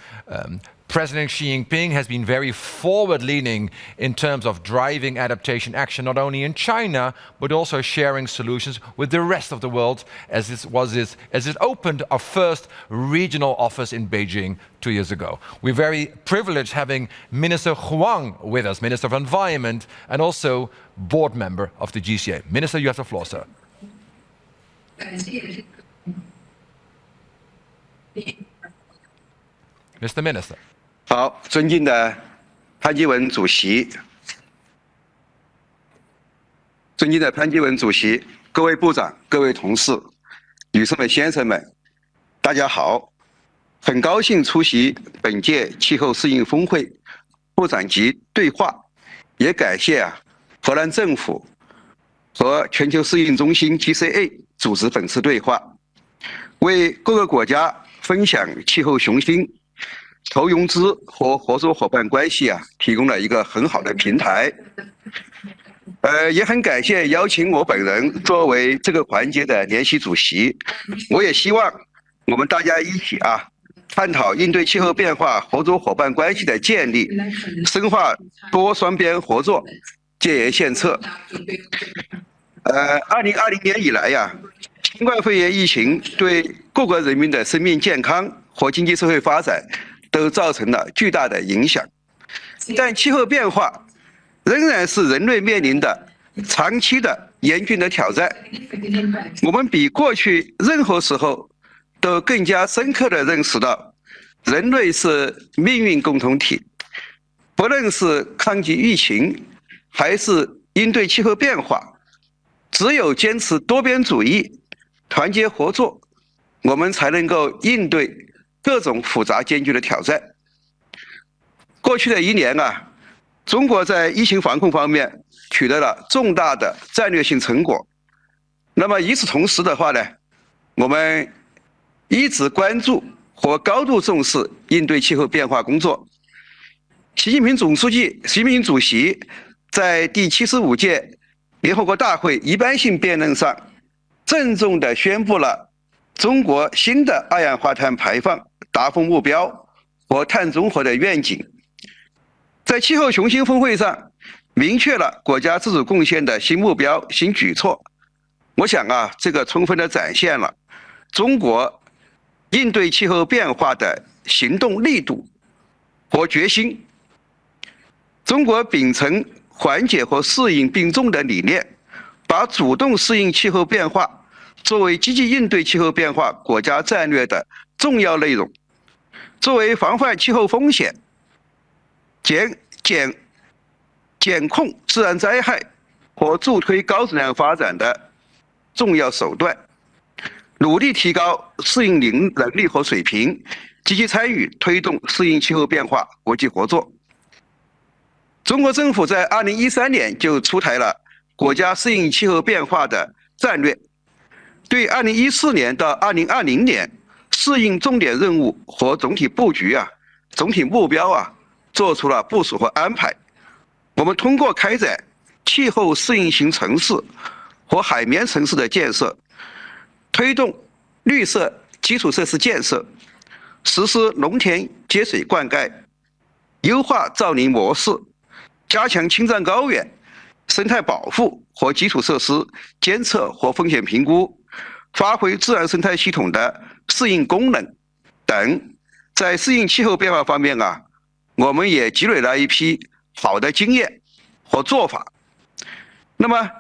President Xi Jinping has been very forward-leaning in terms of driving adaptation action, not only in China, but also sharing solutions with the rest of the world, as it opened our first regional office in Beijing 2 years ago. We're very privileged having Minister Huang with us, Minister of Environment, and also board member of the GCA. Minister, you have the floor, sir. Mr. Minister. 好，尊敬的潘基文主席，各位部长、各位同事、女士们、先生们，大家好！很高兴出席本届气候适应峰会部长级对话，也感谢荷兰政府和全球适应中心 GCA 组织本次对话，为各个国家分享气候雄心、筹融资和合作伙伴关系提供了一个很好的平台。也很感谢邀请我本人作为这个环节的联席主席。我也希望我们大家一起探讨应对气候变化合作伙伴关系的建立，深化多双边合作，建言献策。2020年以来新冠肺炎疫情对各国人民的生命健康和经济社会发展都造成了巨大的影响，但气候变化仍然是人类面临的长期的严峻的挑战。我们比过去任何时候都更加深刻地认识到，人类是命运共同体。不论是抗击疫情，还是应对气候变化，只有坚持多边主义、团结合作，我们才能够应对各种复杂艰巨的挑战。过去的一年中国在疫情防控方面取得了重大的战略性成果。那么与此同时的话呢，我们一直关注和高度重视应对气候变化工作。习近平主席在第75届联合国大会一般性辩论上，郑重地宣布了中国新的二氧化碳排放达峰目标和碳中和的愿景。在气候雄心峰会上，明确了国家自主贡献的新目标、新举措。我想这个充分地展现了中国应对气候变化的行动力度和决心。中国秉承缓解和适应并重的理念，把主动适应气候变化作为积极应对气候变化国家战略的重要内容，作为防范气候风险、减控自然灾害和助推高质量发展的重要手段，努力提高适应能力和水平，积极参与推动适应气候变化国际合作。中国政府在2013年就出台了国家适应气候变化的战略，对2014年到2020年适应重点任务和总体布局、总体目标做出了部署和安排。我们通过开展气候适应型城市和海绵城市的建设，推动绿色基础设施建设，实施农田节水灌溉，优化造林模式，加强青藏高原生态保护和基础设施监测和风险评估，发挥自然生态系统的适应功能等。在适应气候变化方面我们也积累了一批好的经验和做法。那么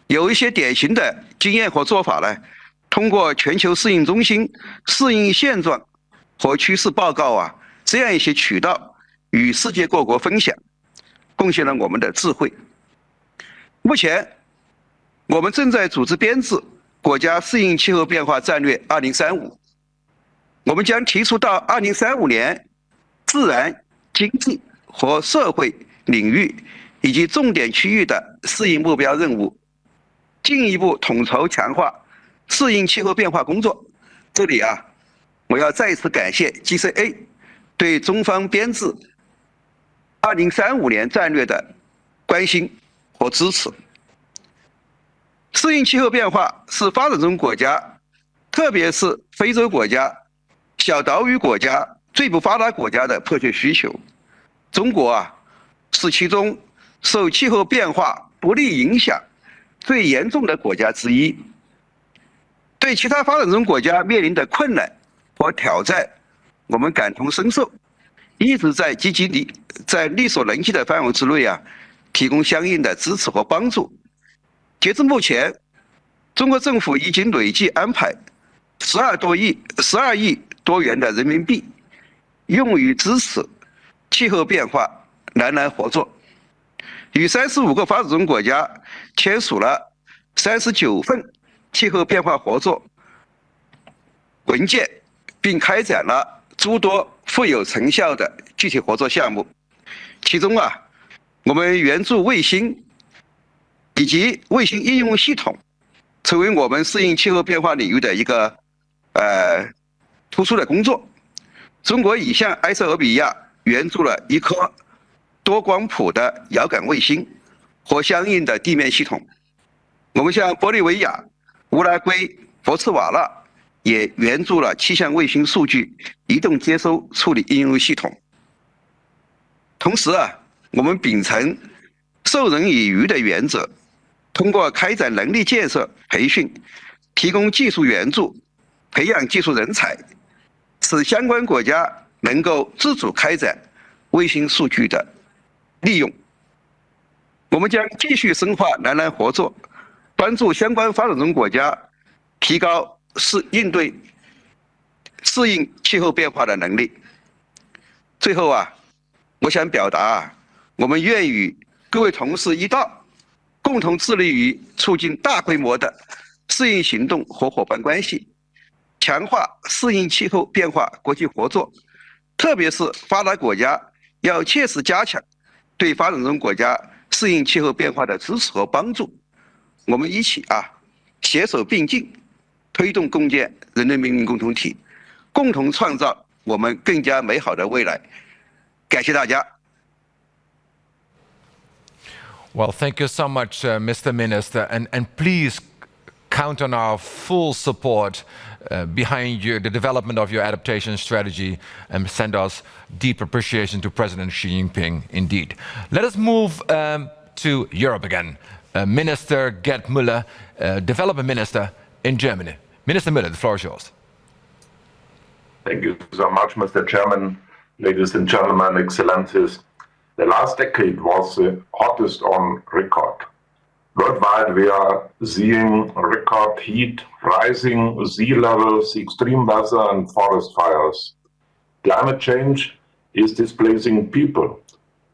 有一些典型的经验和做法呢，通过全球适应中心适应现状和趋势报告这样一些渠道与世界各国分享，贡献了我们的智慧。目前我们正在组织编制国家适应气候变化战略2035，我们将提出到2035年自然、经济和社会领域以及重点区域的适应目标任务，进一步统筹强化适应气候变化工作。这里我要再次感谢 GCA 对中方编制2035年战略的关心和支持。适应气候变化是发展中国家，特别是非洲国家、小岛屿国家、最不发达国家的迫切需求。中国是其中受气候变化不利影响最严重的国家之一。对其他发展中国家面临的困难和挑战，我们感同身受，一直在积极在力所能及的范围之内提供相应的支持和帮助。截至目前，中国政府已经累计安排12亿多元的人民币，用于支持气候变化南南合作，与35个发展中国家签署了39份气候变化合作文件，并开展了诸多富有成效的具体合作项目。其中我们援助卫星以及卫星应用系统成为我们适应气候变化领域的一个突出的工作。中国已向埃塞俄比亚援助了1颗多光谱的遥感卫星和相应的地面系统。我们向玻利维亚、乌拉圭、博茨瓦纳也援助了气象卫星数据移动接收处理应用系统。同时我们秉承授人以渔的原则，通过开展能力建设培训，提供技术援助，培养技术人才，使相关国家能够自主开展卫星数据的利用。我们将继续深化南南合作，帮助相关发展中国家提高适应气候变化的能力。最后我想表达我们愿与各位同事一道，共同致力于促进大规模的适应行动和伙伴关系，强化适应气候变化国际合作，特别是发达国家要切实加强对发展中国家适应气候变化的支持和帮助。我们一起携手并进，推动共建人类命运共同体，共同创造我们更加美好的未来。感谢大家。Well, thank you so much, Mr. Minister, and please count on our full support behind the development of your adaptation strategy, and send us deep appreciation to President Xi Jinping indeed. Let us move to Europe again. Minister Gerd Müller, Development Minister in Germany. Minister Müller, the floor is yours. Thank you so much, Mr. Chairman. Ladies and gentlemen, excellencies, the last decade was the hottest on record. Worldwide, we are seeing record heat, rising sea levels, extreme weather, and forest fires. Climate change is displacing people.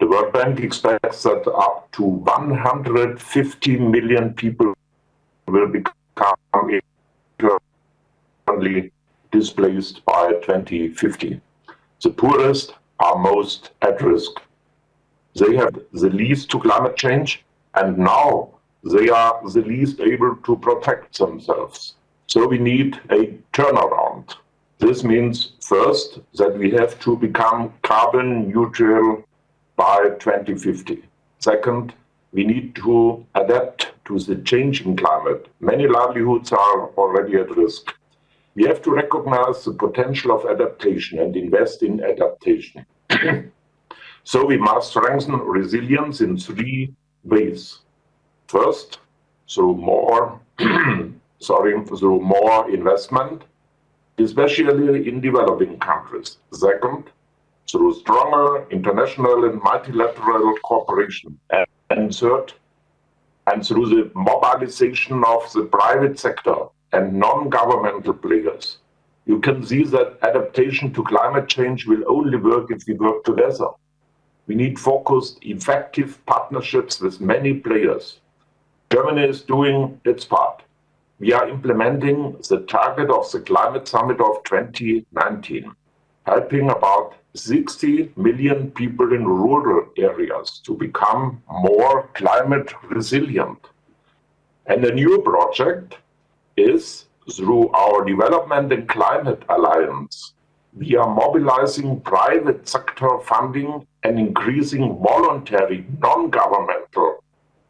The World Bank expects that up to 150 million people will become internally displaced by 2050. The poorest are most at risk. They have the least to climate change, and now they are the least able to protect themselves. So we need a turnaround. This means, first, that we have to become carbon neutral by 2050. Second, we need to adapt to the changing climate. Many livelihoods are already at risk. We have to recognize the potential of adaptation and invest in adaptation. So we must strengthen resilience in three ways. First, through more investment, especially in developing countries. Second, through stronger international and multilateral cooperation. And third, and through the mobilization of the private sector and non-governmental players. You can see that adaptation to climate change will only work if we work together. We need focused, effective partnerships with many players. Germany is doing its part. We are implementing the target of the Climate Summit of 2019, helping about 60 million people in rural areas to become more climate resilient. And a new project is through our Development and Climate Alliance. We are mobilizing private sector funding and increasing voluntary non-governmental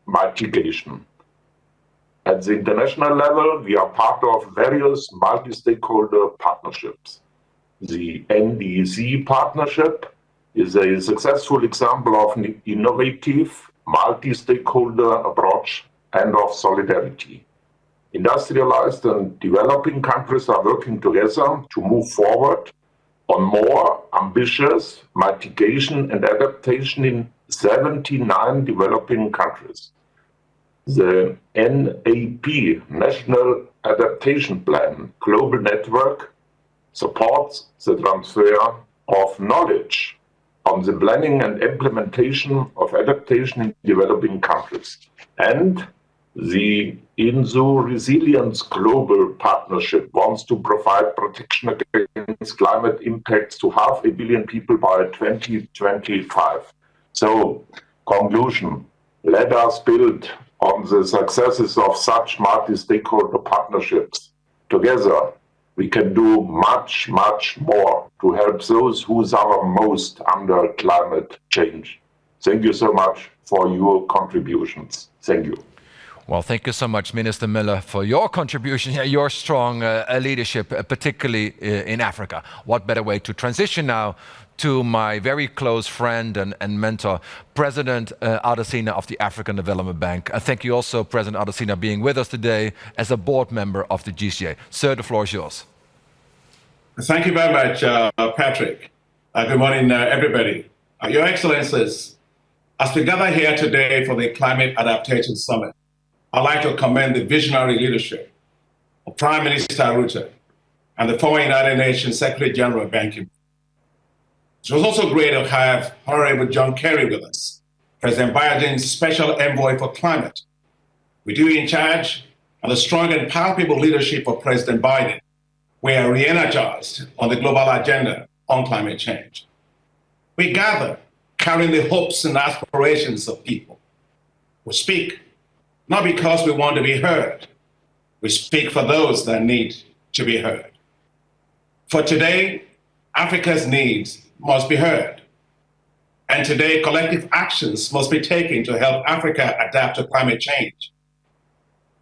mitigation. At the international level, we are part of various multi-stakeholder partnerships. The NDC partnership is a successful example of an innovative multi-stakeholder approach and of solidarity. Industrialized and developing countries are working together to move forward on more ambitious mitigation and adaptation in 79 developing countries. The NAP, National Adaptation Plan, global network, supports the transfer of knowledge on the planning and implementation of adaptation in developing countries. And the INSU Resilience Global Partnership wants to provide protection against climate impacts to 500 million people by 2025. So, conclusion, let us build on the successes of such multi-stakeholder partnerships. Together, we can do much, much more to help those who suffer most under climate change. Thank you so much for your contributions. Thank you. Well, thank you so much, Minister Miller, for your contribution, your strong leadership, particularly in Africa. What better way to transition now to my very close friend and mentor, President Adesina of the African Development Bank. Thank you also, President Adesina, being with us today as a board member of the GCA. Sir, the floor is yours. Thank you very much, Patrick. Good morning, everybody. Your Excellencies, as we gather here today for the Climate Adaptation Summit, I'd like to commend the visionary leadership of Prime Minister Rutte and the former United Nations Secretary General Ban Ki-moon. It was also great to have Honorable John Kerry with us, President Biden's Special Envoy for Climate. With you in charge and the strong and powerful leadership of President Biden, we are re-energized on the global agenda on climate change. We gather carrying the hopes and aspirations of people. We speak not because we want to be heard. We speak for those that need to be heard. For today, Africa's needs must be heard. And today, collective actions must be taken to help Africa adapt to climate change.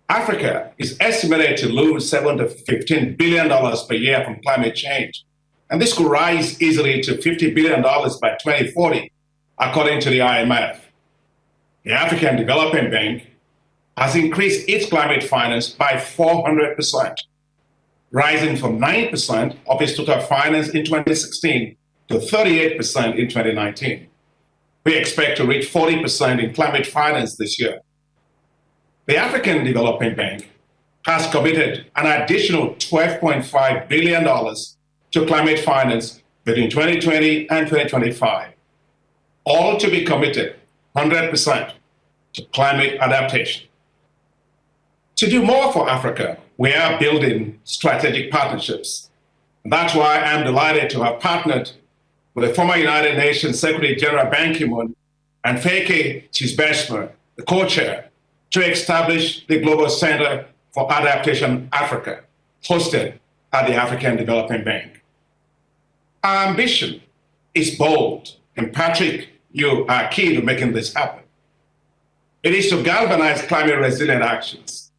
Africa is estimated to lose $7 to $15 billion per year from climate change. And this could rise easily to $50 billion by 2040, according to the IMF. The African Development Bank has increased its climate finance by 400%, rising from 9% of its total finance in 2016 to 38% in 2019. We expect to reach 40% in climate finance this year. The African Development Bank has committed an additional $12.5 billion to climate finance between 2020 and 2025, all to be committed 100% to climate adaptation. To do more for Africa, we are building strategic partnerships. And that's why I'm delighted to have partnered with the former United Nations Secretary General Ban Ki-moon and Feike Chisbesma, the co-chair, to establish the Global Center for Adaptation Africa, hosted at the African Development Bank. Our ambition is bold, and Patrick, you are key to making this happen. It is to galvanize climate resilient actions,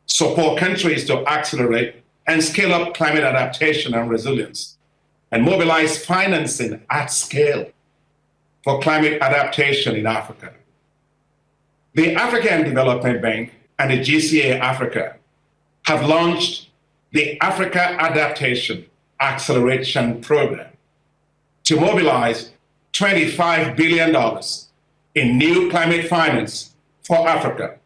support countries to accelerate and scale up climate adaptation and resilience, and mobilize financing at scale for climate adaptation in Africa. The African Development Bank and the GCA Africa have launched the Africa Adaptation Acceleration Program to mobilize $25 billion in new climate finance for Africa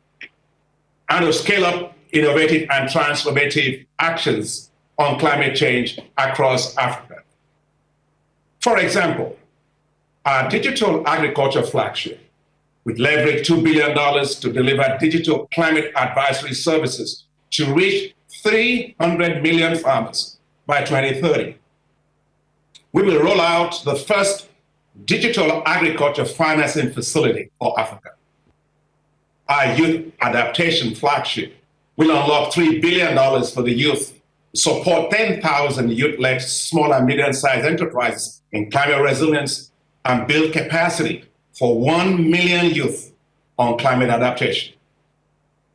and to scale up innovative and transformative actions on climate change across Africa. For example, our digital agriculture flagship, with leverage $2 billion to deliver digital climate advisory services to reach 300 million farmers by 2030. We will roll out the first digital agriculture financing facility for Africa. Our youth adaptation flagship will unlock $3 billion for the youth, support 10,000 youth-led small and medium-sized enterprises in climate resilience, and build capacity for 1 million youth on climate adaptation.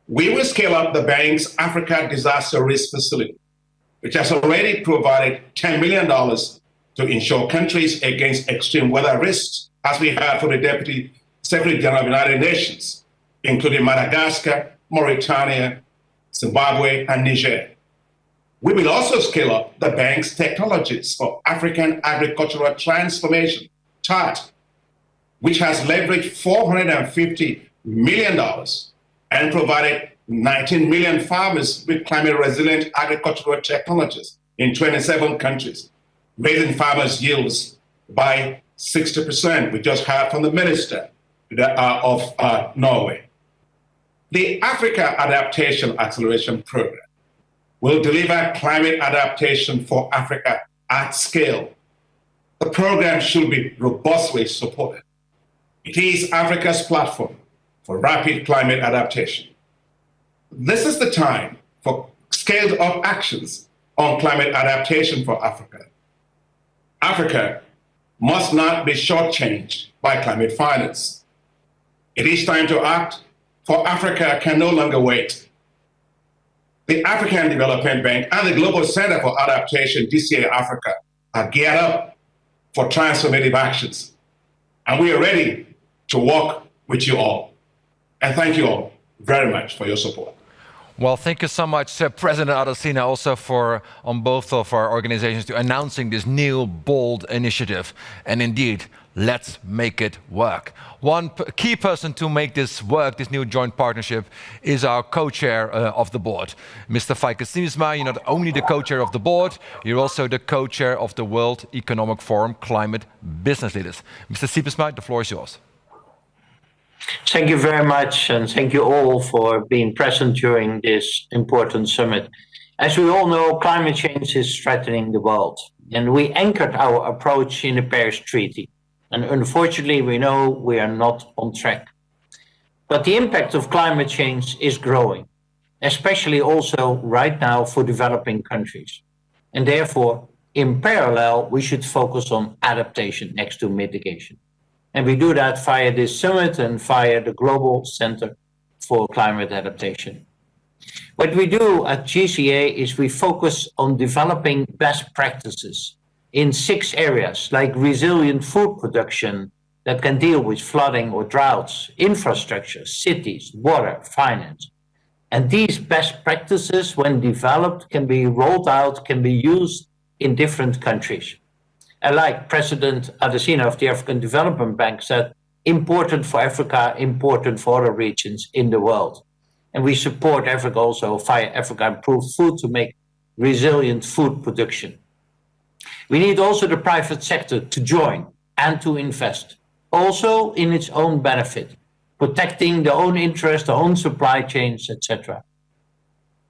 We will scale up the bank's Africa Disaster Risk Facility, which has already provided $10 million to insure countries against extreme weather risks, as we heard from the Deputy Secretary General of the United Nations, including Madagascar, Mauritania, Zimbabwe, and Niger. We will also scale up the bank's technologies for African agricultural transformation, TAT, which has leveraged $450 million and provided 19 million farmers with climate-resilient agricultural technologies in 27 countries, raising farmers' yields by 60%. We just heard from the Minister of Norway. The Africa Adaptation Acceleration Program will deliver climate adaptation for Africa at scale. The program should be robustly supported. It is Africa's platform for rapid climate adaptation. This is the time for scaled-up actions on climate adaptation for Africa. Africa must not be shortchanged by climate finance. It is time to act, for Africa can no longer wait. The African Development Bank and the Global Center for Adaptation, GCA Africa, are geared up for transformative actions. And we are ready to work with you all. And thank you all very much for your support. Well, thank you so much, President Adesina, also on both of our organizations to announcing this new, bold initiative. And indeed, let's make it work. One key person to make this work, this new joint partnership, is our co-chair of the board. Mr. Feike Siebersma, you're not only the co-chair of the board, you're also the co-chair of the World Economic Forum Climate Business Leaders. Mr. Siebersma, the floor is yours. Thank you very much, and thank you all for being present during this important summit. As we all know, climate change is threatening the world, and we anchored our approach in the Paris Treaty. And unfortunately, we know we are not on track. But the impact of climate change is growing, especially also right now for developing countries. And therefore, in parallel, we should focus on adaptation next to mitigation. And we do that via this summit and via the Global Center for Climate Adaptation. What we do at GCA is we focus on developing best practices in 6 areas, like resilient food production that can deal with flooding or droughts, infrastructure, cities, water, finance. And these best practices, when developed, can be rolled out, can be used in different countries. And like President Adesina of the African Development Bank said, important for Africa, important for other regions in the world. And we support Africa also via Africa Improved Food to make resilient food production. We need also the private sector to join and to invest, also in its own benefit, protecting their own interests, their own supply chains, etc.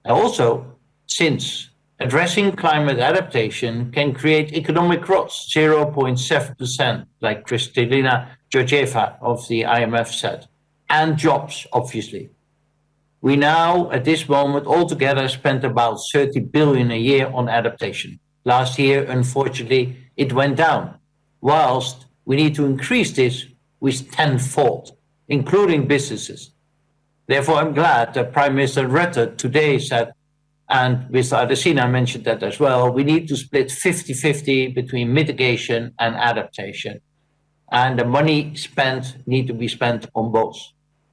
And also, since addressing climate adaptation can create economic growth, 0.7%, like Kristalina Georgieva of the IMF said, and jobs, obviously. We now, at this moment, altogether spend about 30 billion a year on adaptation. Last year, unfortunately, it went down, whilst we need to increase this with tenfold, including businesses. Therefore, I'm glad that Prime Minister Rutte today said, and Mr. Adesina mentioned that as well, we need to split 50-50 between mitigation and adaptation. And the money spent need to be spent on both,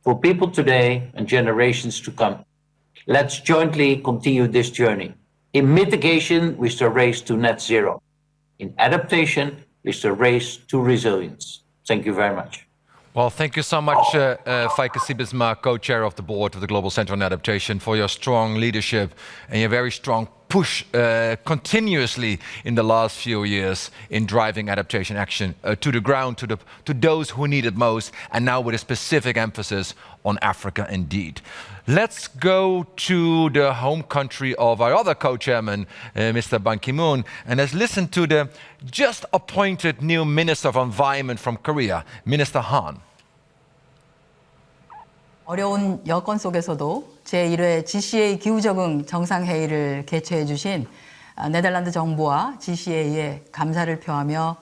for people today and generations to come. Let's jointly continue this journey. In mitigation, we shall race to net zero. In adaptation, we shall race to resilience. Thank you very much. Well, thank you so much, Feike Siebesma, co-chair of the board of the Global Center on Adaptation, for your strong leadership and your very strong push continuously in the last few years in driving adaptation action to the ground, to those who need it most, and now with a specific emphasis on Africa indeed. Let's go to the home country of our other co-chairman, Mr. Ban Ki-moon, and let's listen to the just appointed new Minister of Environment from Korea, Minister Han. 어려운 여건 속에서도 제1회 GCA 기후적응 정상회의를 개최해 주신 네덜란드 정부와 GCA에 감사를 표하며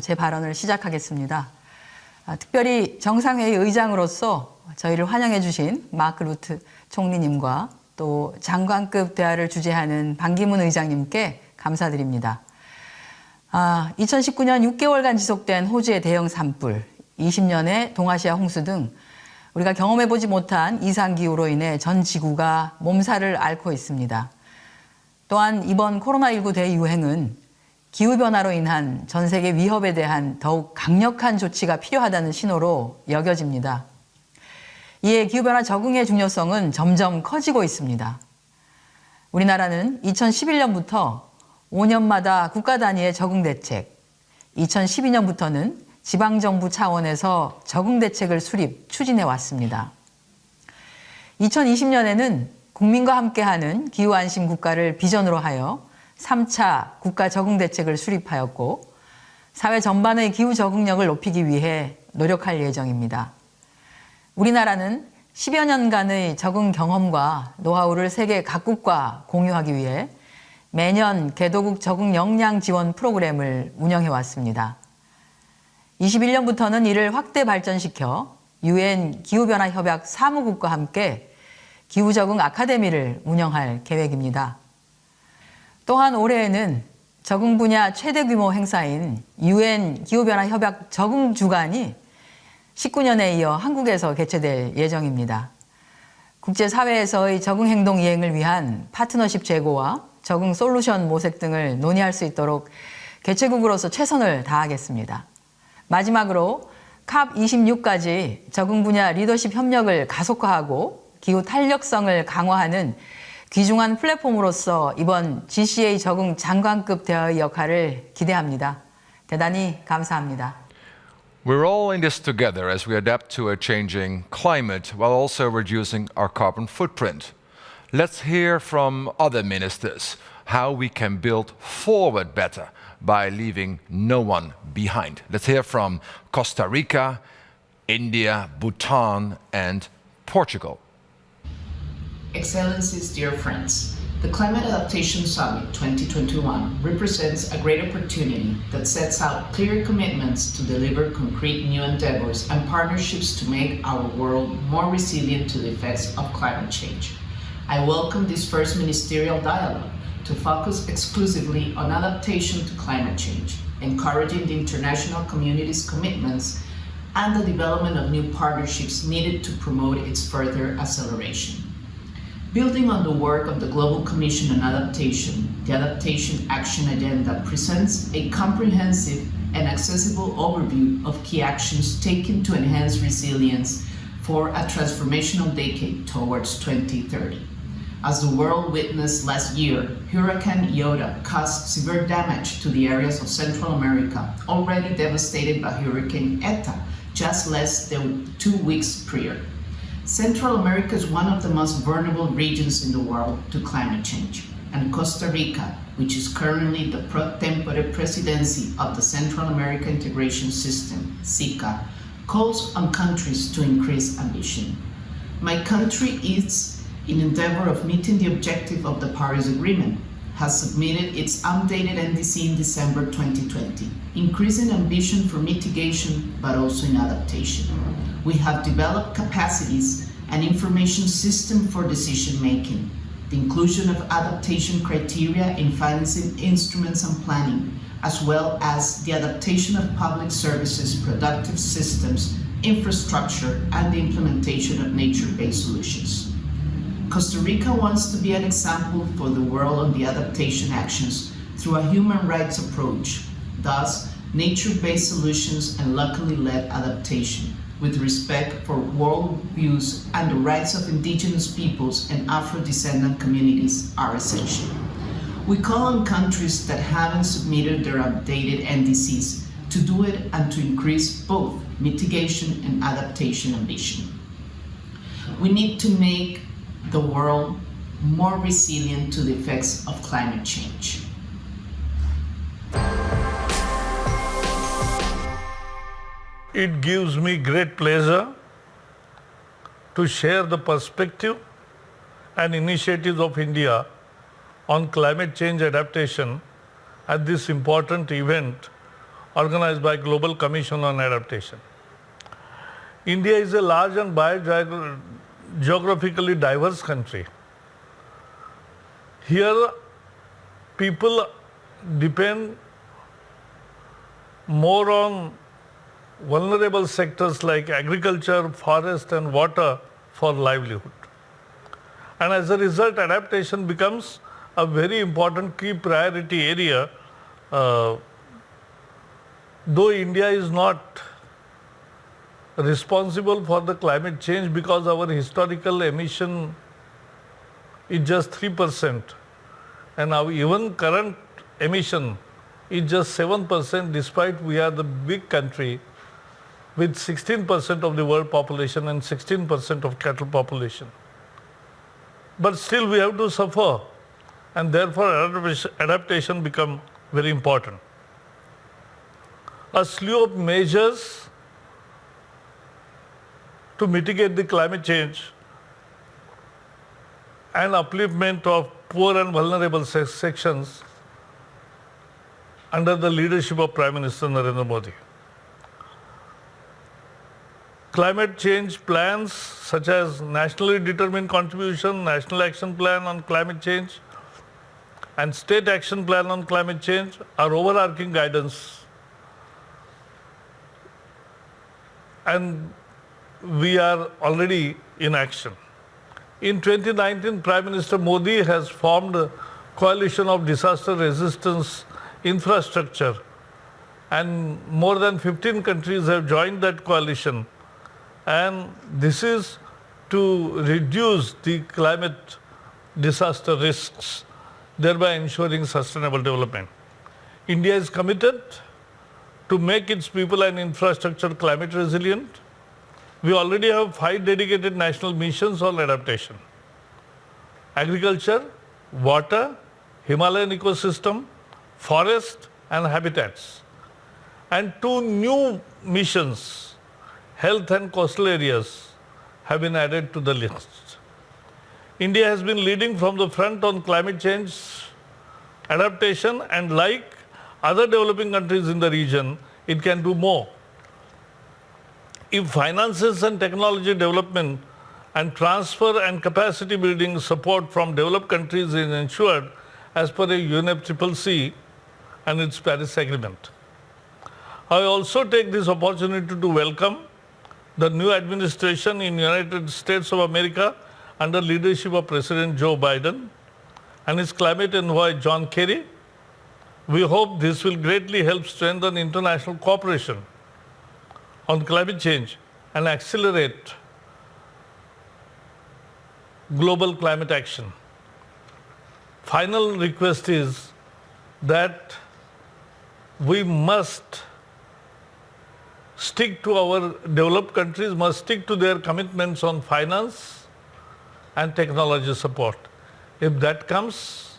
제 발언을 시작하겠습니다. 특별히 정상회의 의장으로서 저희를 환영해 주신 마크 루트 총리님과 또 장관급 대화를 주재하는 반기문 의장님께 감사드립니다. 2019년 6개월간 지속된 호주의 대형 산불, 20년의 동아시아 홍수 등 우리가 경험해보지 못한 이상기후로 인해 전 지구가 몸살을 앓고 있습니다. 또한 이번 코로나19 대유행은 기후변화로 인한 전 세계 위협에 대한 더욱 강력한 조치가 필요하다는 신호로 여겨집니다. 이에 기후변화 적응의 중요성은 점점 커지고 있습니다. 우리나라는 2011년부터 5년마다 국가 단위의 적응 대책, 2012년부터는 지방정부 차원에서 적응대책을 추진해 왔습니다. 2020년에는 국민과 함께하는 기후안심 국가를 비전으로 하여 3차 국가 적응대책을 수립하였고 사회 전반의 기후 적응력을 높이기 위해 노력할 예정입니다. 우리나라는 10여 년간의 적응 경험과 노하우를 세계 각국과 공유하기 위해 매년 개도국 적응 역량 지원 프로그램을 운영해 왔습니다. 21년부터는 이를 확대 발전시켜 UN 기후변화 협약 사무국과 함께 기후적응 아카데미를 운영할 계획입니다. 또한 올해에는 적응 분야 최대 규모 행사인 UN 기후변화 협약 적응 주간이 19년에 이어 한국에서 개최될 예정입니다. 국제사회에서의 적응 행동 이행을 위한 파트너십 제고와 적응 솔루션 모색 등을 논의할 수 있도록 개최국으로서 최선을 다하겠습니다. 마지막으로 COP26까지 적응 분야 리더십 협력을 가속화하고 기후 탄력성을 강화하는 귀중한 플랫폼으로서 이번 GCA 적응 장관급 대화의 역할을 기대합니다. 대단히 감사합니다. We're all in this together as we adapt to a changing climate while also reducing our carbon footprint. Let's hear from other ministers how we can build forward better by leaving no one behind. Let's hear from Costa Rica, India, Bhutan, and Portugal. Excellencies, dear friends, the Climate Adaptation Summit 2021 represents a great opportunity that sets out clear commitments to deliver concrete new endeavors and partnerships to make our world more resilient to the effects of climate change. I welcome this first ministerial dialogue to focus exclusively on adaptation to climate change, encouraging the international community's commitments and the development of new partnerships needed to promote its further acceleration. Building on the work of the Global Commission on Adaptation, the Adaptation Action Agenda presents a comprehensive and accessible overview of key actions taken to enhance resilience for a transformational decade towards 2030. As the world witnessed last year, Hurricane Iota caused severe damage to the areas of Central America already devastated by Hurricane Eta just less than 2 weeks prior. Central America is one of the most vulnerable regions in the world to climate change, and Costa Rica, which is currently the pro tempore presidency of the Central America Integration System, CICA, calls on countries to increase ambition. My country is in endeavor of meeting the objective of the Paris Agreement, has submitted its updated NDC in December 2020, increasing ambition for mitigation but also in adaptation. We have developed capacities an information system for decision making, the inclusion of adaptation criteria in financing instruments and planning, as well as the adaptation of public services, productive systems, infrastructure, and the implementation of nature-based solutions. Costa Rica wants to be an example for the world on the adaptation actions through a human rights approach, thus nature-based solutions and locally led adaptation, with respect for world views and the rights of indigenous peoples and Afro-descendant communities are essential. We call on countries that haven't submitted their updated NDCs to do it and to increase both mitigation and adaptation ambition. We need to make the world more resilient to the effects of climate change. It gives me great pleasure to share the perspective and initiatives of India on climate change adaptation at this important event organized by Global Commission on Adaptation. India is a large and geographically diverse country. Here, people depend more on vulnerable sectors like agriculture, forest, and water for livelihood. And as a result, adaptation becomes a very important key priority area, though India is not responsible for the climate change because our historical emission is just 3%, and our even current emission is just 7%, despite we are the big country with 16% of the world population and 16% of cattle population. But still we have to suffer, and therefore adaptation becomes very important. A slew of measures to mitigate the climate change and upliftment of poor and vulnerable sections under the leadership of Prime Minister Narendra Modi. Climate change plans such as nationally determined contribution, National Action Plan on Climate Change, and State Action Plan on Climate Change are overarching guidance, and we are already in action. In 2019, Prime Minister Modi has formed a coalition of disaster resistance infrastructure, and more than 15 countries have joined that coalition. And this is to reduce the climate disaster risks, thereby ensuring sustainable development. India is committed to make its people and infrastructure climate resilient. We already have 5 dedicated national missions on adaptation: agriculture, water, Himalayan ecosystem, forest, and habitats. And 2 new missions, health and coastal areas, have been added to the list. India has been leading from the front on climate change adaptation, and like other developing countries in the region, it can do more. If finances and technology development and transfer and capacity building support from developed countries is ensured as per a UNFCCC and its Paris Agreement. I also take this opportunity to welcome the new administration in United States of America under leadership of President Joe Biden and his climate envoy John Kerry. We hope this will greatly help strengthen international cooperation on climate change and accelerate global climate action. Final request is that we must stick to our developed countries, must stick to their commitments on finance and technology support. If that comes,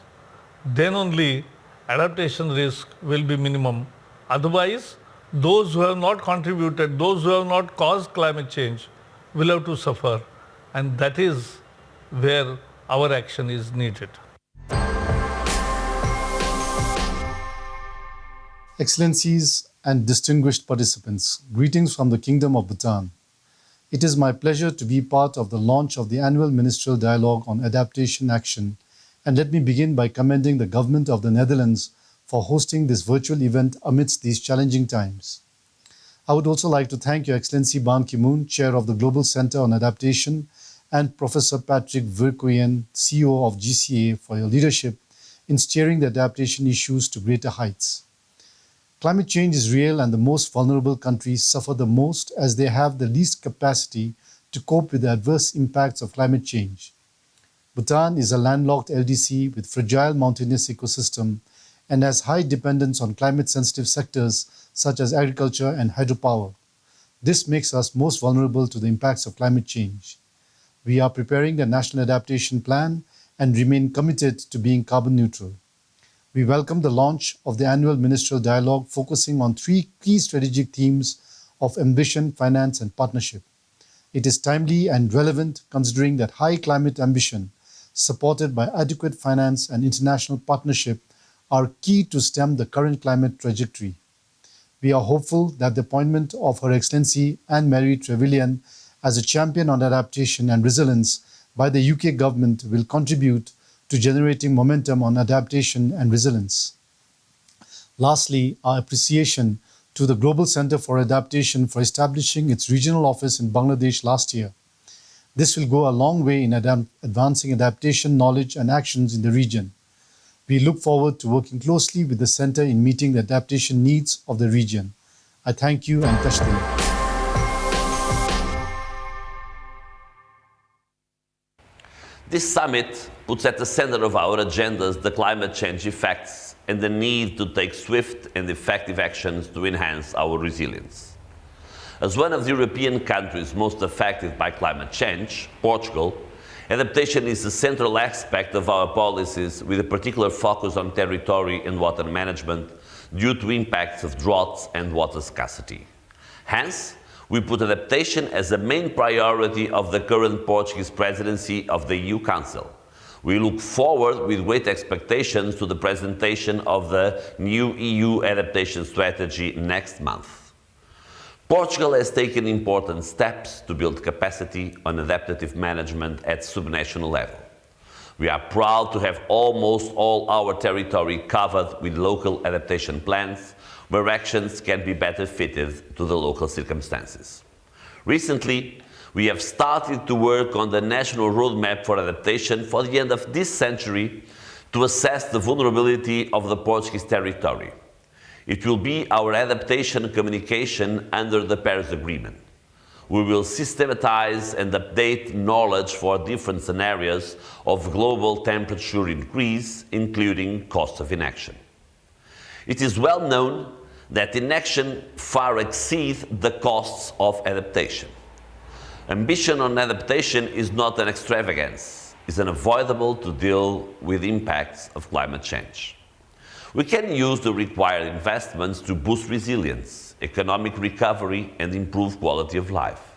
then only adaptation risk will be minimum. Otherwise, those who have not contributed, those who have not caused climate change will have to suffer, and that is where our action is needed. Excellencies and distinguished participants, greetings from the Kingdom of Bhutan. It is my pleasure to be part of the launch of the annual Ministerial Dialogue on Adaptation Action, and let me begin by commending the government of the Netherlands for hosting this virtual event amidst these challenging times. I would also like to thank Your Excellency Ban Ki-moon, Chair of the Global Center on Adaptation, and Professor Patrick Verkooyen, CEO of GCA, for your leadership in steering the adaptation issues to greater heights. Climate change is real, and the most vulnerable countries suffer the most as they have the least capacity to cope with the adverse impacts of climate change. Bhutan is a landlocked LDC with fragile mountainous ecosystem and has high dependence on climate-sensitive sectors such as agriculture and hydropower. This makes us most vulnerable to the impacts of climate change. We are preparing the National Adaptation Plan and remain committed to being carbon neutral. We welcome the launch of the annual Ministerial Dialogue focusing on 3 key strategic themes of ambition, finance, and partnership. It is timely and relevant considering that high climate ambition, supported by adequate finance and international partnership, are key to stem the current climate trajectory. We are hopeful that the appointment of Her Excellency Anne-Marie Trevelyan as a champion on adaptation and resilience by the UK government will contribute to generating momentum on adaptation and resilience. Lastly, our appreciation to the Global Center for Adaptation for establishing its regional office in Bangladesh last year. This will go a long way in advancing adaptation knowledge and actions in the region. We look forward to working closely with the Center in meeting the adaptation needs of the region. I thank you and Tashdin. This summit puts at the center of our agendas the climate change effects and the need to take swift and effective actions to enhance our resilience. As one of the European countries most affected by climate change, Portugal, adaptation is a central aspect of our policies with a particular focus on territory and water management due to impacts of droughts and water scarcity. Hence, we put adaptation as a main priority of the current Portuguese presidency of the EU Council. We look forward with great expectations to the presentation of the new EU adaptation strategy next month. Portugal has taken important steps to build capacity on adaptive management at subnational level. We are proud to have almost all our territory covered with local adaptation plans, where actions can be better fitted to the local circumstances. Recently, we have started to work on the National Roadmap for Adaptation for the end of this century to assess the vulnerability of the Portuguese territory. It will be our adaptation communication under the Paris Agreement. We will systematize and update knowledge for different scenarios of global temperature increase, including cost of inaction. It is well known that inaction far exceeds the costs of adaptation. Ambition on adaptation is not an extravagance. It's unavoidable to deal with impacts of climate change. We can use the required investments to boost resilience, economic recovery, and improve quality of life,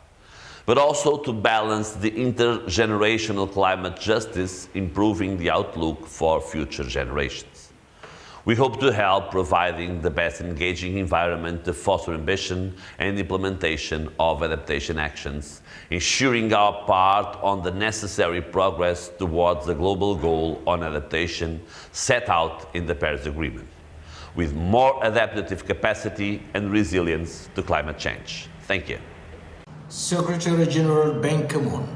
but also to balance the intergenerational climate justice, improving the outlook for future generations. We hope to help providing the best engaging environment to foster ambition and implementation of adaptation actions, ensuring our part on the necessary progress towards the global goal on adaptation set out in the Paris Agreement, with more adaptive capacity and resilience to climate change. Thank you. Secretary General Ban Ki-moon,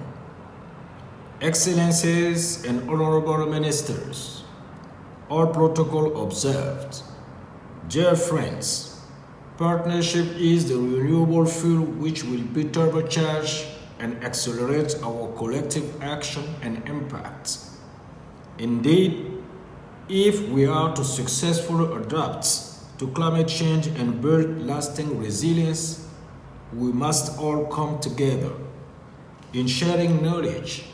Excellencies and Honorable Ministers, all protocol observed. Dear friends, partnership is the renewable fuel which will be turbocharged and accelerate our collective action and impact. Indeed, if we are to successfully adapt to climate change and build lasting resilience, we must all come together in sharing knowledge,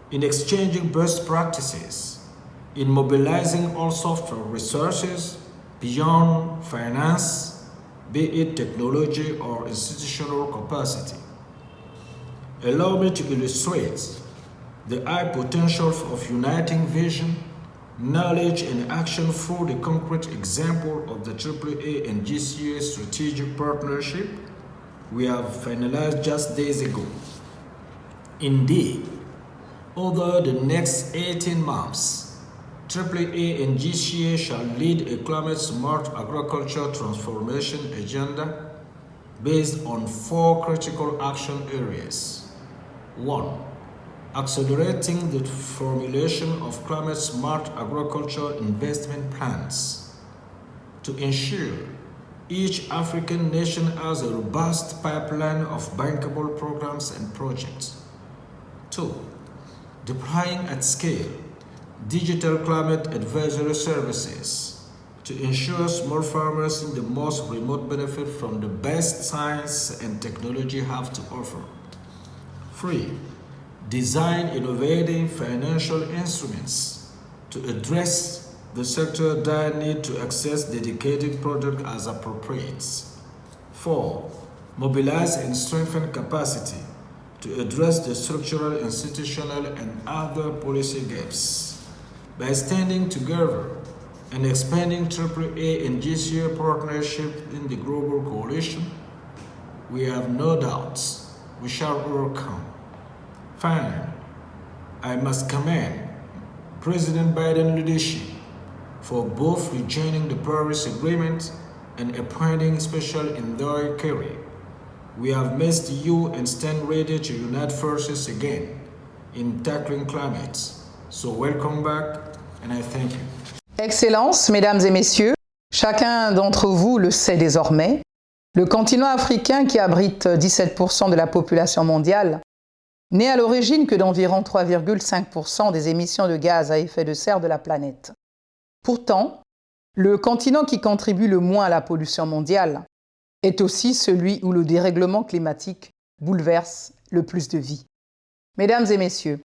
in exchanging best practices, in mobilizing all software resources beyond finance, be it technology or institutional capacity. Allow me to illustrate the high potential of uniting vision, knowledge, and action through the concrete example of the AAA and GCA strategic partnership we have finalized just days ago. Indeed, over the next 18 months, AAA and GCA shall lead a climate-smart agriculture transformation agenda based on 4 critical action areas. 1. Accelerating the formulation of climate-smart agriculture investment plans to ensure each African nation has a robust pipeline of bankable programs and projects. 2. Deploying at scale digital climate advisory services to ensure small farmers in the most remote benefit from the best science and technology have to offer. 3. Design innovative financial instruments to address the sector's dire need to access dedicated product as appropriate. 4. Mobilize and strengthen capacity to address the structural, institutional, and other policy gaps by standing together and expanding AAA and GCA partnership in the global coalition. We have no doubts we shall overcome. Finally, I must commend President Biden's leadership for both rejoining the Paris Agreement and appointing Special Envoy Kerry. We have missed you and stand ready to unite forces again in tackling climate. So welcome back, and I thank you. Excellences, Mesdames et Messieurs, chacun d'entre vous le sait désormais, le continent africain qui abrite 17% de la population mondiale n'est à l'origine que d'environ 3,5% des émissions de gaz à effet de serre de la planète. Pourtant, le continent qui contribue le moins à la pollution mondiale est aussi celui où le dérèglement climatique bouleverse le plus de vies. Mesdames et messieurs,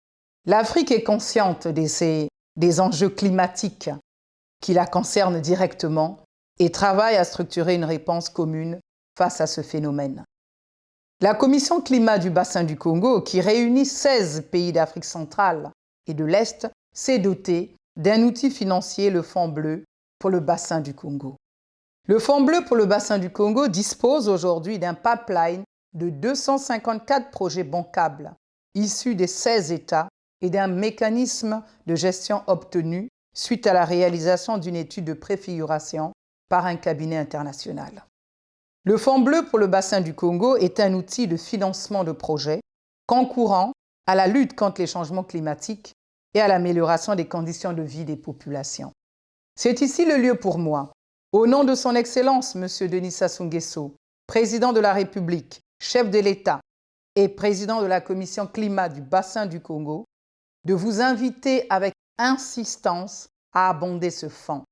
l'Afrique est consciente des enjeux climatiques qui la concernent directement et travaille à structurer une réponse commune face à ce phénomène. La Commission climat du bassin du Congo, qui réunit 16 pays d'Afrique centrale et de l'Est, s'est dotée d'un outil financier, le Fonds bleu pour le bassin du Congo. Le Fonds bleu pour le bassin du Congo dispose aujourd'hui d'un pipeline de 254 projets bancables issus des 16 États et d'un mécanisme de gestion obtenu suite à la réalisation d'une étude de préfiguration par un cabinet international. Le Fonds bleu pour le bassin du Congo est un outil de financement de projets concourant à la lutte contre les changements climatiques et à l'amélioration des conditions de vie des populations. C'est ici le lieu pour moi, au nom de son Excellence M. Denis Sassou Nguesso, président de la République, chef de l'État et président de la Commission climat du bassin du Congo, de vous inviter avec insistance à abonder ce fonds.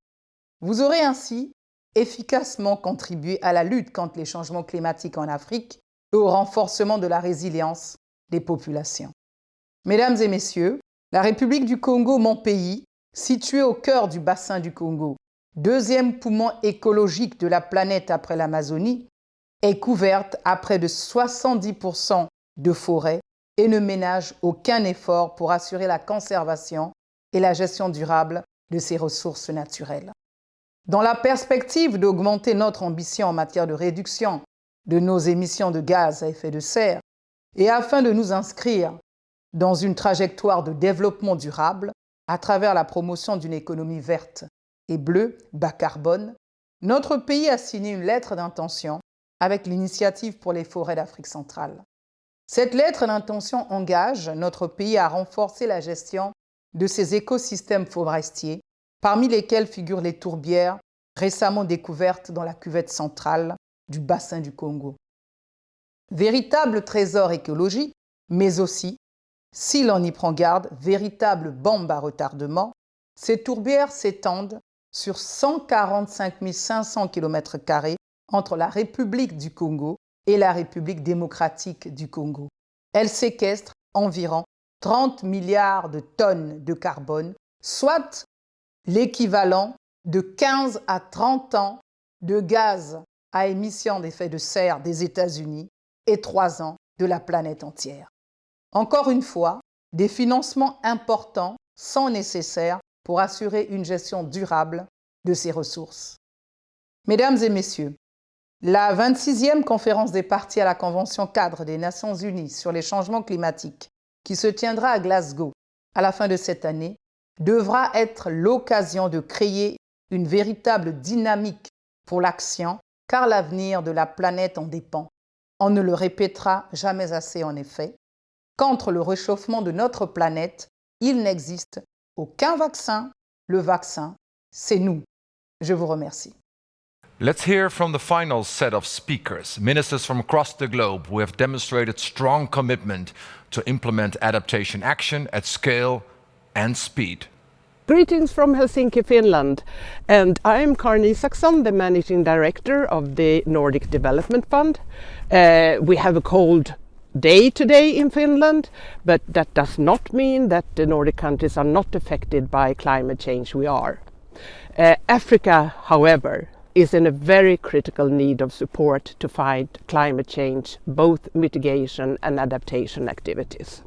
Vous aurez ainsi efficacement contribué à la lutte contre les changements climatiques en Afrique et au renforcement de la résilience des populations. Mesdames et messieurs, la République du Congo, mon pays, située au cœur du bassin du Congo, deuxième poumon écologique de la planète après l'Amazonie, est couverte à près de 70% de forêts et ne ménage aucun effort pour assurer la conservation et la gestion durable de ses ressources naturelles. Dans la perspective d'augmenter notre ambition en matière de réduction de nos émissions de gaz à effet de serre et afin de nous inscrire dans une trajectoire de développement durable à travers la promotion d'une économie verte et bleue, bas carbone, notre pays a signé une lettre d'intention avec l'Initiative pour les forêts d'Afrique centrale. Cette lettre d'intention engage notre pays à renforcer la gestion de ses écosystèmes forestiers, parmi lesquels figurent les tourbières récemment découvertes dans la cuvette centrale du bassin du Congo. Véritable trésor écologique, mais aussi, si l'on y prend garde, véritable bombe à retardement, ces tourbières s'étendent sur 145 500 km² entre la République du Congo et la République démocratique du Congo. Elles séquestrent environ 30 milliards de tonnes de carbone, soit l'équivalent de 15 à 30 ans de gaz à émission d'effet de serre des États-Unis et 3 ans de la planète entière. Encore une fois, des financements importants sont nécessaires pour assurer une gestion durable de ces ressources. Mesdames et messieurs, La 26e conférence des parties à la Convention cadre des Nations Unies sur les changements climatiques, qui se tiendra à Glasgow à la fin de cette année, devra être l'occasion de créer une véritable dynamique pour l'action, car l'avenir de la planète en dépend. On ne le répétera jamais assez en effet. Contre le réchauffement de notre planète, il n'existe aucun vaccin. Le vaccin, c'est nous. Je vous remercie. Let's hear from the final set of speakers, ministers from across the globe who have demonstrated strong commitment to implement adaptation action at scale and speed. Greetings from Helsinki, Finland, and I'm Karin Isaksson, the Managing Director of the Nordic Development Fund. We have a cold day today in Finland, but that does not mean that the Nordic countries are not affected by climate change. We are. Africa, however, is in a very critical need of support to fight climate change, both mitigation and adaptation activities.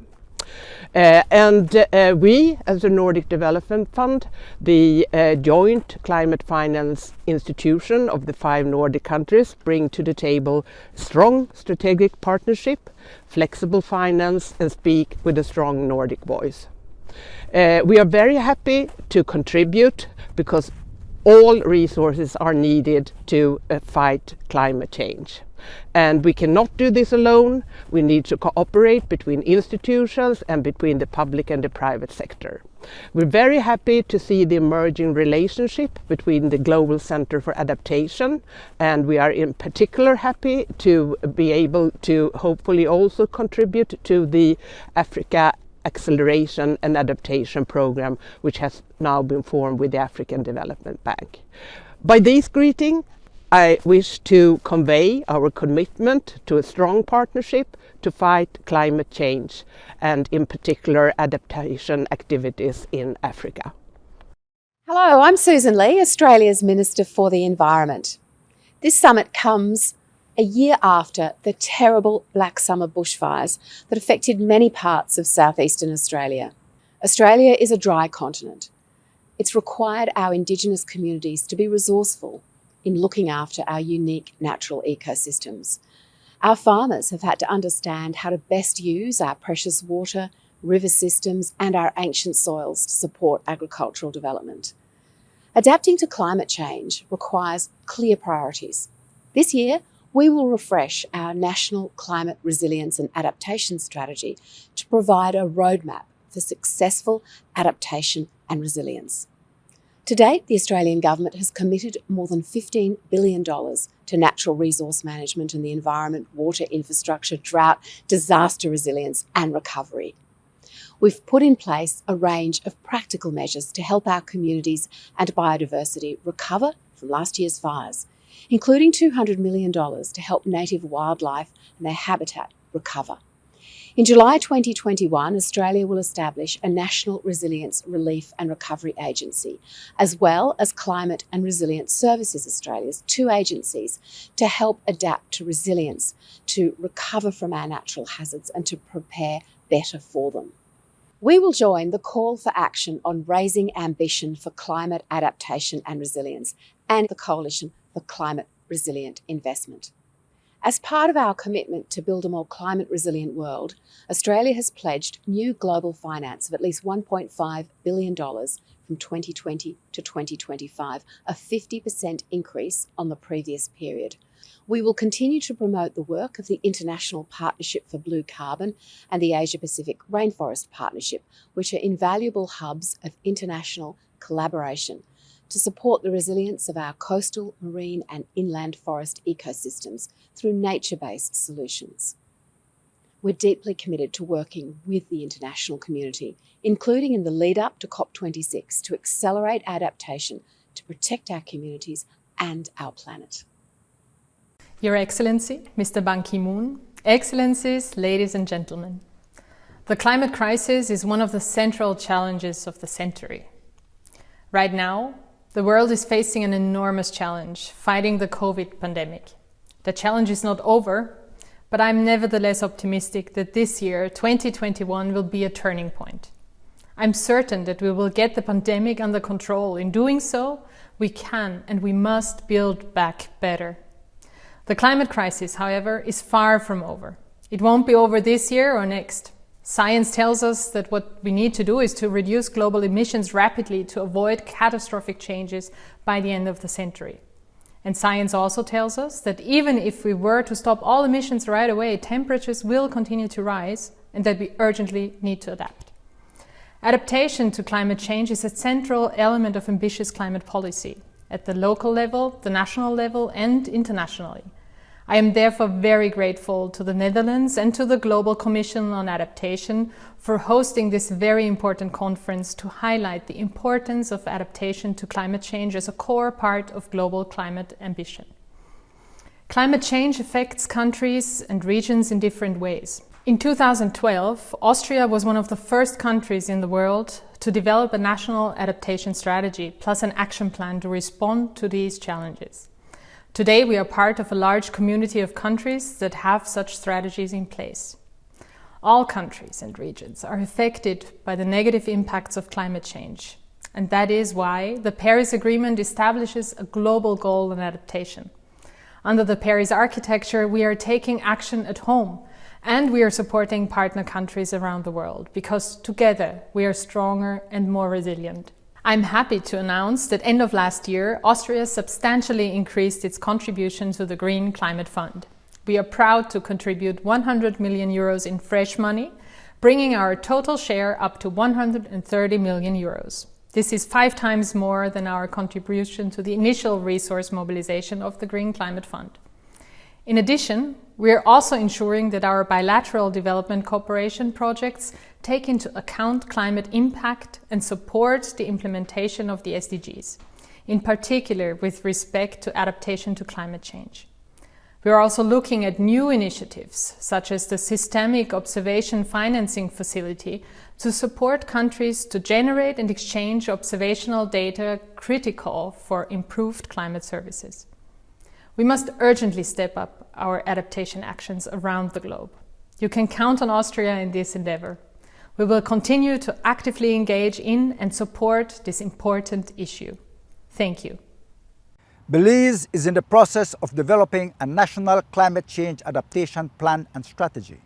We, as the Nordic Development Fund, the joint climate finance institution of the 5 Nordic countries, bring to the table strong strategic partnership, flexible finance, and speak with a strong Nordic voice. We are very happy to contribute because all resources are needed to fight climate change. And we cannot do this alone. We need to cooperate between institutions and between the public and the private sector. We're very happy to see the emerging relationship between the Global Center for Adaptation, and we are in particular happy to be able to hopefully also contribute to the Africa Acceleration and Adaptation Program, which has now been formed with the African Development Bank. By this greeting, I wish to convey our commitment to a strong partnership to fight climate change and in particular adaptation activities in Africa. Hello, I'm Susan Lee, Australia's Minister for the Environment. This summit comes a year after the terrible Black Summer bushfires that affected many parts of southeastern Australia. Australia is a dry continent. It's required our Indigenous communities to be resourceful in looking after our unique natural ecosystems. Our farmers have had to understand how to best use our precious water, river systems, and our ancient soils to support agricultural development. Adapting to climate change requires clear priorities. This year, we will refresh our National Climate Resilience and Adaptation Strategy to provide a roadmap for successful adaptation and resilience. To date, the Australian Government has committed more than $15 billion to natural resource management and the environment, water infrastructure, drought, disaster resilience and recovery. We've put in place a range of practical measures to help our communities and biodiversity recover from last year's fires, including $200 million to help native wildlife and their habitat recover. In July 2021, Australia will establish a National Resilience Relief and Recovery Agency, as well as Climate and Resilience Services Australia's 2 agencies to help adapt to resilience, to recover from our natural hazards and to prepare better for them. We will join the call for action on raising ambition for climate adaptation and resilience and the Coalition for Climate Resilient Investment. As part of our commitment to build a more climate resilient world, Australia has pledged new global finance of at least $1.5 billion from 2020 to 2025, a 50% increase on the previous period. We will continue to promote the work of the International Partnership for Blue Carbon and the Asia-Pacific Rainforest Partnership, which are invaluable hubs of international collaboration to support the resilience of our coastal, marine and inland forest ecosystems through nature-based solutions. We're deeply committed to working with the international community, including in the lead-up to COP26, to accelerate adaptation to protect our communities and our planet. Your Excellency, Mr. Ban Ki-moon, Excellencies, ladies and gentlemen, the climate crisis is one of the central challenges of the century. Right now, the world is facing an enormous challenge, fighting the COVID pandemic. The challenge is not over, but I'm nevertheless optimistic that this year, 2021, will be a turning point. I'm certain that we will get the pandemic under control. In doing so, we can and we must build back better. The climate crisis, however, is far from over. It won't be over this year or next. Science tells us that what we need to do is to reduce global emissions rapidly to avoid catastrophic changes by the end of the century. And science also tells us that even if we were to stop all emissions right away, temperatures will continue to rise and that we urgently need to adapt. Adaptation to climate change is a central element of ambitious climate policy at the local level, the national level, and internationally. I am therefore very grateful to the Netherlands and to the Global Commission on Adaptation for hosting this very important conference to highlight the importance of adaptation to climate change as a core part of global climate ambition. Climate change affects countries and regions in different ways. In 2012, Austria was one of the first countries in the world to develop a national adaptation strategy plus an action plan to respond to these challenges. Today, we are part of a large community of countries that have such strategies in place. All countries and regions are affected by the negative impacts of climate change. And that is why the Paris Agreement establishes a global goal on adaptation. Under the Paris architecture, we are taking action at home and we are supporting partner countries around the world because together we are stronger and more resilient. I'm happy to announce that end of last year, Austria substantially increased its contribution to the Green Climate Fund. We are proud to contribute 100 million euros in fresh money, bringing our total share up to 130 million euros. This is 5 times more than our contribution to the initial resource mobilization of the Green Climate Fund. In addition, we are also ensuring that our bilateral development cooperation projects take into account climate impact and support the implementation of the SDGs, in particular with respect to adaptation to climate change. We are also looking at new initiatives, such as the Systemic Observation Financing Facility, to support countries to generate and exchange observational data critical for improved climate services. We must urgently step up our adaptation actions around the globe. You can count on Austria in this endeavour. We will continue to actively engage in and support this important issue. Thank you. Belize is in the process of developing a national climate change adaptation plan and strategy.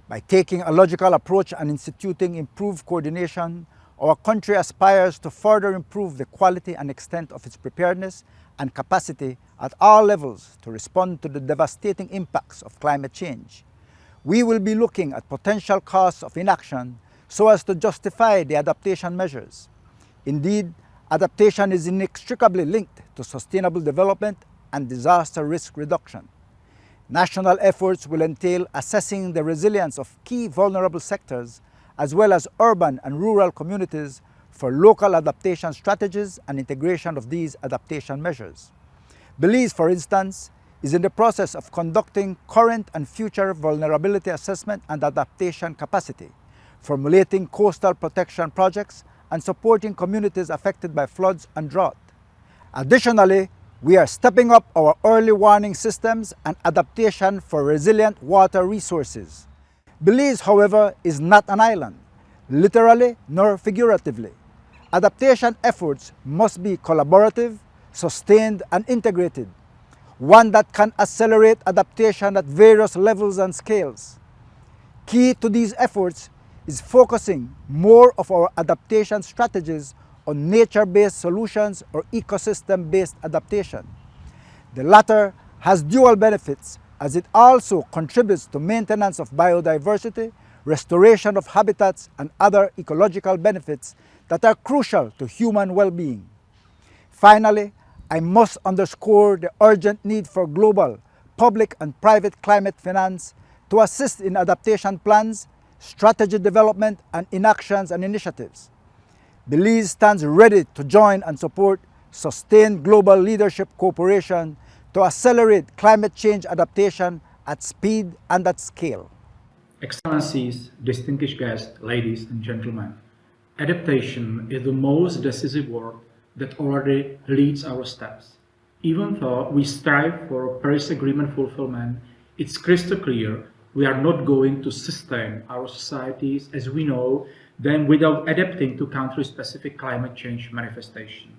By taking a logical approach and instituting improved coordination, our country aspires to further improve the quality and extent of its preparedness and capacity at all levels to respond to the devastating impacts of climate change. We will be looking at potential costs of inaction so as to justify the adaptation measures. Indeed, adaptation is inextricably linked to sustainable development and disaster risk reduction. National efforts will entail assessing the resilience of key vulnerable sectors as well as urban and rural communities for local adaptation strategies and integration of these adaptation measures. Belize, for instance, is in the process of conducting current and future vulnerability assessment and adaptation capacity, formulating coastal protection projects, and supporting communities affected by floods and drought. Additionally, we are stepping up our early warning systems and adaptation for resilient water resources. Belize, however, is not an island, literally nor figuratively. Adaptation efforts must be collaborative, sustained, and integrated, one that can accelerate adaptation at various levels and scales. Key to these efforts is focusing more of our adaptation strategies on nature-based solutions or ecosystem-based adaptation. The latter has dual benefits as it also contributes to maintenance of biodiversity, restoration of habitats, and other ecological benefits that are crucial to human well-being. Finally, I must underscore the urgent need for global, public and private climate finance to assist in adaptation plans, strategy development, and inactions and initiatives. Belize stands ready to join and support sustained global leadership cooperation to accelerate climate change adaptation at speed and at scale. Excellencies, distinguished guests, ladies and gentlemen, adaptation is the most decisive work that already leads our steps. Even though we strive for Paris Agreement fulfillment, it's crystal clear we are not going to sustain our societies as we know them without adapting to country-specific climate change manifestation.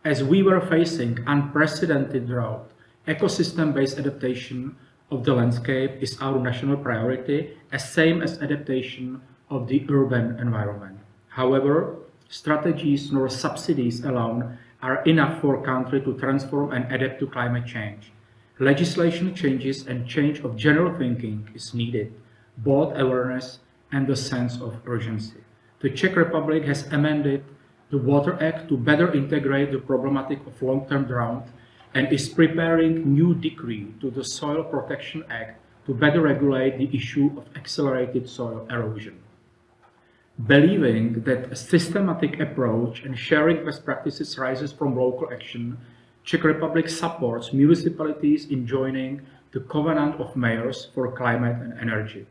As we were facing unprecedented drought Ecosystem-based adaptation of the landscape is our national priority, as same as adaptation of the urban environment. However, strategies nor subsidies alone are enough for a country to transform and adapt to climate change. Legislation changes and change of general thinking is needed, both awareness and the sense of urgency. The Czech Republic has amended the Water Act to better integrate the problematic of long-term drought and is preparing new decree to the Soil Protection Act to better regulate the issue of accelerated soil erosion. Believing that a systematic approach and sharing best practices rises from local action, Czech Republic supports municipalities in joining the Covenant of Mayors for Climate and Energy.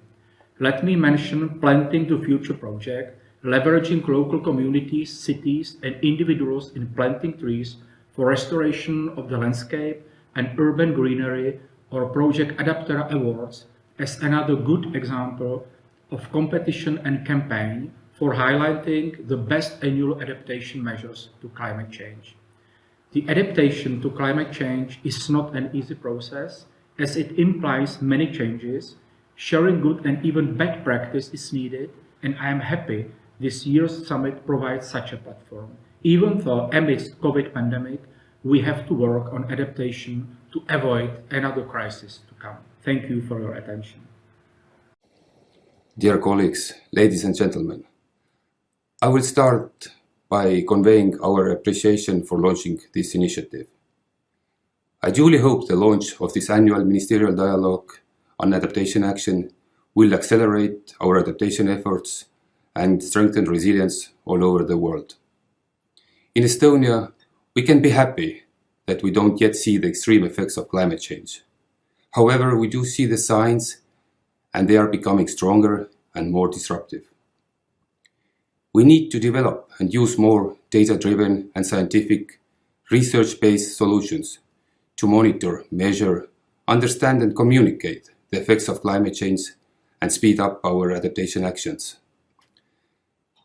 Let me mention Planting to Future project, leveraging local communities, cities, and individuals in planting trees for restoration of the landscape and urban greenery, or Project Adaptera Awards as another good example of competition and campaign for highlighting the best annual adaptation measures to climate change. The adaptation to climate change is not an easy process, as it implies many changes. Sharing good and even bad practice is needed, and I am happy this year's summit provides such a platform. Even though amidst COVID pandemic, we have to work on adaptation to avoid another crisis to come. Thank you for your attention. Dear colleagues, ladies and gentlemen, I will start by conveying our appreciation for launching this initiative. I duly hope the launch of this annual Ministerial Dialogue on Adaptation Action will accelerate our adaptation efforts and strengthen resilience all over the world. In Estonia, we can be happy that we don't yet see the extreme effects of climate change. However, we do see the signs, and they are becoming stronger and more disruptive. We need to develop and use more data-driven and scientific research-based solutions to monitor, measure, understand and communicate the effects of climate change and speed up our adaptation actions.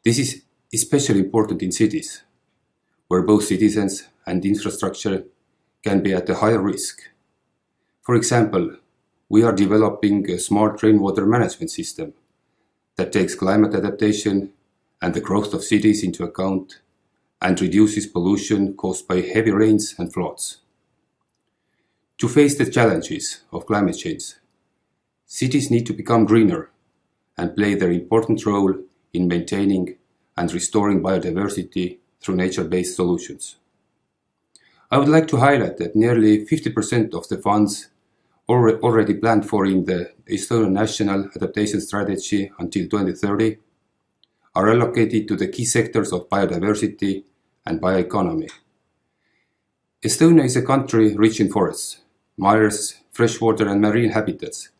This is especially important in cities, where both citizens and infrastructure can be at a higher risk. For example, we are developing a smart rainwater management system that takes climate adaptation and the growth of cities into account and reduces pollution caused by heavy rains and floods. To face the challenges of climate change, cities need to become greener and play their important role in maintaining and restoring biodiversity through nature-based solutions. I would like to highlight that nearly 50% of the funds already planned for in the Estonian National Adaptation Strategy until 2030 are allocated to the key sectors of biodiversity and bioeconomy. Estonia is a country rich in forests, mares, freshwater and marine habitats,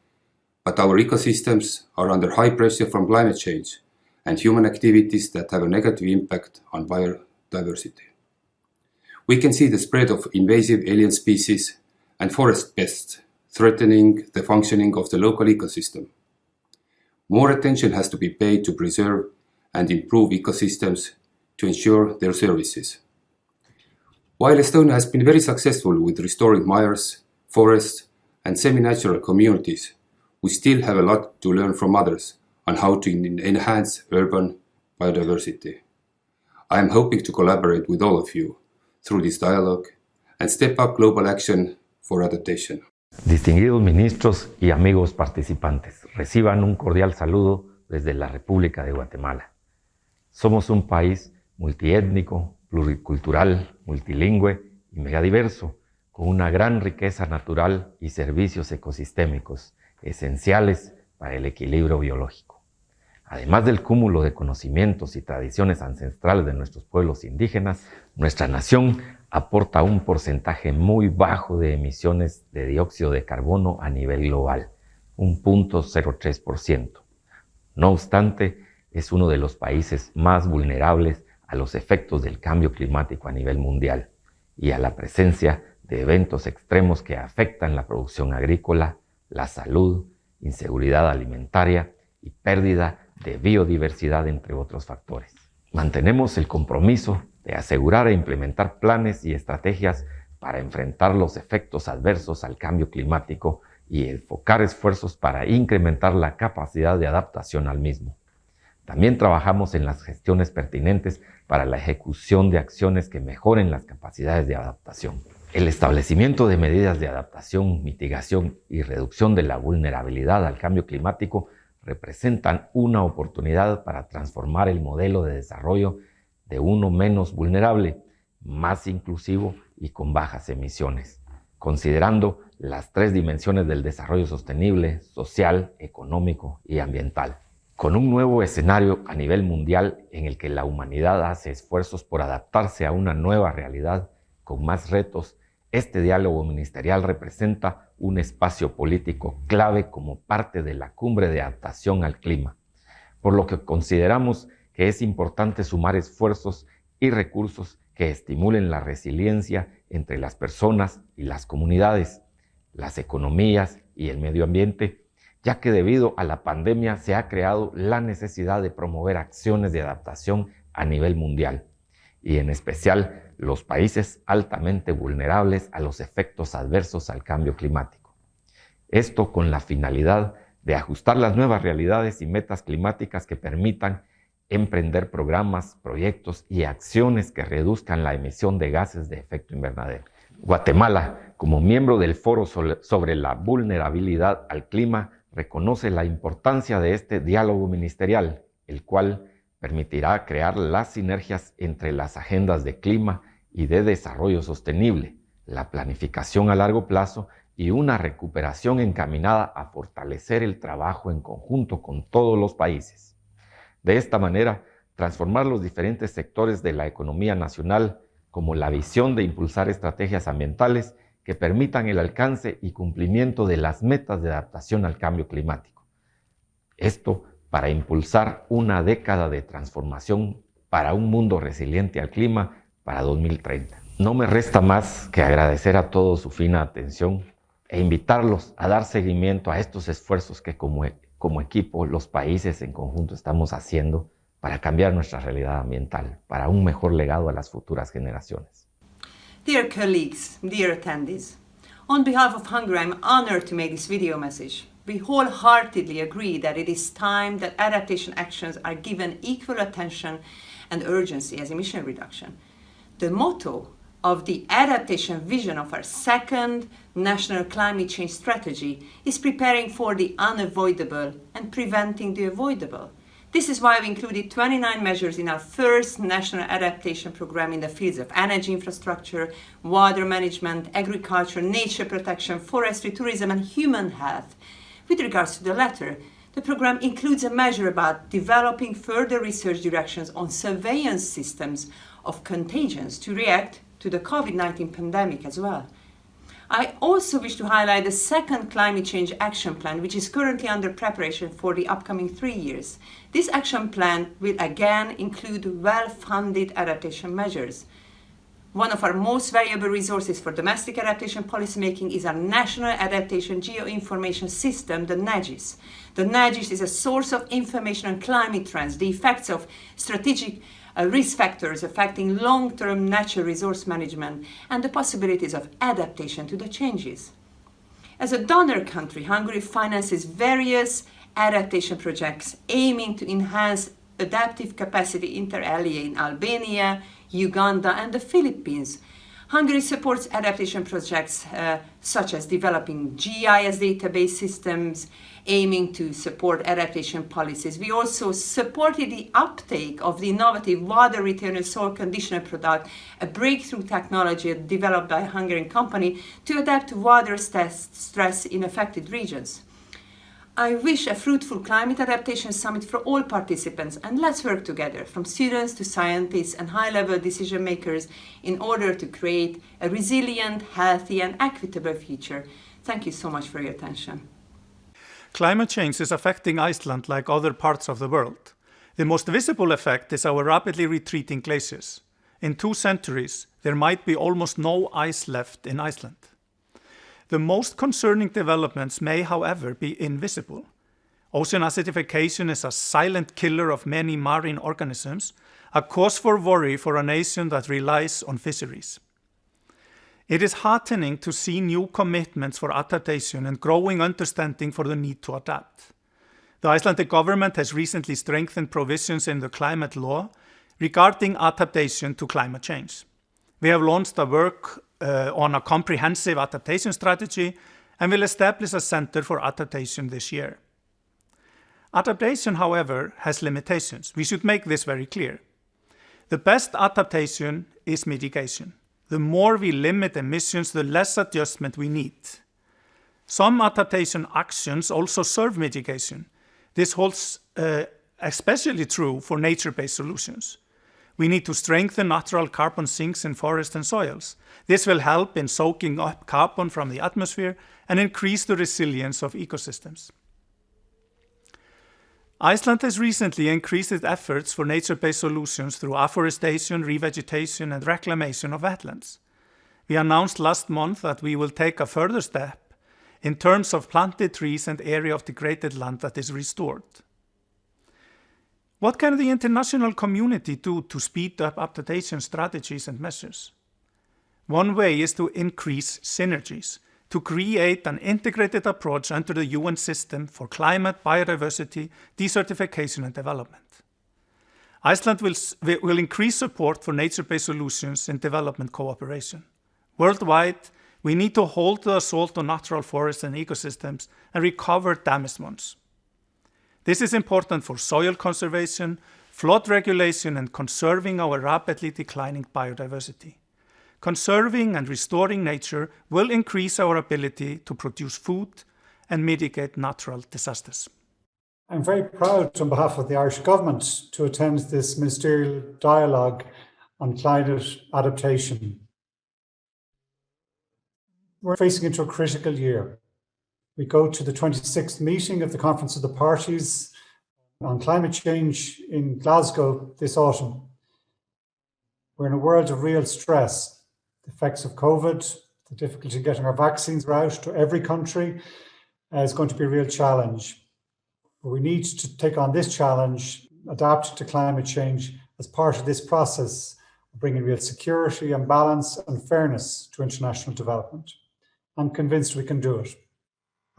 but our ecosystems are under high pressure from climate change and human activities that have a negative impact on biodiversity. We can see the spread of invasive alien species and forest pests threatening the functioning of the local ecosystem. More attention has to be paid to preserve and improve ecosystems to ensure their services. While Estonia has been very successful with restoring mares, forests, and semi-natural communities, we still have a lot to learn from others on how to enhance urban biodiversity. I am hoping to collaborate with all of you through this dialogue and step up global action for adaptation. Distinguidos ministros y amigos participantes, reciban un cordial saludo desde la República de Guatemala. Somos un país multiétnico, pluricultural, multilingüe y megadiverso, con una gran riqueza natural y servicios ecosistémicos esenciales para el equilibrio biológico. Además del cúmulo de conocimientos y tradiciones ancestrales de nuestros pueblos indígenas, nuestra nación aporta un porcentaje muy bajo de emisiones de dióxido de carbono a nivel global, un 0.03%. No obstante, es uno de los países más vulnerables a los efectos del cambio climático a nivel mundial y a la presencia de eventos extremos que afectan la producción agrícola, la salud, inseguridad alimentaria y pérdida de biodiversidad, entre otros factores. Mantenemos el compromiso de asegurar e implementar planes y estrategias para enfrentar los efectos adversos al cambio climático y enfocar esfuerzos para incrementar la capacidad de adaptación al mismo. También trabajamos en las gestiones pertinentes para la ejecución de acciones que mejoren las capacidades de adaptación. El establecimiento de medidas de adaptación, mitigación y reducción de la vulnerabilidad al cambio climático representan una oportunidad para transformar el modelo de desarrollo de uno menos vulnerable, más inclusivo y con bajas emisiones, considerando las 3 dimensiones del desarrollo sostenible, social, económico y ambiental. Con un nuevo escenario a nivel mundial en el que la humanidad hace esfuerzos por adaptarse a una nueva realidad con más retos, este diálogo ministerial representa un espacio político clave como parte de la cumbre de adaptación al clima, por lo que consideramos que es importante sumar esfuerzos y recursos que estimulen la resiliencia entre las personas y las comunidades, las economías y el medio ambiente, ya que debido a la pandemia se ha creado la necesidad de promover acciones de adaptación a nivel mundial, y en especial los países altamente vulnerables a los efectos adversos al cambio climático. Esto con la finalidad de ajustar las nuevas realidades y metas climáticas que permitan emprender programas, proyectos y acciones que reduzcan la emisión de gases de efecto invernadero. Guatemala, como miembro del Foro sobre la Vulnerabilidad al Clima, reconoce la importancia de este diálogo ministerial, el cual permitirá crear las sinergias entre las agendas de clima y de desarrollo sostenible, la planificación a largo plazo y una recuperación encaminada a fortalecer el trabajo en conjunto con todos los países. De esta manera, transformar los diferentes sectores de la economía nacional, como la visión de impulsar estrategias ambientales que permitan el alcance y cumplimiento de las metas de adaptación al cambio climático. Esto para impulsar una década de transformación para un mundo resiliente al clima para 2030. No me resta más que agradecer a todos su fina atención e invitarlos a dar seguimiento a estos esfuerzos que como equipo los países en conjunto estamos haciendo para cambiar nuestra realidad ambiental, para un mejor legado a las futuras generaciones. Dear colleagues, dear attendees, on behalf of Hungary, I'm honored to make this video message. We wholeheartedly agree that it is time that adaptation actions are given equal attention and urgency as emission reduction. The motto of the adaptation vision of our second national climate change strategy is preparing for the unavoidable and preventing the avoidable. This is why we included 29 measures in our first national adaptation program in the fields of energy infrastructure, water management, agriculture, nature protection, forestry, tourism, and human health. With regards to the latter, the program includes a measure about developing further research directions on surveillance systems of contagions to react to the COVID-19 pandemic as well. I also wish to highlight the second Climate Change Action Plan, which is currently under preparation for the upcoming 3 years. This action plan will again include well-funded adaptation measures. One of our most valuable resources for domestic adaptation policymaking is our National Adaptation Geoinformation System, the NAGIS. The NAGIS is a source of information on climate trends, the effects of strategic risk factors affecting long-term natural resource management, and the possibilities of adaptation to the changes. As a donor country, Hungary finances various adaptation projects aiming to enhance adaptive capacity inter alia in Albania, Uganda, and the Philippines. Hungary supports adaptation projects such as developing GIS database systems, aiming to support adaptation policies. We also supported the uptake of the innovative water return soil conditioner product, a breakthrough technology developed by a Hungarian company to adapt to water stress in affected regions. I wish a fruitful Climate Adaptation Summit for all participants, and let's work together, from students to scientists and high-level decision makers, in order to create a resilient, healthy, and equitable future. Thank you so much for your attention. Climate change is affecting Iceland like other parts of the world. The most visible effect is our rapidly retreating glaciers. In 2 centuries, there might be almost no ice left in Iceland. The most concerning developments may, however, be invisible. Ocean acidification is a silent killer of many marine organisms, a cause for worry for a nation that relies on fisheries. It is heartening to see new commitments for adaptation and growing understanding for the need to adapt. The Icelandic government has recently strengthened provisions in the climate law regarding adaptation to climate change. We have launched a work on a comprehensive adaptation strategy and will establish a center for adaptation this year. Adaptation, however, has limitations. We should make this very clear. The best adaptation is mitigation. The more we limit emissions, the less adjustment we need. Some adaptation actions also serve mitigation. This holds especially true for nature-based solutions. We need to strengthen natural carbon sinks in forests and soils. This will help in soaking up carbon from the atmosphere and increase the resilience of ecosystems. Iceland has recently increased its efforts for nature-based solutions through afforestation, revegetation, and reclamation of wetlands. We announced last month that we will take a further step in terms of planted trees and area of degraded land that is restored. What can the international community do to speed up adaptation strategies and measures? One way is to increase synergies, to create an integrated approach under the UN system for climate, biodiversity, desertification and development. Iceland will increase support for nature-based solutions in development cooperation. Worldwide, we need to halt the assault on natural forests and ecosystems and recover damaged ones. This is important for soil conservation, flood regulation, and conserving our rapidly declining biodiversity. Conserving and restoring nature will increase our ability to produce food and mitigate natural disasters. I'm very proud on behalf of the Irish Government to attend this Ministerial Dialogue on Climate Adaptation. We're facing into a critical year. We go to the 26th meeting of the Conference of the Parties on climate change in Glasgow this autumn. We're in a world of real stress. The effects of COVID, the difficulty getting our vaccines out to every country is going to be a real challenge. But we need to take on this challenge, adapt to climate change as part of this process, bringing real security and balance and fairness to international development. I'm convinced we can do it.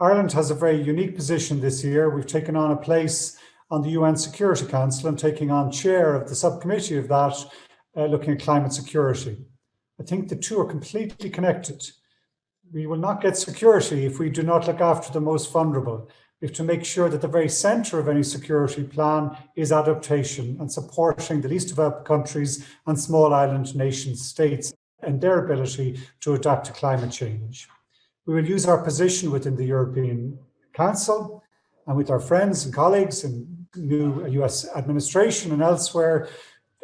Ireland has a very unique position this year. We've taken on a place on the UN Security Council and taking on chair of the subcommittee of that, looking at climate security. I think the two are completely connected. We will not get security if we do not look after the most vulnerable. We have to make sure that the very centre of any security plan is adaptation and supporting the least developed countries and small island nation states and their ability to adapt to climate change. We will use our position within the European Council and with our friends and colleagues in the new US administration and elsewhere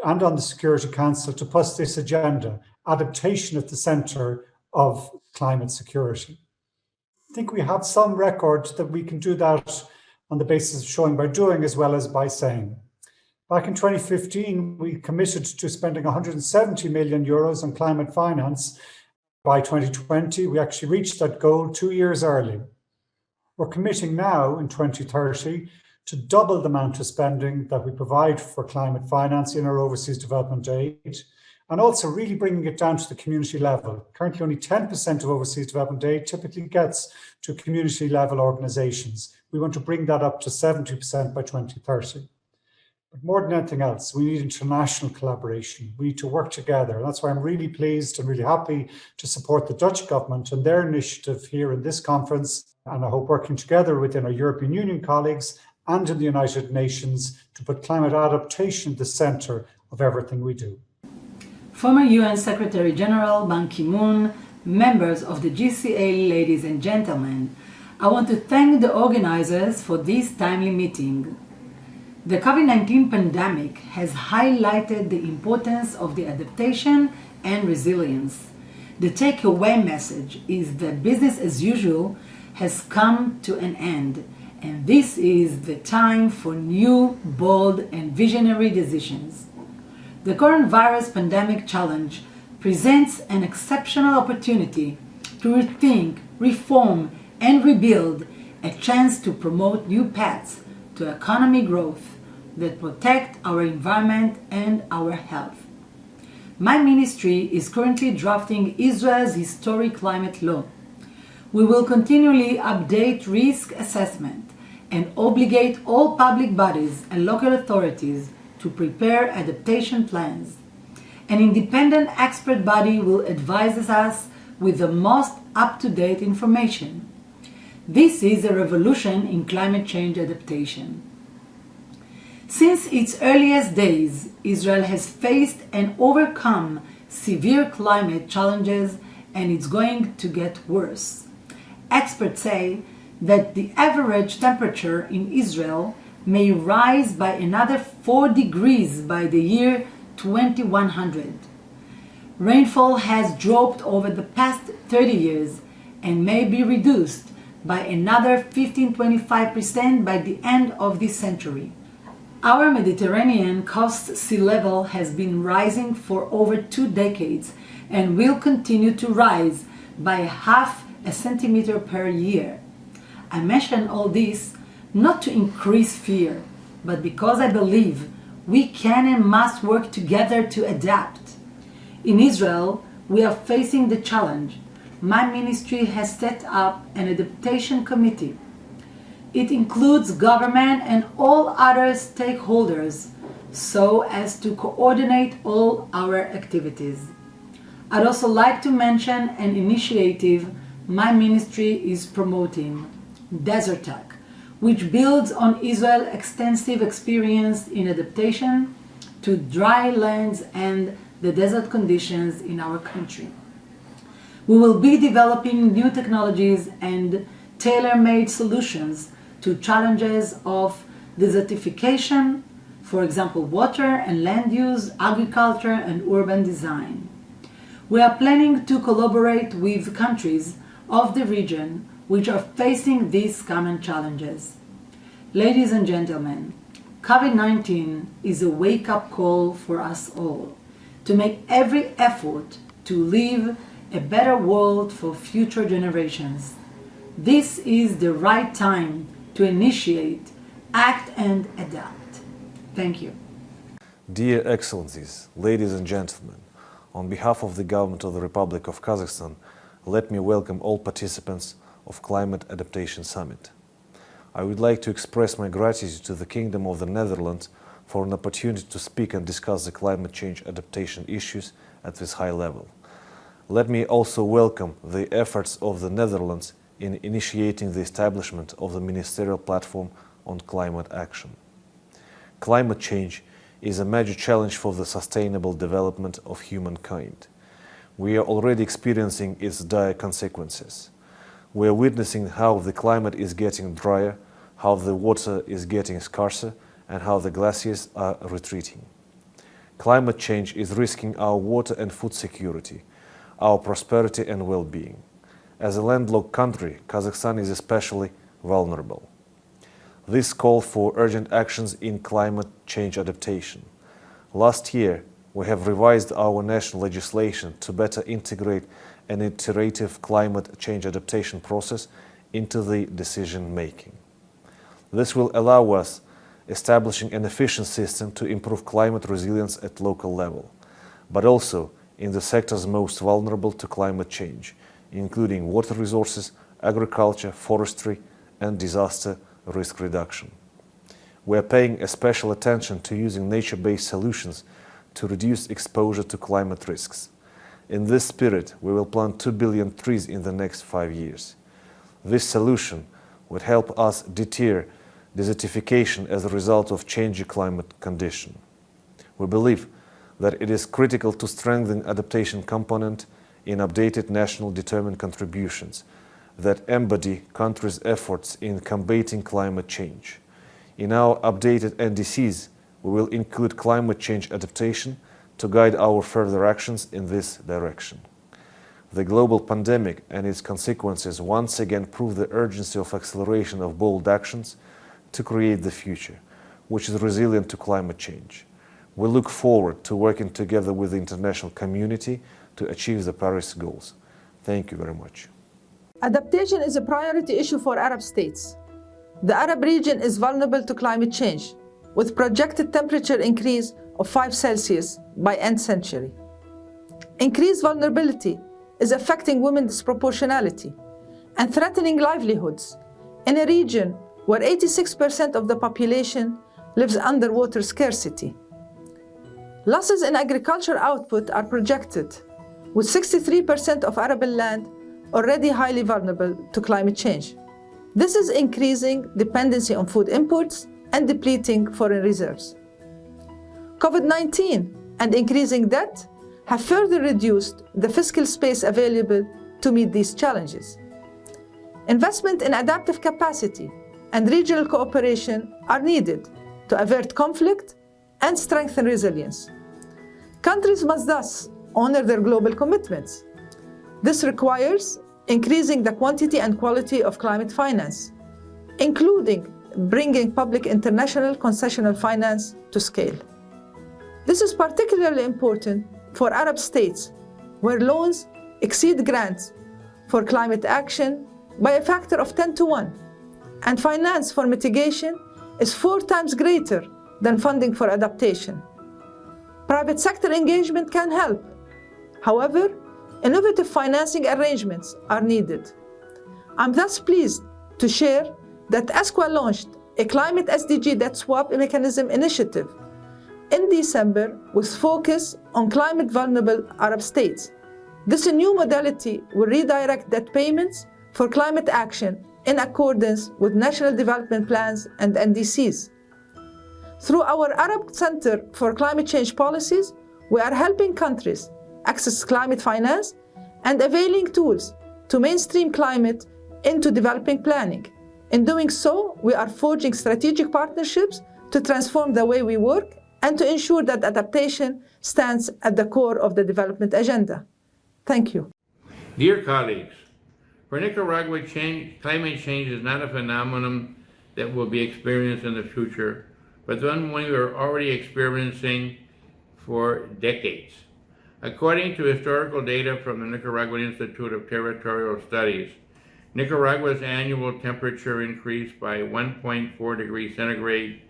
and on the Security Council to push this agenda, adaptation at the centre of climate security. I think we have some record that we can do that on the basis of showing by doing as well as by saying. Back in 2015, we committed to spending 170 million euros on climate finance. By 2020, we actually reached that goal 2 years early. We're committing now in 2030 to double the amount of spending that we provide for climate finance in our overseas development aid, and also really bringing it down to the community level. Currently, only 10% of overseas development aid typically gets to community level organizations. We want to bring that up to 70% by 2030. But more than anything else, we need international collaboration. We need to work together. That's why I'm really pleased and really happy to support the Dutch government and their initiative here in this conference. And I hope working together within our European Union colleagues and in the United Nations to put climate adaptation at the centre of everything we do. Former UN Secretary General Ban Ki-moon, members of the GCA, ladies and gentlemen, I want to thank the organizers for this timely meeting. The COVID-19 pandemic has highlighted the importance of the adaptation and resilience. The takeaway message is that business as usual has come to an end, and this is the time for new, bold, and visionary decisions. The coronavirus pandemic challenge presents an exceptional opportunity to rethink, reform, and rebuild, a chance to promote new paths to economic growth that protect our environment and our health. My ministry is currently drafting Israel's historic climate law. We will continually update risk assessment and obligate all public bodies and local authorities to prepare adaptation plans. An independent expert body will advise us with the most up-to-date information. This is a revolution in climate change adaptation. Since its earliest days, Israel has faced and overcome severe climate challenges, and it's going to get worse. Experts say that the average temperature in Israel may rise by another 4 degrees by the year 2100. Rainfall has dropped over the past 30 years and may be reduced by another 15-25% by the end of this century. Our Mediterranean coast sea level has been rising for over 2 decades and will continue to rise by half a centimeter per year. I mention all this not to increase fear, but because I believe we can and must work together to adapt. In Israel, we are facing the challenge. My ministry has set up an Adaptation Committee. It includes government and all other stakeholders so as to coordinate all our activities. I'd also like to mention an initiative my ministry is promoting, Desertec, which builds on Israel's extensive experience in adaptation to dry lands and the desert conditions in our country. We will be developing new technologies and tailor-made solutions to challenges of desertification, for example, water and land use, agriculture, and urban design. We are planning to collaborate with countries of the region which are facing these common challenges. Ladies and gentlemen, COVID-19 is a wake-up call for us all to make every effort to live a better world for future generations. This is the right time to initiate, act, and adapt. Thank you. Dear Excellencies, ladies and gentlemen, on behalf of the Government of the Republic of Kazakhstan, let me welcome all participants of Climate Adaptation Summit. I would like to express my gratitude to the Kingdom of the Netherlands for an opportunity to speak and discuss the climate change adaptation issues at this high level. Let me also welcome the efforts of the Netherlands in initiating the establishment of the Ministerial Platform on Climate Action. Climate change is a major challenge for the sustainable development of humankind. We are already experiencing its dire consequences. We are witnessing how the climate is getting drier, how the water is getting scarcer, and how the glaciers are retreating. Climate change is risking our water and food security, our prosperity and well-being. As a landlocked country, Kazakhstan is especially vulnerable. This calls for urgent actions in climate change adaptation. Last year, we have revised our national legislation to better integrate an iterative climate change adaptation process into the decision-making. This will allow us establishing an efficient system to improve climate resilience at local level, but also in the sectors most vulnerable to climate change, including water resources, agriculture, forestry, and disaster risk reduction. We are paying a special attention to using nature-based solutions to reduce exposure to climate risks. In this spirit, we will plant 2 billion trees in the next 5 years. This solution would help us deter desertification as a result of changing climate conditions. We believe that it is critical to strengthen adaptation component in updated national determined contributions that embody countries' efforts in combating climate change. In our updated NDCs, we will include climate change adaptation to guide our further actions in this direction. The global pandemic and its consequences once again prove the urgency of acceleration of bold actions to create the future, which is resilient to climate change. We look forward to working together with the international community to achieve the Paris goals. Thank you very much. Adaptation is a priority issue for Arab states. The Arab region is vulnerable to climate change, with projected temperature increase of 5 Celsius by end century. Increased vulnerability is affecting women disproportionately and threatening livelihoods in a region where 86% of the population lives under water scarcity. Losses in agriculture output are projected, with 63% of arable land already highly vulnerable to climate change. This is increasing dependency on food imports and depleting foreign reserves. COVID-19 and increasing debt have further reduced the fiscal space available to meet these challenges. Investment in adaptive capacity and regional cooperation are needed to avert conflict and strengthen resilience. Countries must thus honor their global commitments. This requires increasing the quantity and quality of climate finance, including bringing public international concessional finance to scale. This is particularly important for Arab states, where loans exceed grants for climate action by a factor of 10 to 1, and finance for mitigation is 4 times greater than funding for adaptation. Private sector engagement can help. However, innovative financing arrangements are needed. I'm thus pleased to share that ESCWA launched a climate SDG debt swap mechanism initiative in December with focus on climate vulnerable Arab states. This new modality will redirect debt payments for climate action in accordance with national development plans and NDCs. Through our Arab Center for Climate Change Policies, we are helping countries access climate finance and availing tools to mainstream climate into developing planning. In doing so, we are forging strategic partnerships to transform the way we work and to ensure that adaptation stands at the core of the development agenda. Thank you. Dear colleagues, for Nicaragua, climate change is not a phenomenon that will be experienced in the future, but one we are already experiencing for decades. According to historical data from the Nicaraguan Institute of Territorial Studies, Nicaragua's annual temperature increased by 1.4 degrees centigrade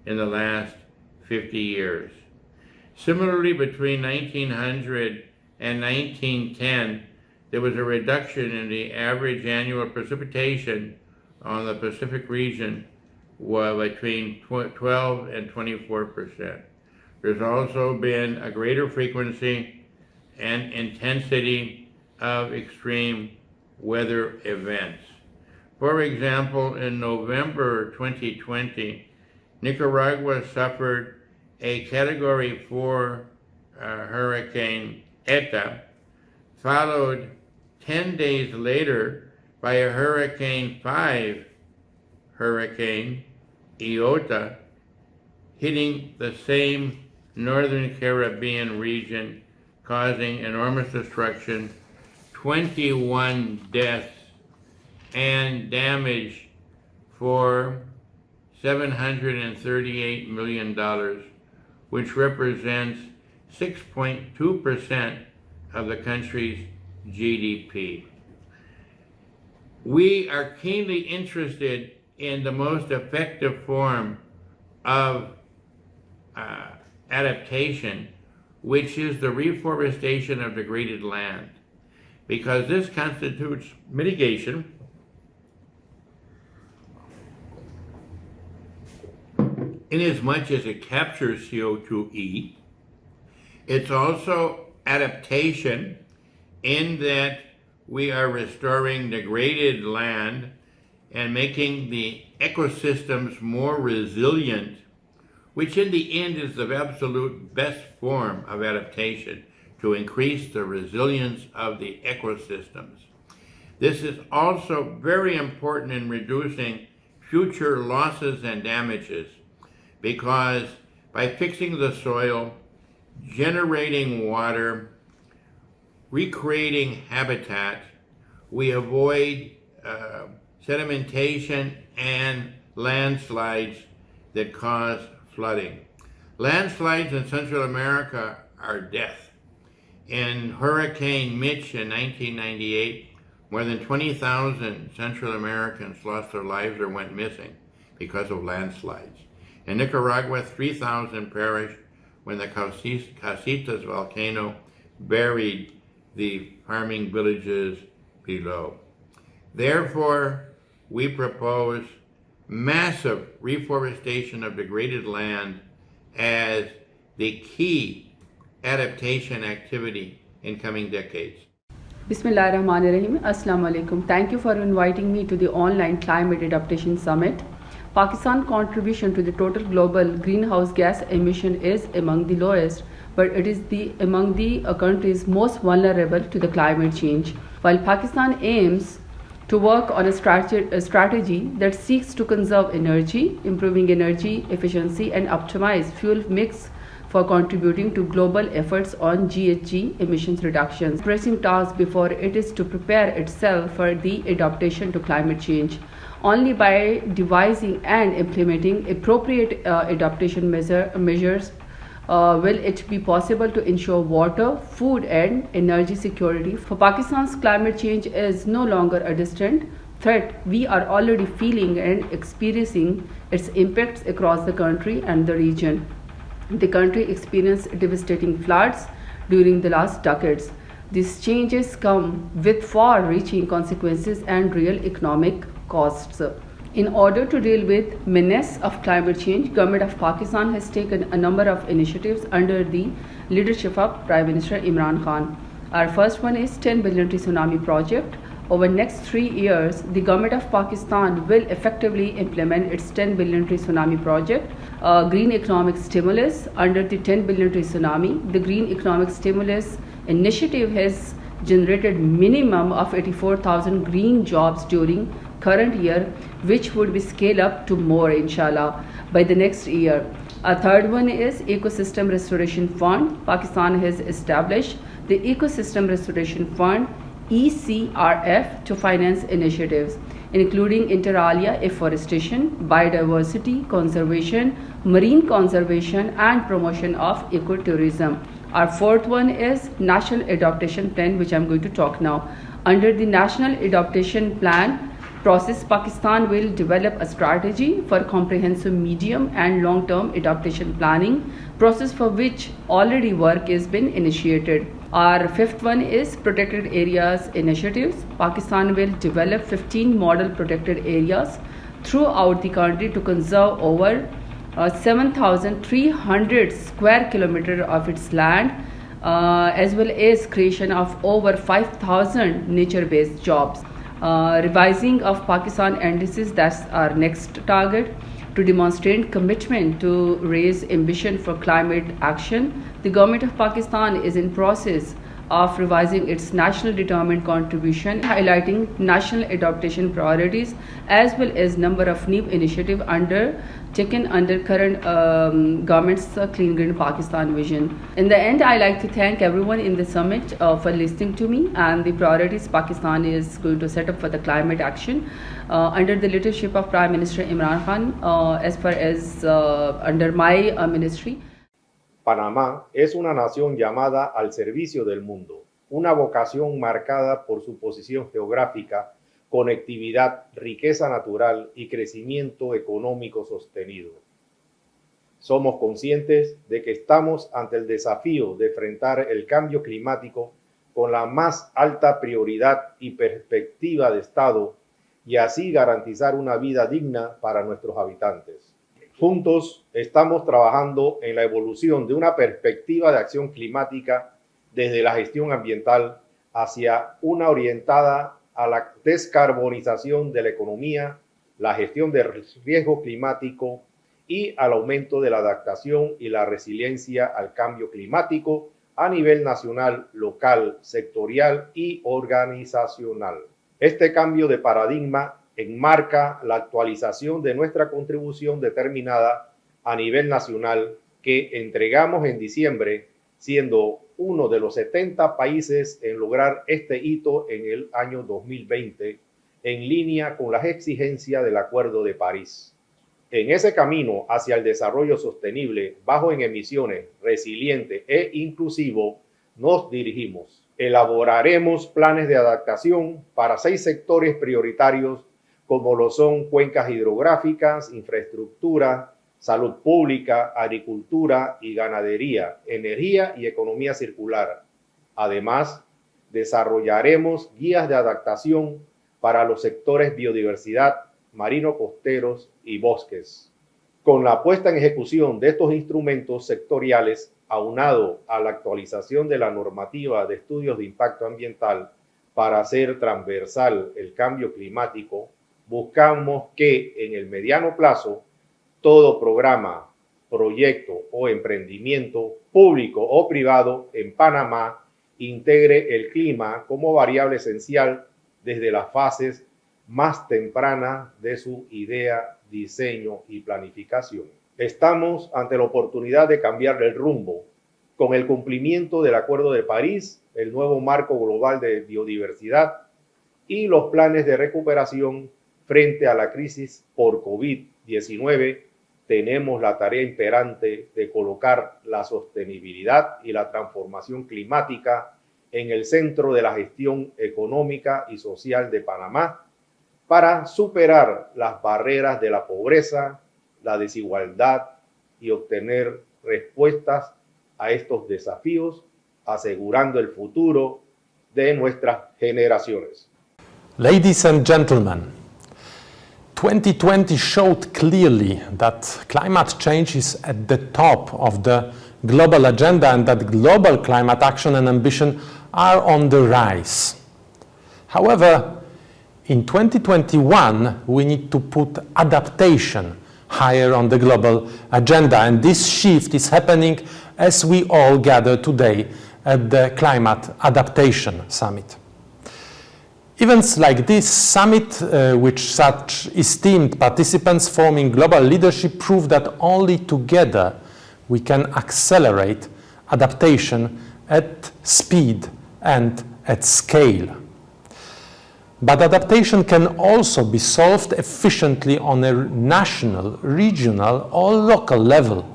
in the last 50 years. Similarly, between 1900 and 1910, there was a reduction in the average annual precipitation on the Pacific region between 12 and 24%. There's also been a greater frequency and intensity of extreme weather events. For example, in November 2020, Nicaragua suffered a Category 4 Hurricane Eta, followed 10 days later by a Hurricane 5 hurricane, Iota, hitting the same northern Caribbean region, causing enormous destruction, 21 deaths, and damage for $738 million, which represents 6.2% of the country's GDP. We are keenly interested in the most effective form of adaptation, which is the reforestation of degraded land, because this constitutes mitigation inasmuch as it captures CO2e. It's also adaptation in that we are restoring degraded land and making the ecosystems more resilient, which in the end is the absolute best form of adaptation, to increase the resilience of the ecosystems. This is also very important in reducing future losses and damages, because by fixing the soil, generating water, recreating habitat, we avoid sedimentation and landslides that cause flooding. Landslides in Central America are death. In Hurricane Mitch in 1998, more than 20,000 Central Americans lost their lives or went missing because of landslides. In Nicaragua, 3,000 perished when the Casitas volcano buried the farming villages below. Therefore, we propose massive reforestation of degraded land as the key adaptation activity in coming decades. Bismillahirrahmanirrahim. Assalamu alaikum. Thank you for inviting me to the online Climate Adaptation Summit. Pakistan's contribution to the total global greenhouse gas emission is among the lowest, but it is among the countries most vulnerable to the climate change. While Pakistan aims to work on a strategy that seeks to conserve energy, improving energy efficiency and optimize fuel mix for contributing to global efforts on GHG emissions reductions. Pressing task before it is to prepare itself for the adaptation to climate change. Only by devising and implementing appropriate adaptation measures will it be possible to ensure water, food and energy security. For Pakistan's climate change is no longer a distant threat. We are already feeling and experiencing its impacts across the country and the region. The country experienced devastating floods during the last decades. These changes come with far-reaching consequences and real economic costs. In order to deal with menace of climate change, Government of Pakistan has taken a number of initiatives under the leadership of Prime Minister Imran Khan. Our first one is 10 billion tsunami project. Over the next 3 years, the Government of Pakistan will effectively implement its 10 billion tsunami project. Green economic stimulus under the 10 billion tsunami. The Green economic stimulus initiative has generated minimum of 84,000 green jobs during current year, which would be scaled up to more inshallah by the next year. A third one is Ecosystem Restoration Fund. Pakistan has established the Ecosystem Restoration Fund ECRF to finance initiatives including inter alia afforestation, biodiversity conservation, marine conservation and promotion of ecotourism. Our fourth one is National Adaptation Plan, which I'm going to talk now. Under the National Adaptation Plan process, Pakistan will develop a strategy for comprehensive medium and long-term adaptation planning process, for which already work has been initiated. Our fifth one is Protected Areas Initiatives. Pakistan will develop 15 model protected areas throughout the country to conserve over 7,300 square kilometers of its land, as well as creation of over 5,000 nature-based jobs. Revising of Pakistan indices, that's our next target. To demonstrate commitment to raise ambition for climate action, the Government of Pakistan is in process of revising its national determined contribution, highlighting national adaptation priorities as well as number of new initiatives undertaken under current government's Clean Green Pakistan vision. In the end, I like to thank everyone in the summit for listening to me and the priorities Pakistan is going to set up for the climate action under the leadership of Prime Minister Imran Khan, as far as under my ministry. Panamá es una nación llamada al servicio del mundo, una vocación marcada por su posición geográfica, conectividad, riqueza natural y crecimiento económico sostenido. Somos conscientes de que estamos ante el desafío de enfrentar el cambio climático con la más alta prioridad y perspectiva de Estado y así garantizar una vida digna para nuestros habitantes. Juntos estamos trabajando en la evolución de una perspectiva de acción climática desde la gestión ambiental hacia una orientada a la descarbonización de la economía, la gestión del riesgo climático y al aumento de la adaptación y la resiliencia al cambio climático a nivel nacional, local, sectorial y organizacional. Este cambio de paradigma enmarca la actualización de nuestra contribución determinada a nivel nacional que entregamos en diciembre, siendo uno de los 70 países en lograr este hito en el año 2020, en línea con las exigencias del Acuerdo de París. En ese camino hacia el desarrollo sostenible, bajo en emisiones, resiliente e inclusivo, nos dirigimos. Elaboraremos planes de adaptación para 6 sectores prioritarios como lo son cuencas hidrográficas, infraestructura, salud pública, agricultura y ganadería, energía y economía circular, Además, desarrollaremos guías de adaptación para los sectores biodiversidad, marino-costeros y bosques. Con la puesta en ejecución de estos instrumentos sectoriales, aunado a la actualización de la normativa de estudios de impacto ambiental para hacer transversal el cambio climático, buscamos que en el mediano plazo todo programa, proyecto o emprendimiento público o privado en Panamá integre el clima como variable esencial desde las fases más tempranas de su idea, diseño y planificación. Estamos ante la oportunidad de cambiar el rumbo con el cumplimiento del Acuerdo de París, el nuevo marco global de biodiversidad y los planes de recuperación frente a la crisis por COVID-19. Tenemos la tarea imperante de colocar la sostenibilidad y la transformación climática en el centro de la gestión económica y social de Panamá para superar las barreras de la pobreza, la desigualdad y obtener respuestas a estos desafíos, asegurando el futuro de nuestras generaciones. Ladies and gentlemen, 2020 showed clearly that climate change is at the top of the global agenda and that global climate action and ambition are on the rise. However, in 2021, we need to put adaptation higher on the global agenda, and this shift is happening as we all gather today at the Climate Adaptation Summit. Events like this summit, with such esteemed participants forming global leadership, prove that only together we can accelerate adaptation at speed and at scale. But adaptation can also be solved efficiently on a national, regional, or local level.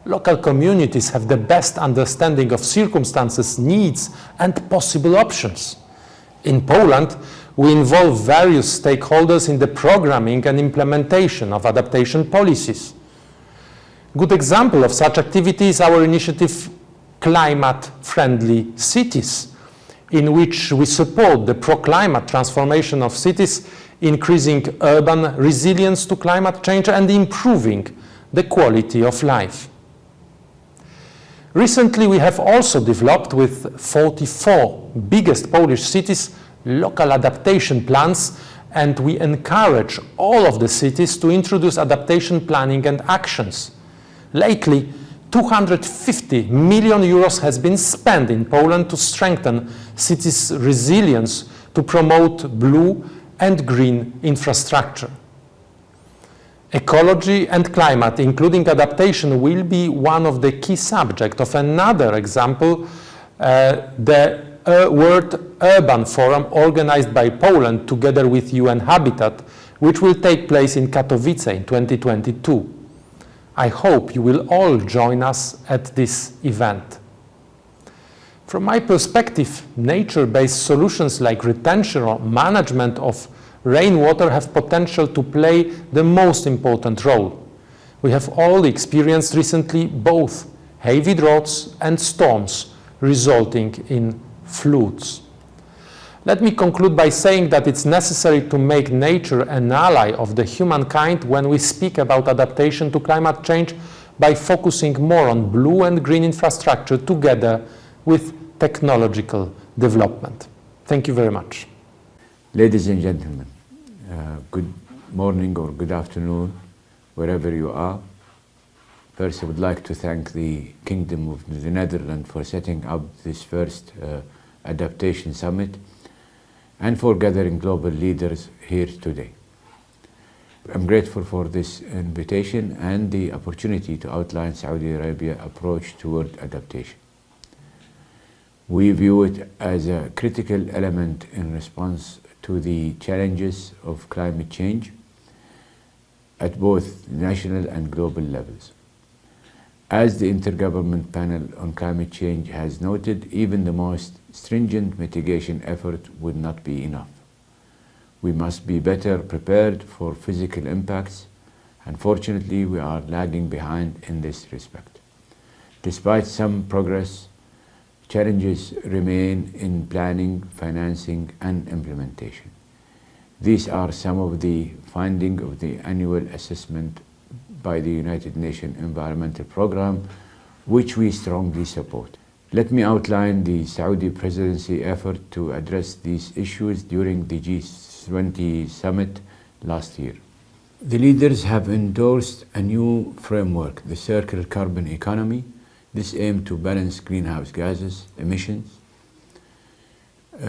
Local communities have the best understanding of circumstances, needs, and possible options. In Poland, we involve various stakeholders in the programming and implementation of adaptation policies. Good example of such activity is our initiative Climate-Friendly Cities, in which we support the pro-climate transformation of cities, increasing urban resilience to climate change and improving the quality of life. Recently, we have also developed with 44 biggest Polish cities local adaptation plans, and we encourage all of the cities to introduce adaptation planning and actions. Lately, 250 million euros has been spent in Poland to strengthen cities' resilience to promote blue and green infrastructure. Ecology and climate, including adaptation, will be one of the key subjects of another example, the World Urban Forum organized by Poland together with UN Habitat, which will take place in Katowice in 2022. I hope you will all join us at this event. From my perspective, nature-based solutions like retention or management of rainwater have potential to play the most important role. We have all experienced recently both heavy droughts and storms resulting in floods. Let me conclude by saying that it's necessary to make nature an ally of the humankind when we speak about adaptation to climate change by focusing more on blue and green infrastructure together with technological development. Thank you very much. Ladies and gentlemen, good morning or good afternoon, wherever you are. First, I would like to thank the Kingdom of the Netherlands for setting up this first Adaptation Summit and for gathering global leaders here today. I'm grateful for this invitation and the opportunity to outline Saudi Arabia's approach toward adaptation. We view it as a critical element in response to the challenges of climate change at both national and global levels. As the Intergovernmental Panel on Climate Change has noted, even the most stringent mitigation effort would not be enough. We must be better prepared for physical impacts. Unfortunately, we are lagging behind in this respect. Despite some progress, challenges remain in planning, financing, and implementation. These are some of the findings of the annual assessment by the United Nations Environmental Programme, which we strongly support. Let me outline the Saudi presidency effort to address these issues during the G20 summit last year. The leaders have endorsed a new framework, the circular carbon economy. This aims to balance greenhouse gases emissions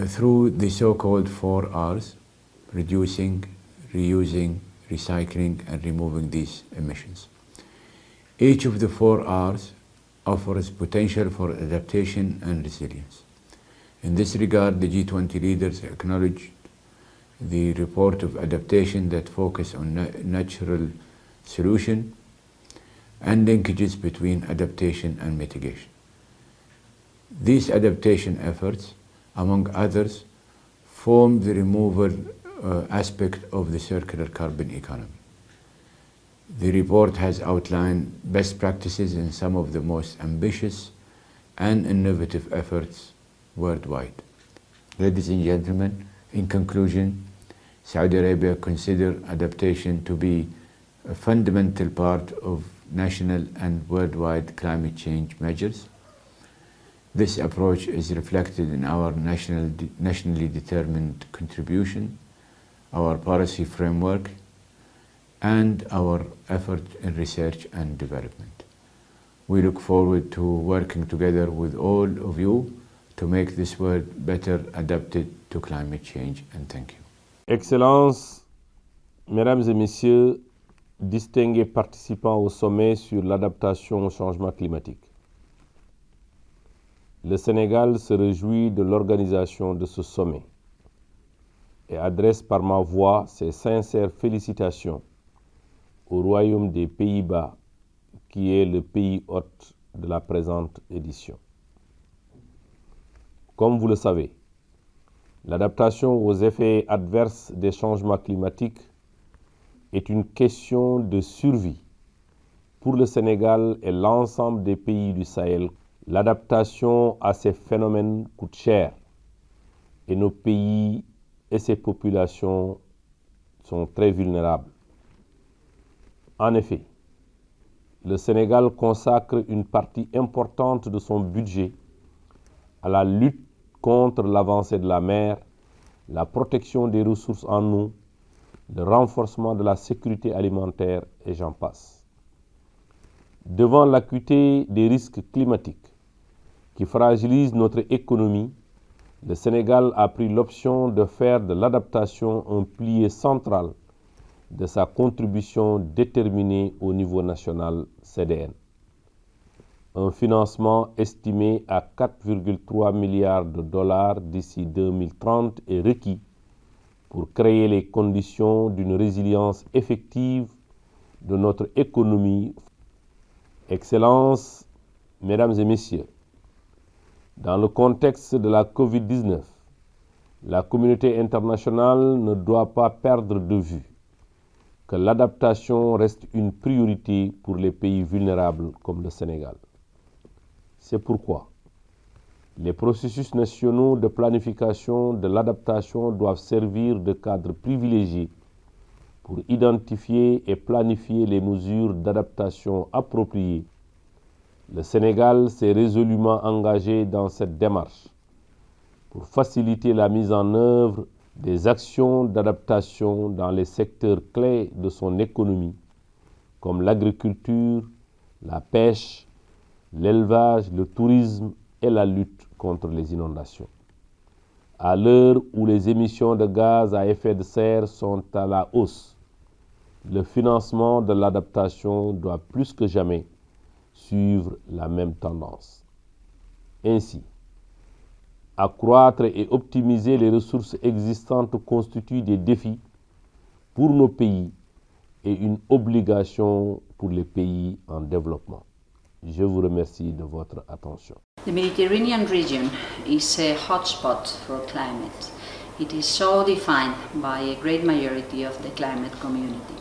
through the so-called 4 Rs, reducing, reusing, recycling, and removing these emissions. Each of the 4 Rs offers potential for adaptation and resilience. In this regard, the G20 leaders acknowledged the report of adaptation that focus on natural solution and linkages between adaptation and mitigation. These adaptation efforts, among others, form the removal aspect of the circular carbon economy. The report has outlined best practices in some of the most ambitious and innovative efforts worldwide. Ladies and gentlemen, in conclusion, Saudi Arabia considers adaptation to be a fundamental part of national and worldwide climate change measures. This approach is reflected in our nationally determined contribution, our policy framework, and our effort in research and development. We look forward to working together with all of you to make this world better adapted to climate change, and thank you. Excellences, Mesdames et Messieurs, distingués participants au sommet sur l'adaptation au changement climatique. Le Sénégal se réjouit de l'organisation de ce sommet et adresse par ma voix ses sincères félicitations au Royaume des Pays-Bas, qui est le pays hôte de la présente édition. Comme vous le savez, l'adaptation aux effets adverses des changements climatiques est une question de survie pour le Sénégal et l'ensemble des pays du Sahel. L'adaptation à ces phénomènes coûte cher et nos pays et ses populations sont très vulnérables. En effet, le Sénégal consacre une partie importante de son budget à la lutte contre l'avancée de la mer, la protection des ressources en eau, le renforcement de la sécurité alimentaire et j'en passe. Devant l'acuité des risques climatiques qui fragilisent notre économie, le Sénégal a pris l'option de faire de l'adaptation un pilier central de sa contribution déterminée au niveau national CDN. Un financement estimé à 4,3 milliards de dollars d'ici 2030 est requis pour créer les conditions d'une résilience effective de notre économie. Excellences, Mesdames et Messieurs, dans le contexte de la COVID-19, la communauté internationale ne doit pas perdre de vue que l'adaptation reste une priorité pour les pays vulnérables comme le Sénégal. C'est pourquoi les processus nationaux de planification de l'adaptation doivent servir de cadre privilégié pour identifier et planifier les mesures d'adaptation appropriées. Le Sénégal s'est résolument engagé dans cette démarche pour faciliter la mise en œuvre des actions d'adaptation dans les secteurs clés de son économie, comme l'agriculture, la pêche, l'élevage, le tourisme et la lutte contre les inondations. À l'heure où les émissions de gaz à effet de serre sont à la hausse, le financement de l'adaptation doit plus que jamais suivre la même tendance. Ainsi, accroître et optimiser les ressources existantes constitue des défis pour nos pays et une obligation pour les pays en développement. Je vous remercie de votre attention. The Mediterranean region is a hotspot for climate. It is so defined by a great majority of the climate community.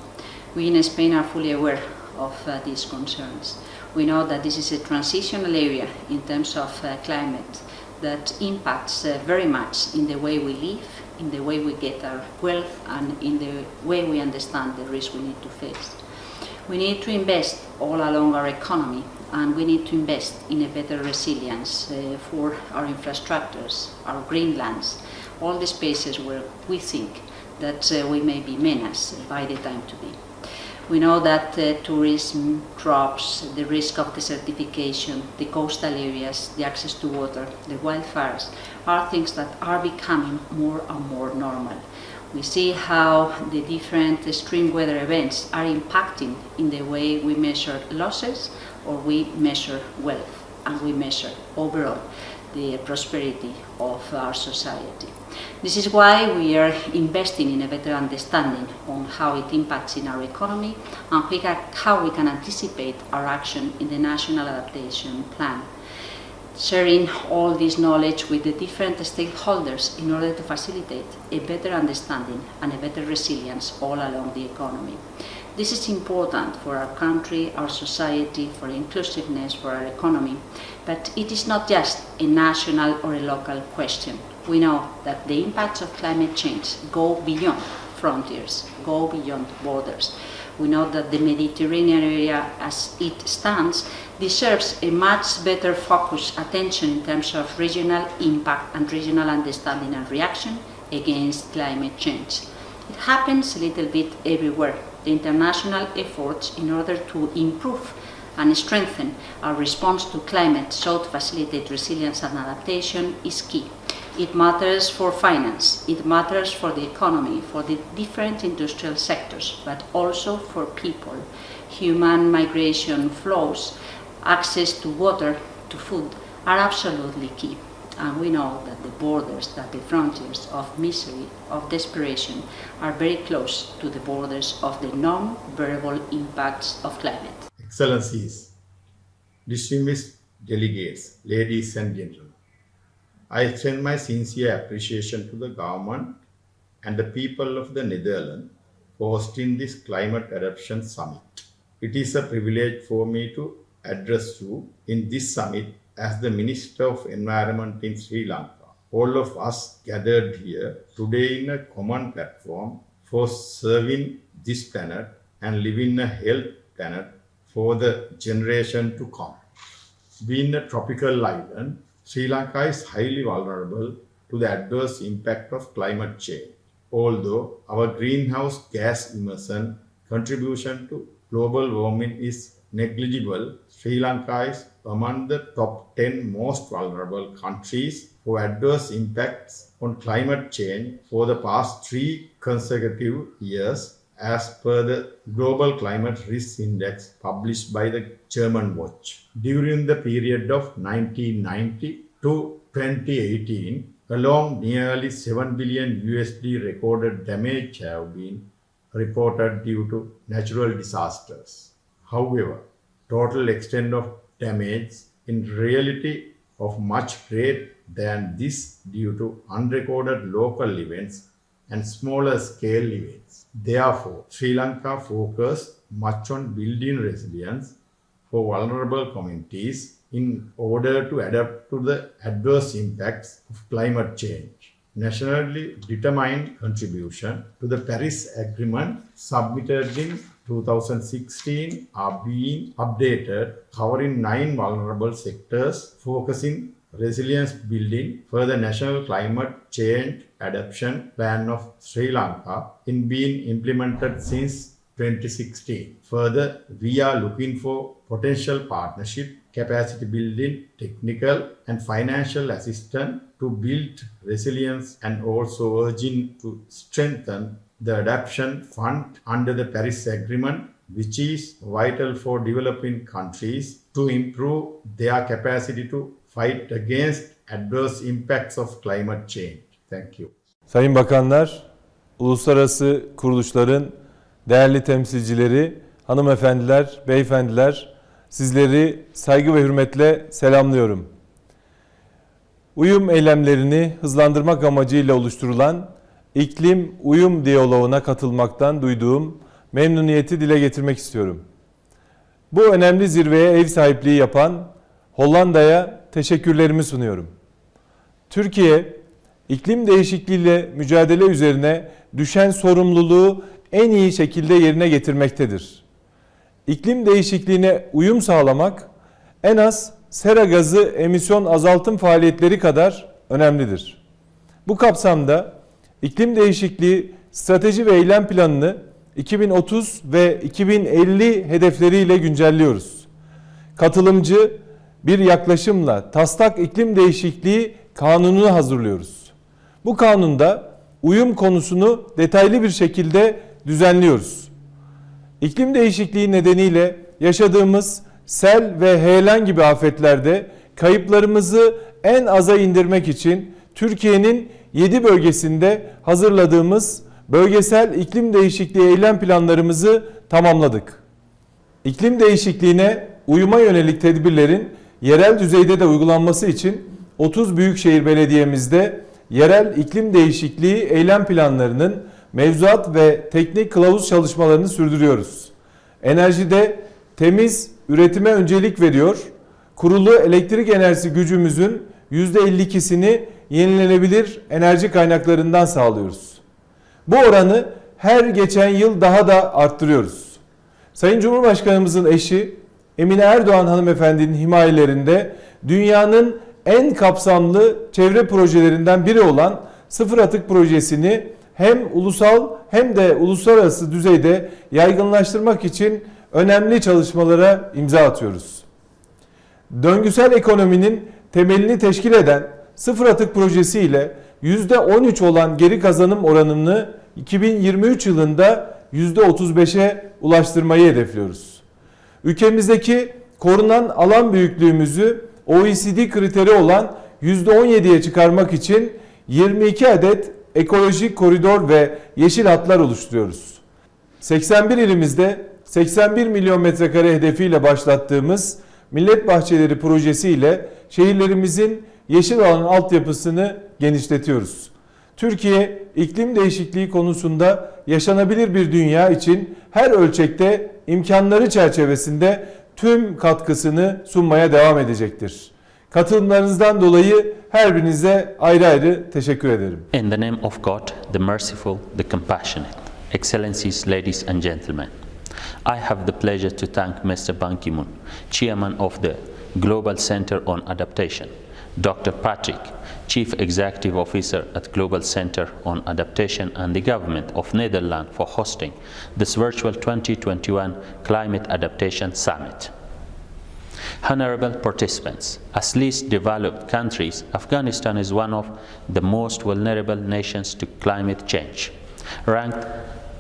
We in Spain are fully aware of these concerns. We know that this is a transitional area in terms of climate that impacts very much in the way we live, in the way we get our wealth, and in the way we understand the risk we need to face. We need to invest all along our economy, and we need to invest in a better resilience for our infrastructures, our green lands, all the spaces where we think that we may be menaced by the time to be. We know that tourism drops, the risk of desertification, the coastal areas, the access to water, the wildfires are things that are becoming more and more normal. We see how the different extreme weather events are impacting in the way we measure losses, or we measure wealth, and we measure overall the prosperity of our society. This is why we are investing in a better understanding on how it impacts in our economy and how we can anticipate our action in the National Adaptation Plan. Sharing all this knowledge with the different stakeholders in order to facilitate a better understanding and a better resilience all along the economy. This is important for our country, our society, for inclusiveness, for our economy, but it is not just a national or a local question. We know that the impacts of climate change go beyond frontiers, go beyond borders. We know that the Mediterranean area as it stands deserves a much better focused attention in terms of regional impact and regional understanding and reaction against climate change. It happens a little bit everywhere. The international efforts in order to improve and strengthen our response to climate so to facilitate resilience and adaptation is key. It matters for finance, it matters for the economy, for the different industrial sectors, but also for people. Human migration flows, access to water, to food are absolutely key. And we know that the borders, that the frontiers of misery, of desperation, are very close to the borders of the non-bearable impacts of climate. Excellencies, distinguished delegates, ladies and gentlemen, I extend my sincere appreciation to the government and the people of the Netherlands for hosting this Climate Adaptation Summit. It is a privilege for me to address you in this summit as the Minister of Environment in Sri Lanka. All of us gathered here today in a common platform for serving this planet and living a healthy planet for the generation to come. Being a tropical island, Sri Lanka is highly vulnerable to the adverse impact of climate change. Although our greenhouse gas emission contribution to global warming is negligible, Sri Lanka is among the top 10 most vulnerable countries for adverse impacts on climate change for the past 3 consecutive years, as per the Global Climate Risk Index published by the German Watch. During the period of 1990 to 2018, along nearly $7 billion USD recorded damage have been reported due to natural disasters. However, total extent of damage in reality of much greater than this due to unrecorded local events and smaller scale events. Therefore, Sri Lanka focused much on building resilience for vulnerable communities in order to adapt to the adverse impacts of climate change. Nationally determined contribution to the Paris Agreement submitted in 2016 are being updated, covering 9 vulnerable sectors, focusing resilience building for the National Climate Change Adaptation Plan of Sri Lanka in being implemented since 2016. Further, we are looking for potential partnership, capacity building, technical and financial assistance to build resilience, and also urging to strengthen the Adaptation Fund under the Paris Agreement, which is vital for developing countries to improve their capacity to fight against adverse impacts of climate change. Thank you. Sayın Bakanlar, uluslararası kuruluşların değerli temsilcileri, hanımefendiler, beyefendiler, sizleri saygı ve hürmetle selamlıyorum. Uyum eylemlerini hızlandırmak amacıyla oluşturulan İklim Uyum Diyaloğu'na katılmaktan duyduğum memnuniyeti dile getirmek istiyorum. bu önemli zirveye ev sahipliği yapan Hollanda'ya teşekkürlerimi sunuyorum. Türkiye, iklim değişikliğiyle mücadele üzerine düşen sorumluluğu en iyi şekilde yerine getirmektedir. İklim değişikliğine uyum sağlamak en az sera gazı emisyon azaltım faaliyetleri kadar önemlidir. Bu kapsamda iklim değişikliği strateji ve eylem planını 2030 ve 2050 hedefleriyle güncelliyoruz. Katılımcı bir yaklaşımla taslak iklim değişikliği kanununu hazırlıyoruz. Bu kanunda uyum konusunu detaylı bir şekilde düzenliyoruz. İklim değişikliği nedeniyle yaşadığımız sel ve heyelan gibi afetlerde kayıplarımızı en aza indirmek için Türkiye'nin 7 bölgesinde hazırladığımız bölgesel iklim değişikliği eylem planlarımızı tamamladık. İklim değişikliğine uyuma yönelik tedbirlerin yerel düzeyde de uygulanması için 30 büyükşehir belediyemizde yerel iklim değişikliği eylem planlarının mevzuat ve teknik kılavuz çalışmalarını sürdürüyoruz. Enerjide temiz üretime öncelik veriyor, kurulu elektrik enerjisi gücümüzün %52'sini yenilenebilir enerji kaynaklarından sağlıyoruz. Bu oranı her geçen yıl daha da arttırıyoruz. Sayın Cumhurbaşkanımızın eşi Emine Erdoğan hanımefendinin himayelerinde dünyanın en kapsamlı çevre projelerinden biri olan sıfır atık projesini hem ulusal hem de uluslararası düzeyde yaygınlaştırmak için önemli çalışmalara imza atıyoruz. Döngüsel ekonominin temelini teşkil eden sıfır atık projesi ile %13 olan geri kazanım oranını 2023 yılında %35'e ulaştırmayı hedefliyoruz. Ülkemizdeki korunan alan büyüklüğümüzü OECD kriteri olan %17'ye çıkarmak için 22 adet ekolojik koridor ve yeşil hatlar oluşturuyoruz. 81 ilimizde 81 milyon metrekare hedefiyle başlattığımız Millet Bahçeleri projesiyle şehirlerimizin yeşil alan altyapısını genişletiyoruz. Türkiye, iklim değişikliği konusunda yaşanabilir bir dünya için her ölçekte imkanları çerçevesinde tüm katkısını sunmaya devam edecektir. Katılımlarınızdan dolayı her birinize ayrı ayrı teşekkür ederim. In the name of God, the merciful, the compassionate, Excellencies, ladies and gentlemen, I have the pleasure to thank Mr. Ban Ki-moon, Chairman of the Global Center on Adaptation, Dr. Patrick, Chief Executive Officer at Global Center on Adaptation, and the Government of Netherlands for hosting this virtual 2021 Climate Adaptation Summit. Honorable participants, as least developed countries, Afghanistan is one of the most vulnerable nations to climate change. Ranked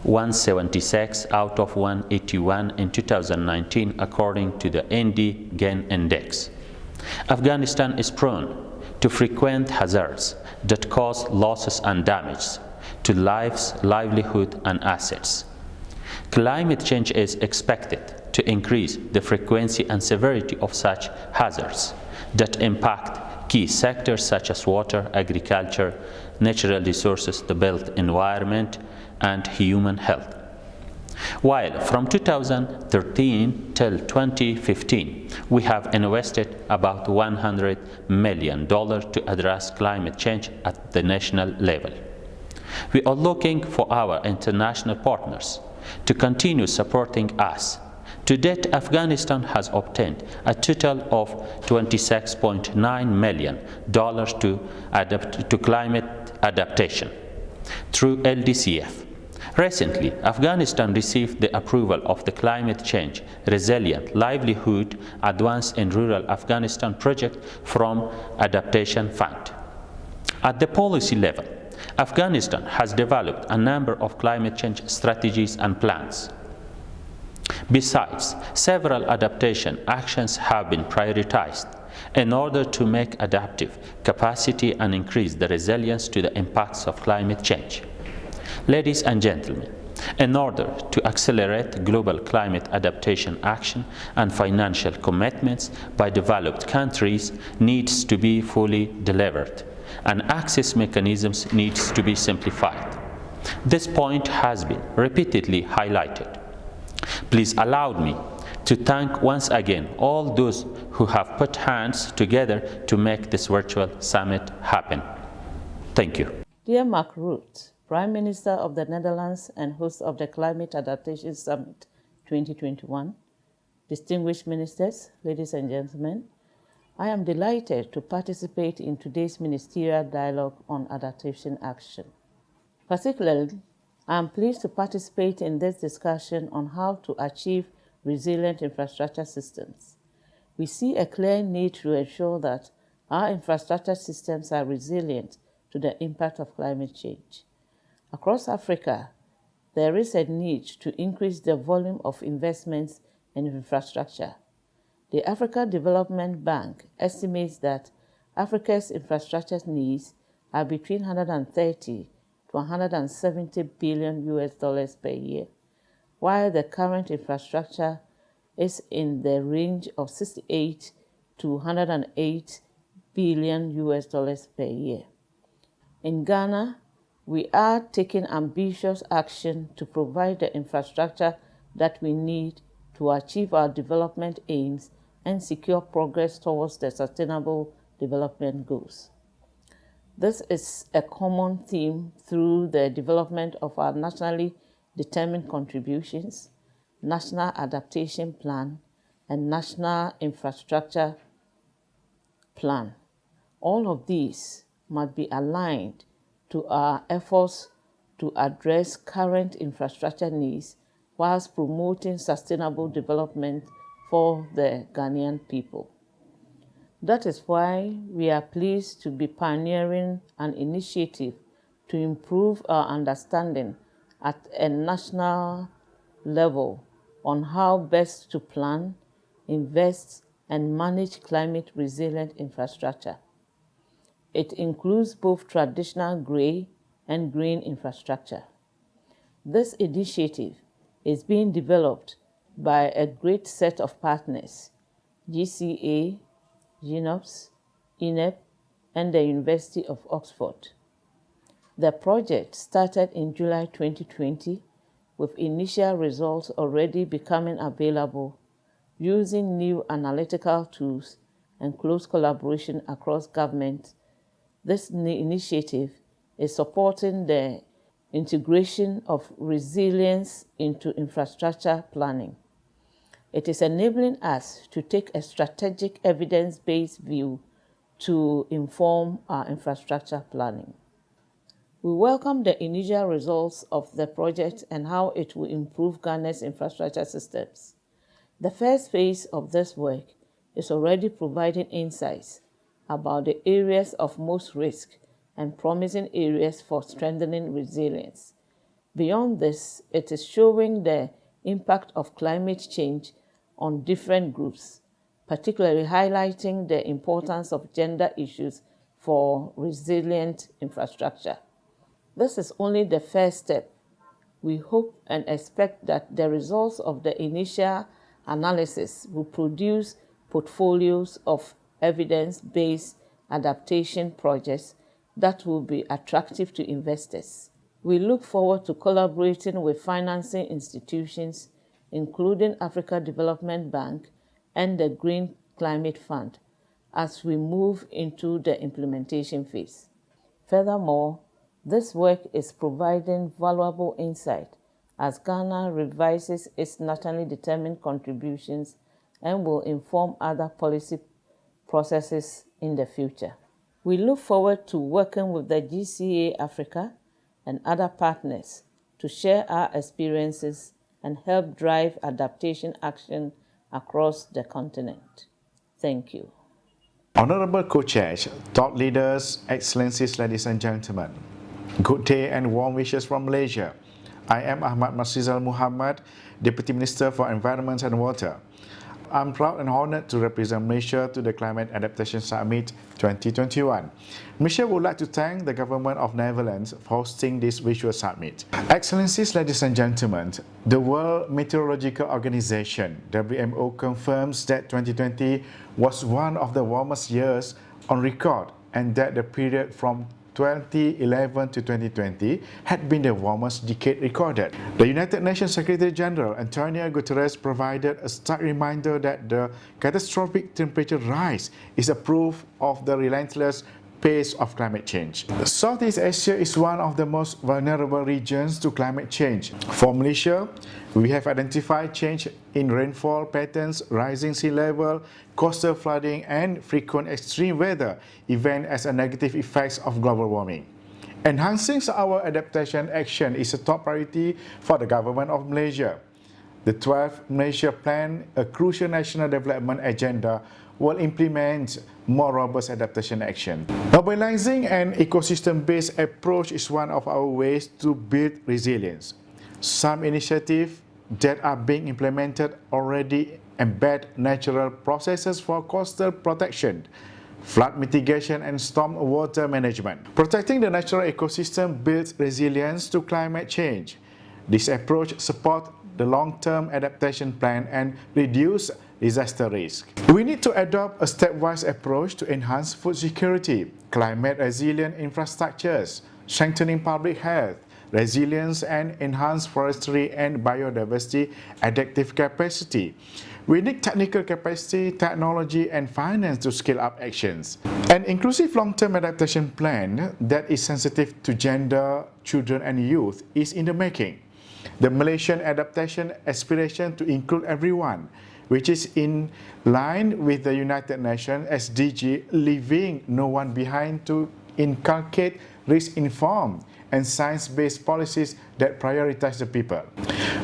176 out of 181 in 2019 according to the ND-GEN Index. Afghanistan is prone to frequent hazards that cause losses and damage to lives, livelihood and assets. Climate change is expected to increase the frequency and severity of such hazards that impact key sectors such as water, agriculture, natural resources, the built environment, and human health. While from 2013 till 2015, we have invested about $100 million to address climate change at the national level. We are looking for our international partners to continue supporting us. To date, Afghanistan has obtained a total of $26.9 million to climate adaptation through LDCF. Recently, Afghanistan received the approval of the Climate Change Resilient Livelihood Advanced in Rural Afghanistan project from Adaptation Fund. At the policy level, Afghanistan has developed a number of climate change strategies and plans. Besides, several adaptation actions have been prioritized in order to make adaptive capacity and increase the resilience to the impacts of climate change. Ladies and gentlemen, in order to accelerate global climate adaptation action and financial commitments by developed countries needs to be fully delivered, and access mechanisms needs to be simplified. This point has been repeatedly highlighted. Please allow me to thank once again all those who have put hands together to make this virtual summit happen. Thank you. Dear Mark Rutte, Prime Minister of the Netherlands and host of the Climate Adaptation Summit 2021, distinguished ministers, ladies and gentlemen, I am delighted to participate in today's Ministerial Dialogue on Adaptation Action. Particularly, I am pleased to participate in this discussion on how to achieve resilient infrastructure systems. We see a clear need to ensure that our infrastructure systems are resilient to the impact of climate change. Across Africa, there is a need to increase the volume of investments in infrastructure. The Africa Development Bank estimates that Africa's infrastructure needs are between 130 to 170 billion US dollars per year, while the current infrastructure is in the range of 68 to 108 billion US dollars per year. In Ghana, we are taking ambitious action to provide the infrastructure that we need to achieve our development aims and secure progress towards the Sustainable Development Goals. This is a common theme through the development of our nationally determined contributions, National Adaptation Plan, and National Infrastructure Plan. All of these must be aligned to our efforts to address current infrastructure needs whilst promoting sustainable development for the Ghanaian people. That is why we are pleased to be pioneering an initiative to improve our understanding at a national level on how best to plan, invest, and manage climate-resilient infrastructure. It includes both traditional grey and green infrastructure. This initiative is being developed by a great set of partners, GCA, Imf, and the University of Oxford. The project started in July 2020 with initial results already becoming available using new analytical tools and close collaboration across government. This initiative is supporting the integration of resilience into infrastructure planning. It is enabling us to take a strategic evidence-based view to inform our infrastructure planning. We welcome the initial results of the project and how it will improve Ghana's infrastructure systems. The first phase of this work is already providing insights about the areas of most risk and promising areas for strengthening resilience. Beyond this, it is showing the impact of climate change on different groups, particularly highlighting the importance of gender issues for resilient infrastructure. This is only the first step. We hope and expect that the results of the initial analysis will produce portfolios of evidence-based adaptation projects that will be attractive to investors. We look forward to collaborating with financing institutions, including Africa Development Bank and the Green Climate Fund, as we move into the implementation phase. Furthermore, this work is providing valuable insight as Ghana revises its nationally determined contributions and will inform other policy processes in the future. We look forward to working with the GCA Africa and other partners to share our experiences and help drive adaptation action across the continent. Thank you. Honorable Co-Chairs, thought leaders, excellencies, ladies and gentlemen, good day and warm wishes from Malaysia. I am Ahmad Masrizal Muhammad, Deputy Minister for Environment and Water. I'm proud and honored to represent Malaysia to the Climate Adaptation Summit 2021. Malaysia would like to thank the Government of Netherlands for hosting this virtual summit. Excellencies, ladies and gentlemen, the World Meteorological Organization, WMO, confirms that 2020 was one of the warmest years on record and that the period from 2011 to 2020 had been the warmest decade recorded. The United Nations Secretary General Antonio Guterres provided a stark reminder that the catastrophic temperature rise is a proof of the relentless pace of climate change. Southeast Asia is one of the most vulnerable regions to climate change. For Malaysia, we have identified change in rainfall patterns, rising sea level, coastal flooding, and frequent extreme weather events as a negative effects of global warming. Enhancing our adaptation action is a top priority for the government of Malaysia. The 12th Malaysia Plan, a crucial national development agenda, will implement more robust adaptation action. Mobilizing an ecosystem-based approach is one of our ways to build resilience. Some initiatives that are being implemented already embed natural processes for coastal protection, flood mitigation, and storm water management. Protecting the natural ecosystem builds resilience to climate change. This approach supports the long-term adaptation plan and reduce disaster risk. We need to adopt a stepwise approach to enhance food security, climate-resilient infrastructures, strengthening public health, resilience, and enhance forestry and biodiversity adaptive capacity. We need technical capacity, technology, and finance to scale up actions. An inclusive long-term adaptation plan that is sensitive to gender, children, and youth is in the making. The Malaysian adaptation aspiration to include everyone, which is in line with the United Nations SDG, leaving no one behind, to inculcate risk-informed and science-based policies that prioritize the people.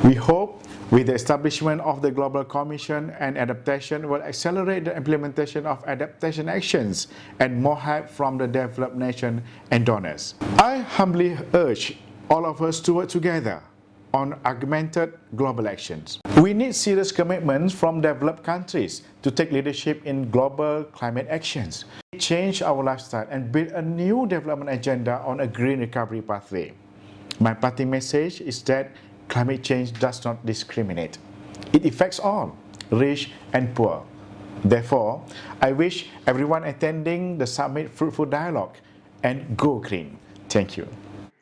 We hope with the establishment of the Global Commission and adaptation will accelerate the implementation of adaptation actions and more help from the developed nation and donors. I humbly urge all of us to work together on augmented global actions. We need serious commitments from developed countries to take leadership in global climate actions, change our lifestyle, and build a new development agenda on a green recovery pathway. My party message is that climate change does not discriminate. It affects all, rich and poor. Therefore, I wish everyone attending the summit fruitful dialogue and go green. Thank you.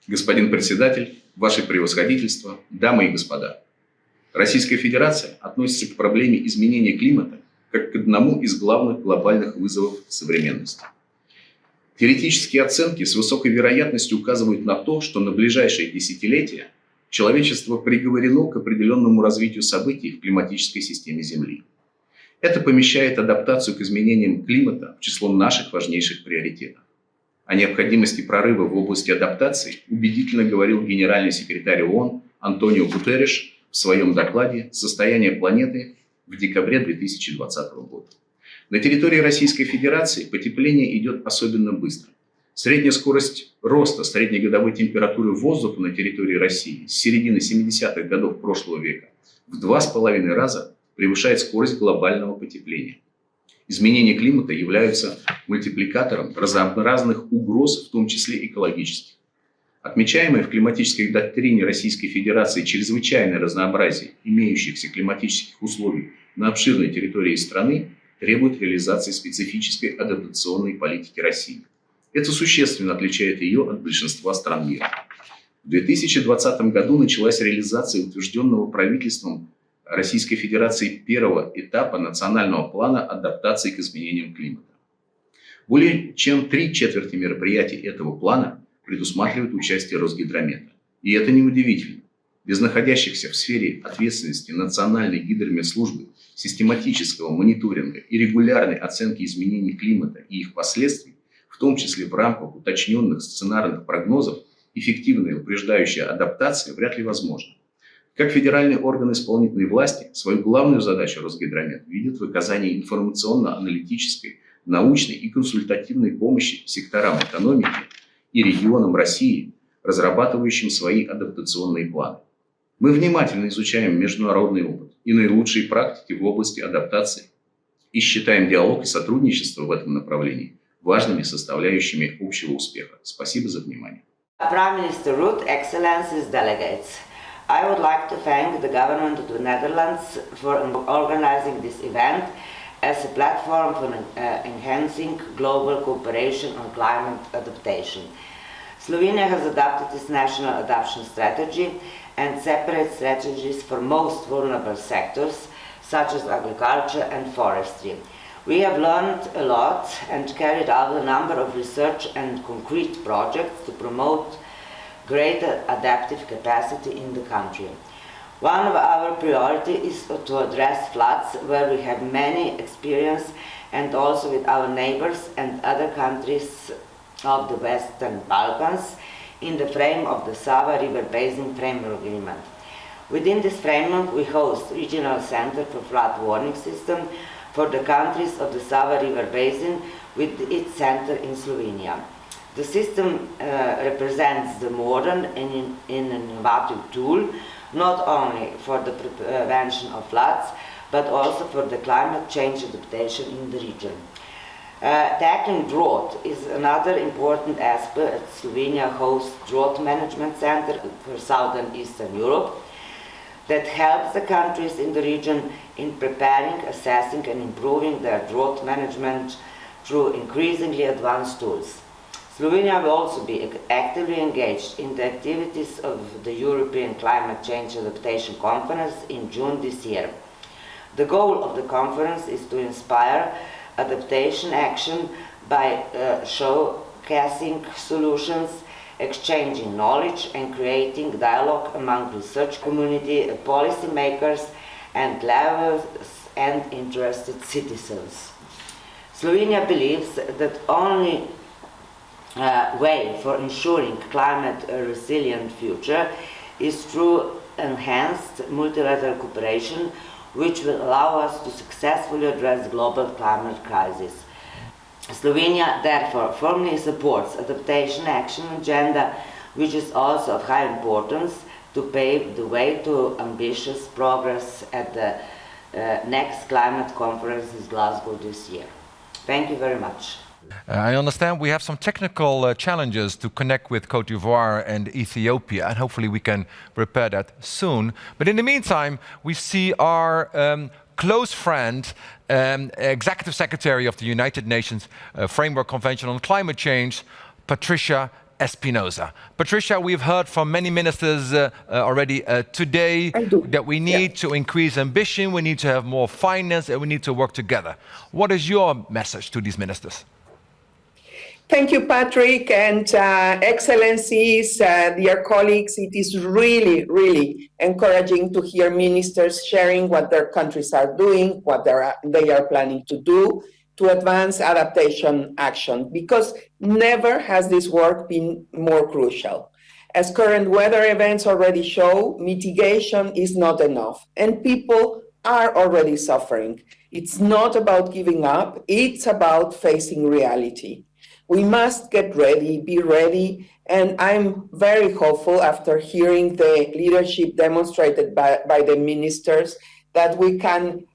Господин председатель, Ваше превосходительство, дамы и господа, Российская Федерация относится к проблеме изменения климата как к одному из главных глобальных вызовов современности. Теоретические оценки с высокой вероятностью указывают на то, что на ближайшие десятилетия человечество приговорено к определенному развитию событий в климатической системе Земли. Это помещает адаптацию к изменениям климата в число наших важнейших приоритетов. О необходимости прорыва в области адаптации убедительно говорил генеральный секретарь ООН Антонио Гутерриш в своем докладе «Состояние планеты» в декабре 2020 года. На территории Российской Федерации потепление идет особенно быстро. Средняя скорость роста среднегодовой температуры воздуха на территории России с середины 70-х годов прошлого века в 2,5 раза превышает скорость глобального потепления. Изменения климата являются мультипликатором разнообразных угроз, в том числе экологических. Отмечаемое в климатической доктрине Российской Федерации чрезвычайное разнообразие имеющихся климатических условий на обширной территории страны требует реализации специфической адаптационной политики России. Это существенно отличает ее от большинства стран мира. В 2020 году началась реализация утвержденного правительством Российской Федерации первого этапа национального плана адаптации к изменениям климата. Более чем 3/4 мероприятий этого плана предусматривают участие Росгидромета. И это неудивительно. Без находящихся в сфере ответственности Национальной гидрометслужбы систематического мониторинга и регулярной оценки изменений климата и их последствий, в том числе в рамках уточненных сценарных прогнозов, эффективная упреждающая адаптация вряд ли возможна. Как федеральный орган исполнительной власти, свою главную задачу Росгидромет видит в оказании информационно-аналитической, научной и консультативной помощи секторам экономики и регионам России, разрабатывающим свои адаптационные планы. Мы внимательно изучаем международный опыт и наилучшие практики в области адаптации и считаем диалог и сотрудничество в этом направлении важными составляющими общего успеха. Спасибо за внимание. Prime Minister Rutte, Excellencies, delegates. I would like to thank the government of the Netherlands for organizing this event as a platform for enhancing global cooperation on climate adaptation. Slovenia has adopted its national adoption strategy and separate strategies for most vulnerable sectors, such as agriculture and forestry. We have learned a lot and carried out a number of research and concrete projects to promote greater adaptive capacity in the country. One of our priorities is to address floods, where we have many experience, and also with our neighbors and other countries of the Western Balkans in the frame of the Sava River Basin Framework Agreement. Within this framework, we host Regional Center for Flood Warning System for the countries of the Sava River Basin, with its center in Slovenia. The system represents the modern and innovative tool, not only for the prevention of floods, but also for the climate change adaptation in the region. Tackling drought is another important aspect. Slovenia hosts Drought Management Center for Southern Eastern Europe that helps the countries in the region in preparing, assessing and improving their drought management through increasingly advanced tools. Slovenia will also be actively engaged in the activities of the European Climate Change Adaptation Conference in June this year. The goal of the conference is to inspire adaptation action by showcasing solutions, exchanging knowledge and creating dialogue among research community, policymakers and levels and interested citizens. Slovenia believes that only way for ensuring climate resilient future is through enhanced multilateral cooperation, which will allow us to successfully address global climate crisis. Slovenia therefore firmly supports Adaptation Action Agenda, which is also of high importance to pave the way to ambitious progress at the next climate conference in Glasgow this year. Thank you very much. I understand we have some technical challenges to connect with Côte d'Ivoire and Ethiopia, and hopefully we can repair that soon. But in the meantime, we see our close friend, Executive Secretary of the United Nations Framework Convention on Climate Change, Patricia Espinosa. Patricia, we've heard from many ministers already today that we need to increase ambition, we need to have more finance, and we need to work together. What is your message to these ministers? Thank you, Patrick, and Excellencies, dear colleagues. It is really, really encouraging to hear ministers sharing what their countries are doing, what they are planning to do to advance adaptation action, because never has this work been more crucial. As current weather events already show, mitigation is not enough, and people are already suffering. It's not about giving up, it's about facing reality. We must get ready, be ready, and I'm very hopeful after hearing the leadership demonstrated by the ministers that we can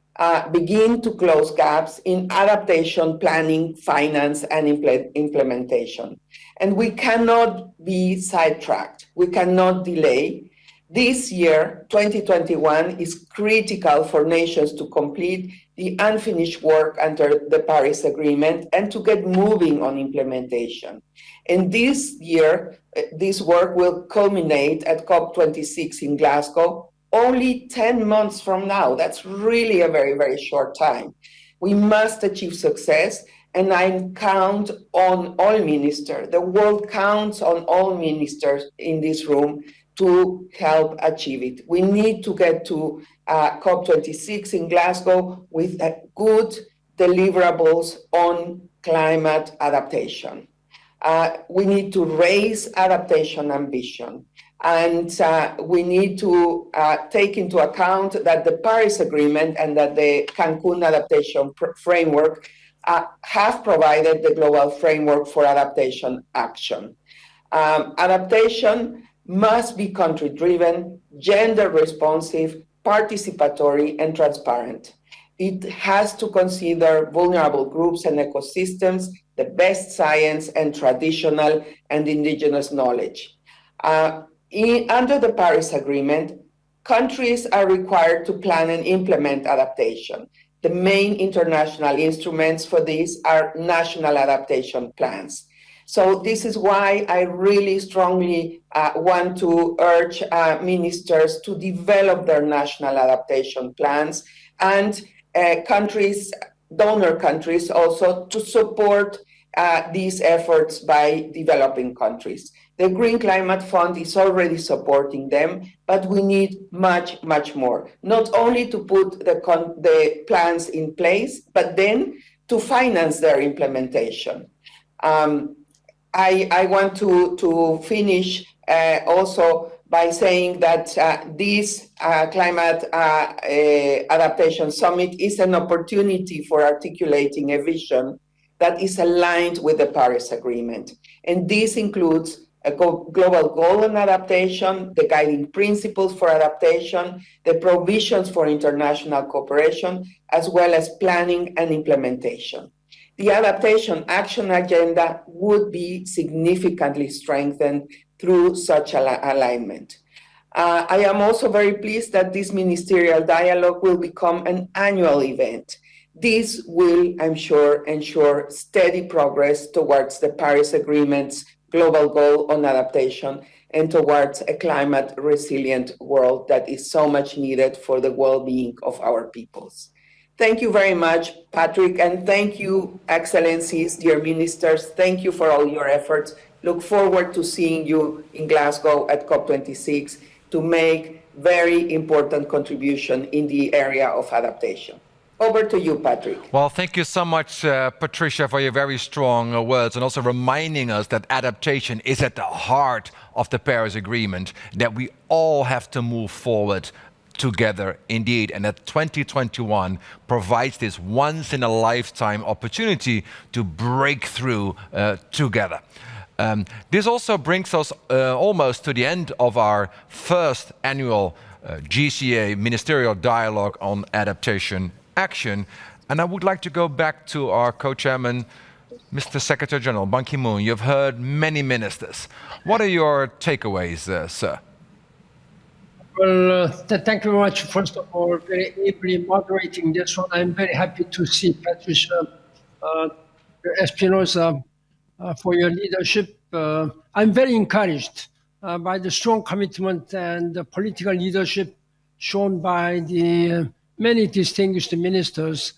begin to close gaps in adaptation, planning, finance, and implementation. And we cannot be sidetracked. We cannot delay. This year, 2021, is critical for nations to complete the unfinished work under the Paris Agreement and to get moving on implementation. And this year, this work will culminate at COP26 in Glasgow, only 10 months from now. That's really a very, very short time. We must achieve success, and I count on all ministers. The world counts on all ministers in this room to help achieve it. We need to get to COP26 in Glasgow with good deliverables on climate adaptation. We need to raise adaptation ambition. And we need to take into account that the Paris Agreement and that the Cancun Adaptation Framework have provided the global framework for adaptation action. Adaptation must be country-driven, gender-responsive, participatory, and transparent. It has to consider vulnerable groups and ecosystems, the best science and traditional and indigenous knowledge. Under the Paris Agreement, countries are required to plan and implement adaptation. The main international instruments for this are national adaptation plans. So this is why I really strongly want to urge ministers to develop their national adaptation plans and countries, donor countries also, to support these efforts by developing countries. The Green Climate Fund is already supporting them, but we need much, much more. Not only to put the plans in place, but then to finance their implementation. I want to finish also by saying that this Climate Adaptation Summit is an opportunity for articulating a vision that is aligned with the Paris Agreement. And this includes a global goal on adaptation, the guiding principles for adaptation, the provisions for international cooperation, as well as planning and implementation. The Adaptation Action Agenda would be significantly strengthened through such alignment. I am also very pleased that this ministerial dialogue will become an annual event. This will, I'm sure, ensure steady progress towards the Paris Agreement's global goal on adaptation and towards a climate resilient world that is so much needed for the well-being of our peoples. Thank you very much, Patrick, and thank you, Excellencies, dear ministers. Thank you for all your efforts. Look forward to seeing you in Glasgow at COP26 to make very important contribution in the area of adaptation. Over to you, Patrick. Well, thank you so much, Patricia, for your very strong words and also reminding us that adaptation is at the heart of the Paris Agreement, that we all have to move forward together indeed, and that 2021 provides this once-in-a-lifetime opportunity to break through together. This also brings us almost to the end of our first annual GCA Ministerial Dialogue on Adaptation Action, and I would like to go back to our co-chairman, Mr. Secretary General Ban Ki-moon. You've heard many ministers. What are your takeaways, sir? Well, thank you very much, first of all, very ably moderating this one. I'm very happy to see Patricia Espinosa for your leadership. I'm very encouraged by the strong commitment and the political leadership shown by the many distinguished ministers.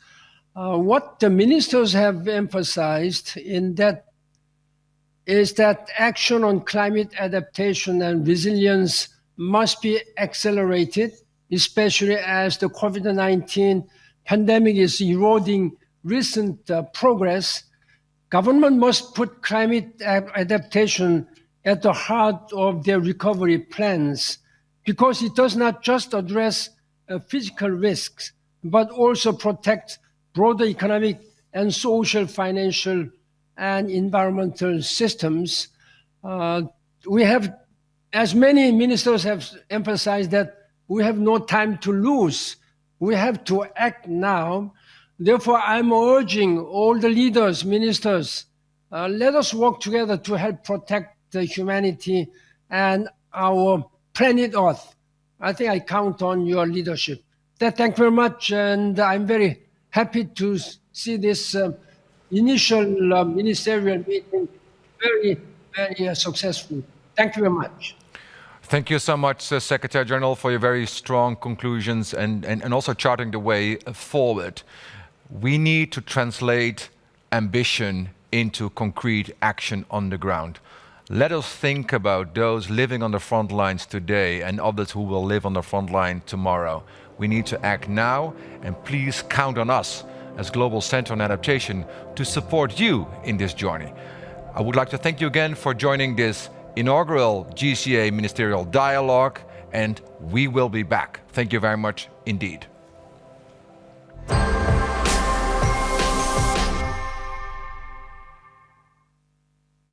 What the ministers have emphasized in that is that action on climate adaptation and resilience must be accelerated, especially as the COVID-19 pandemic is eroding recent progress. Government must put climate adaptation at the heart of their recovery plans, because it does not just address physical risks, but also protect broader economic and social, financial, and environmental systems. We have, as many ministers have emphasized, that we have no time to lose. We have to act now. Therefore, I'm urging all the leaders, ministers, let us work together to help protect the humanity and our planet Earth. I think I count on your leadership. Thank you very much, and I'm very happy to see this initial ministerial meeting very, very successful. Thank you very much. Thank you so much, Secretary General, for your very strong conclusions and also charting the way forward. We need to translate ambition into concrete action on the ground. Let us think about those living on the front lines today and others who will live on the front line tomorrow. We need to act now, and please count on us as Global Center on Adaptation to support you in this journey. I would like to thank you again for joining this inaugural GCA Ministerial Dialogue, and we will be back. Thank you very much indeed.